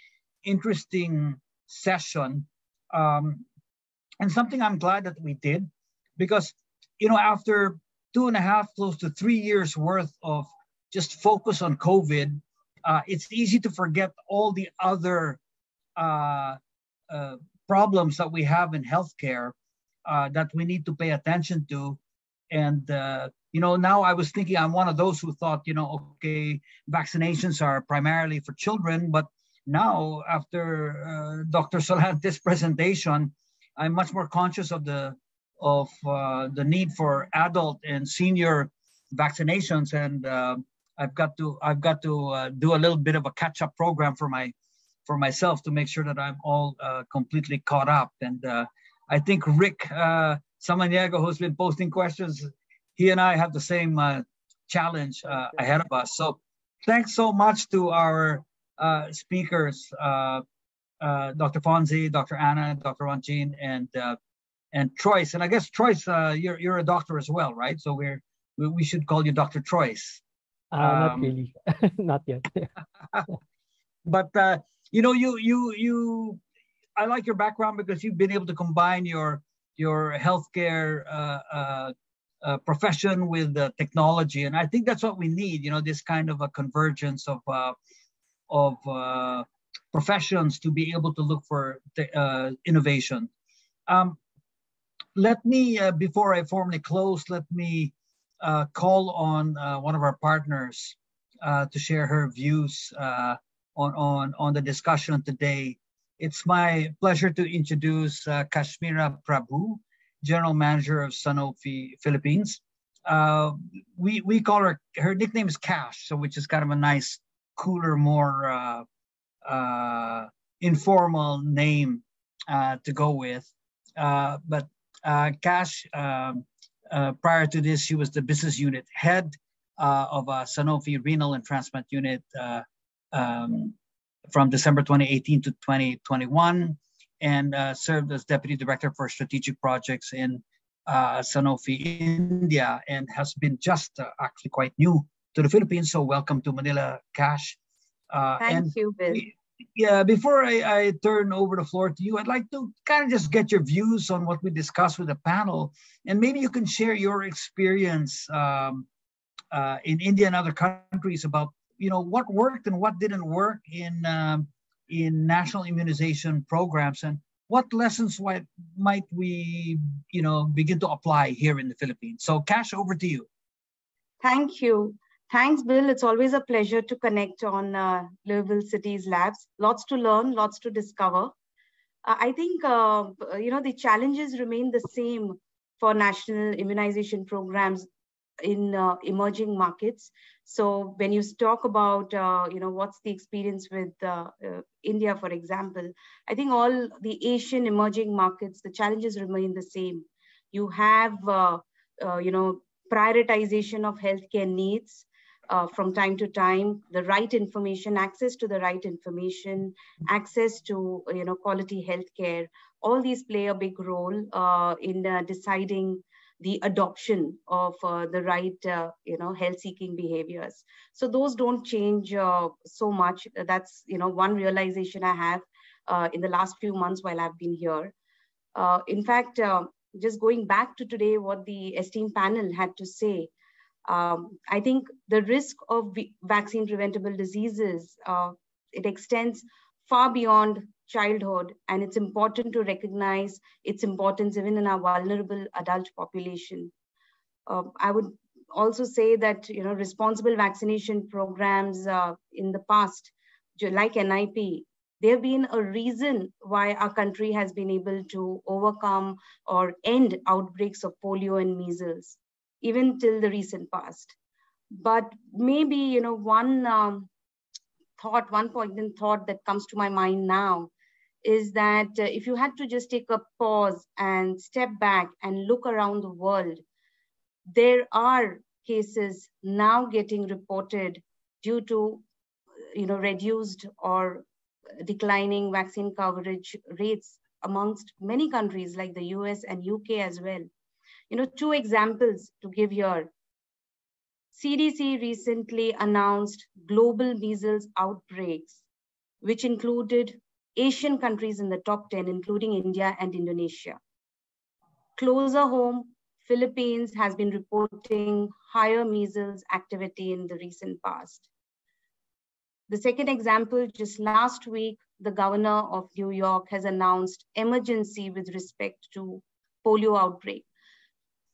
[SPEAKER 20] interesting session, and something I'm glad that we did, because after 2.5, close to 3 years worth of just focus on COVID, it's easy to forget all the other problems that we have in healthcare that we need to pay attention to. And now I was thinking, I'm one of those who thought, okay, vaccinations are primarily for children, but now after Dr. Solante's presentation, I'm much more conscious of the need for adult and senior vaccinations, and I've got to do a little bit of a catch-up program for myself to make sure that I'm all completely caught up. And I think Rick Samaniego, who's been posting questions, he and I have the same challenge ahead of us. So thanks so much to our speakers, Dr. Fonzie, Dr. Anna, Dr. Ronjin, and Troyce. And I guess Troyce, you're a doctor as well, right? So we should call you Dr. Troyce.
[SPEAKER 21] Not really, not yet.
[SPEAKER 20] But I like your background because you've been able to combine your healthcare profession with technology, and I think that's what we need. This kind of a convergence of professions to be able to look for innovation. Let me, before I formally close, let me call on one of our partners to share her views on the discussion today. It's my pleasure to introduce Kashmira Prabhu, General Manager of Sanofi Philippines. We call her nickname is Cash, so which is kind of a nice, cooler, more informal name to go with. But Cash, prior to this, she was the business unit head of Sanofi Renal and Transplant Unit from December 2018 to 2021, and served as Deputy Director for Strategic Projects in Sanofi India, and has been just actually quite new to the Philippines. So welcome to Manila, Cash.
[SPEAKER 2] Thank you, Bill.
[SPEAKER 20] Before I turn over the floor to you, I'd like to kind of just get your views on what we discussed with the panel, and maybe you can share your experience in India and other countries about what worked and what didn't work in national immunization programs, and what lessons might we begin to apply here in the Philippines. So Cash, over to you.
[SPEAKER 2] Thank you. Thanks, Bill. It's always a pleasure to connect on Liveable Cities Labs. Lots to learn, lots to discover. I think, the challenges remain the same for national immunization programs in emerging markets. So when you talk about, what's the experience with India, for example, I think all the Asian emerging markets, the challenges remain the same. You have, prioritization of healthcare needs, from time to time, the right information, access to the right information, access to quality healthcare. All these play a big role in deciding the adoption of the right health-seeking behaviors. So those don't change so much. That's one realization I have in the last few months while I've been here. In fact, just going back to today, what the esteemed panel had to say, I think the risk of vaccine preventable diseases, it extends far beyond childhood, and it's important to recognize its importance even in our vulnerable adult population. I would also say that responsible vaccination programs in the past, like NIP, they have been a reason why our country has been able to overcome or end outbreaks of polio and measles, even till the recent past. But maybe one poignant thought that comes to my mind now is that if you had to just take a pause and step back and look around the world, there are cases now getting reported due to reduced or declining vaccine coverage rates amongst many countries like the US and UK as well. Two examples to give here. CDC recently announced global measles outbreaks, which included Asian countries in the top 10, including India and Indonesia. Closer home, Philippines has been reporting higher measles activity in the recent past. The second example, just last week, the governor of New York has announced emergency with respect to polio outbreak.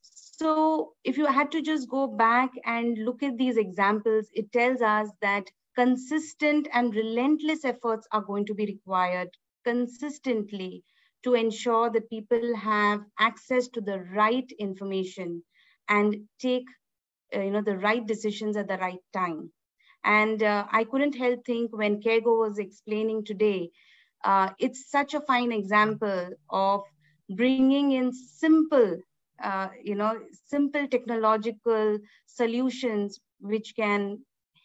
[SPEAKER 2] So if you had to just go back and look at these examples, it tells us that consistent and relentless efforts are going to be required consistently to ensure that people have access to the right information and take the right decisions at the right time. And I couldn't help think when Kego was explaining today, it's such a fine example of bringing in simple technological solutions which can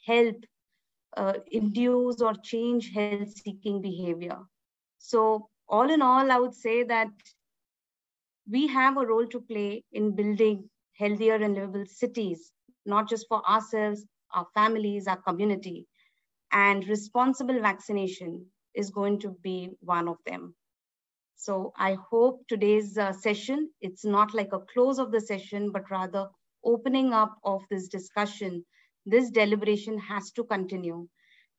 [SPEAKER 2] help induce or change health-seeking behavior. So all in all, I would say that we have a role to play in building healthier and livable cities, not just for ourselves, our families, our community. And responsible vaccination is going to be one of them. So I hope today's session, it's not like a close of the session, but rather opening up of this discussion. This deliberation has to continue.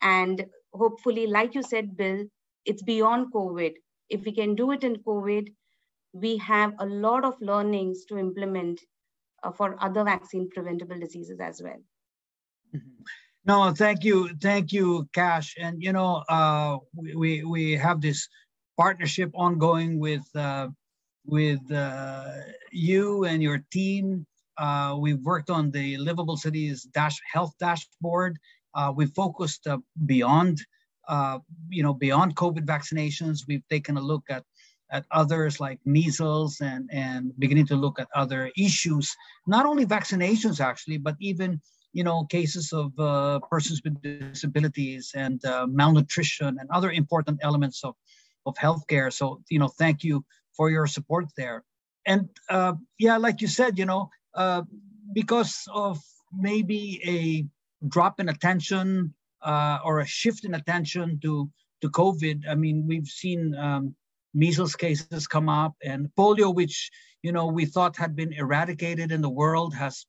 [SPEAKER 2] And hopefully, like you said, Bill, it's beyond COVID. If we can do it in COVID, we have a lot of learnings to implement for other vaccine preventable diseases as well.
[SPEAKER 20] No, thank you, Kash. And we have this partnership ongoing with you and your team. We've worked on the Liveable Cities health dashboard. We focused beyond COVID vaccinations. We've taken a look at others like measles and beginning to look at other issues, not only vaccinations actually, but even cases of persons with disabilities and malnutrition and other important elements of healthcare. So, thank you for your support there. And like you said, because of maybe a drop in attention or a shift in attention to COVID, I mean, we've seen measles cases come up, and polio, which, we thought had been eradicated in the world, has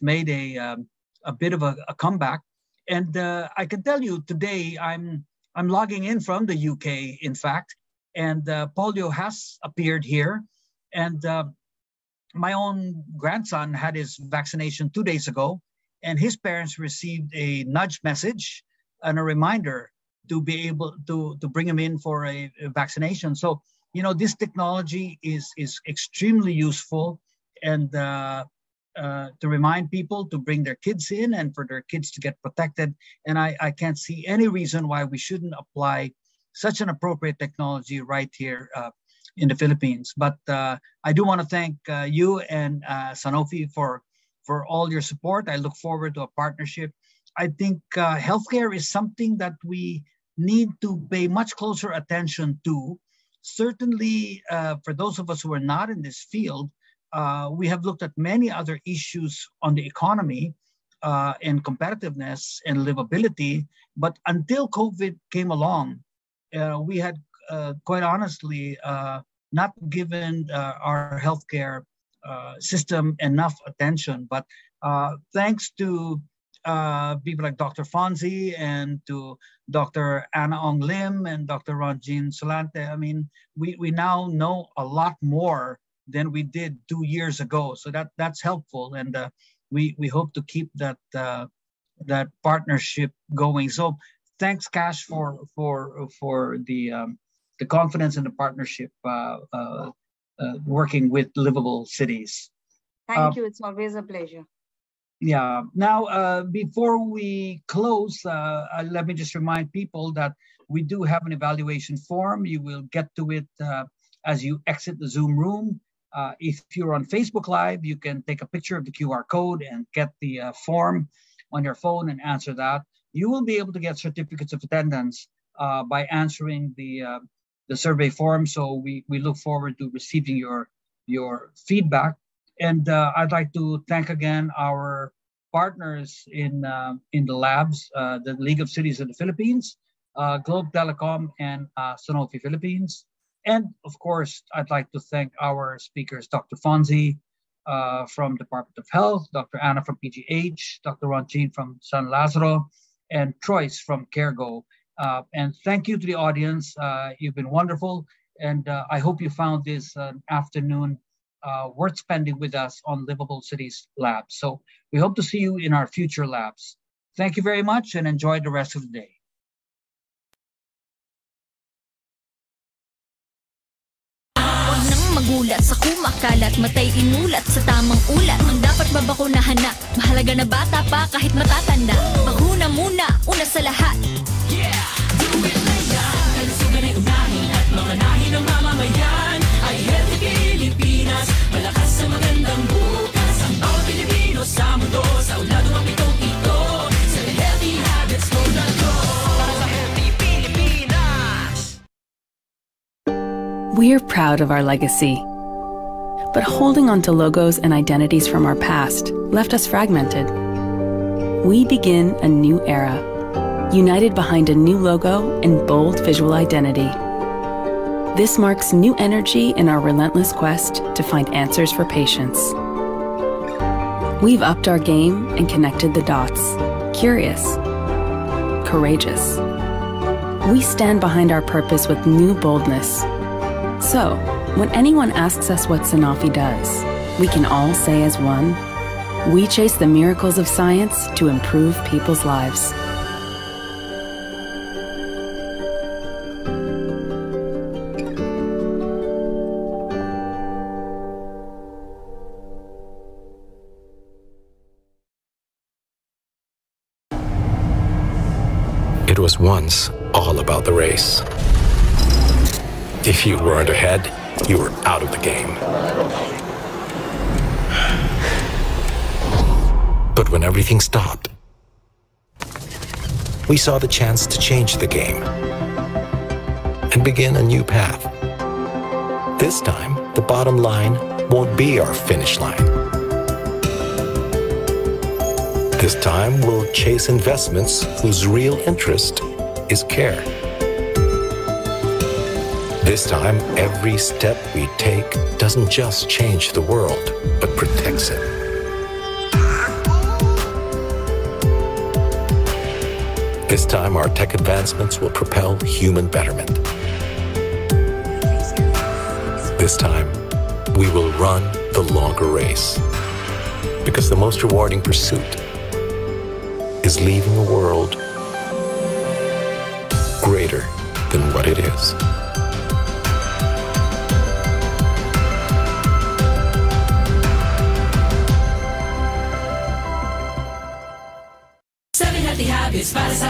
[SPEAKER 20] made a bit of a comeback. And I can tell you today, I'm logging in from the UK, in fact, and polio has appeared here. And my own grandson had his vaccination 2 days ago, and his parents received a nudge message and a reminder to be able to bring him in for a vaccination. So, this technology is extremely useful, and to remind people to bring their kids in and for their kids to get protected. And I can't see any reason why we shouldn't apply such an appropriate technology right here in the Philippines. But I do want to thank you and Sanofi for all your support. I look forward to a partnership. I think healthcare is something that we need to pay much closer attention to. Certainly, for those of us who are not in this field, we have looked at many other issues on the economy and competitiveness and livability. But until COVID came along, we had quite honestly not given our healthcare system enough attention. But thanks to people like Dr. Fonzie and to Dr. Anna Ong Lim and Dr. Ronjin Solante, I mean, we now know a lot more than we did 2 years ago. So that's helpful, and we hope to keep that partnership going. So thanks, Kash, for the confidence and the partnership working with Liveable Cities.
[SPEAKER 2] Thank you. It's always a pleasure.
[SPEAKER 20] Yeah. Now, before we close, let me just remind people that we do have an evaluation form. You will get to it as you exit the Zoom room. If you're on Facebook Live, you can take a picture of the QR code and get the form on your phone and answer that. You will be able to get certificates of attendance by answering the survey form. So we look forward to receiving your feedback. And I'd like to thank again our partners in the labs, the League of Cities of the Philippines, Globe Telecom, and Sanofi Philippines. And of course, I'd like to thank our speakers, Dr. Fonzie from Department of Health, Dr. Anna from PGH, Dr. Ron Chin from San Lazaro, and Troyce from CareGo. And thank you to the audience. You've been wonderful. And I hope you found this afternoon worth spending with us on Liveable Cities Labs. So we hope to see you in our future labs. Thank you very much and enjoy the rest of the day.
[SPEAKER 6] Magulat sa kumakalat, matay inulat sa tamang ulat. Ang dapat babakunahan na, mahalaga na bata pa kahit matatanda. Bakuna muna, una sa lahat.
[SPEAKER 1] Yeah, do it later. Kalusugan ay unahin at mamanahin ng mamamayan. Ay healthy Pilipinas, malakas sa magandang bukas. Ang bawat Pilipino sa mundo, sa ulado ang pitong ito. Sa healthy habits mo na to. Para sa healthy Pilipinas.
[SPEAKER 10] We're proud of our legacy, but holding on to logos and identities from our past left us fragmented. We begin a new era, united behind a new logo and bold visual identity. This marks new energy in our relentless quest to find answers for patients. We've upped our game and connected the dots. Curious, courageous. We stand behind our purpose with new boldness. So, when anyone asks us what Sanofi does, we can all say as one, we chase the miracles of science to improve people's lives.
[SPEAKER 15] It was once all about the race. If you weren't ahead, you were out of the game. But when everything stopped, we saw the chance to change the game and begin a new path. This time, the bottom line won't be our finish line. This time, we'll chase investments whose real interest is care. This time, every step we take doesn't just change the world, but protects it. This time, our tech advancements will propel human betterment. This time, we will run the longer race, because the most rewarding pursuit is leaving the world greater than what it is.
[SPEAKER 1] Healthy habits para sa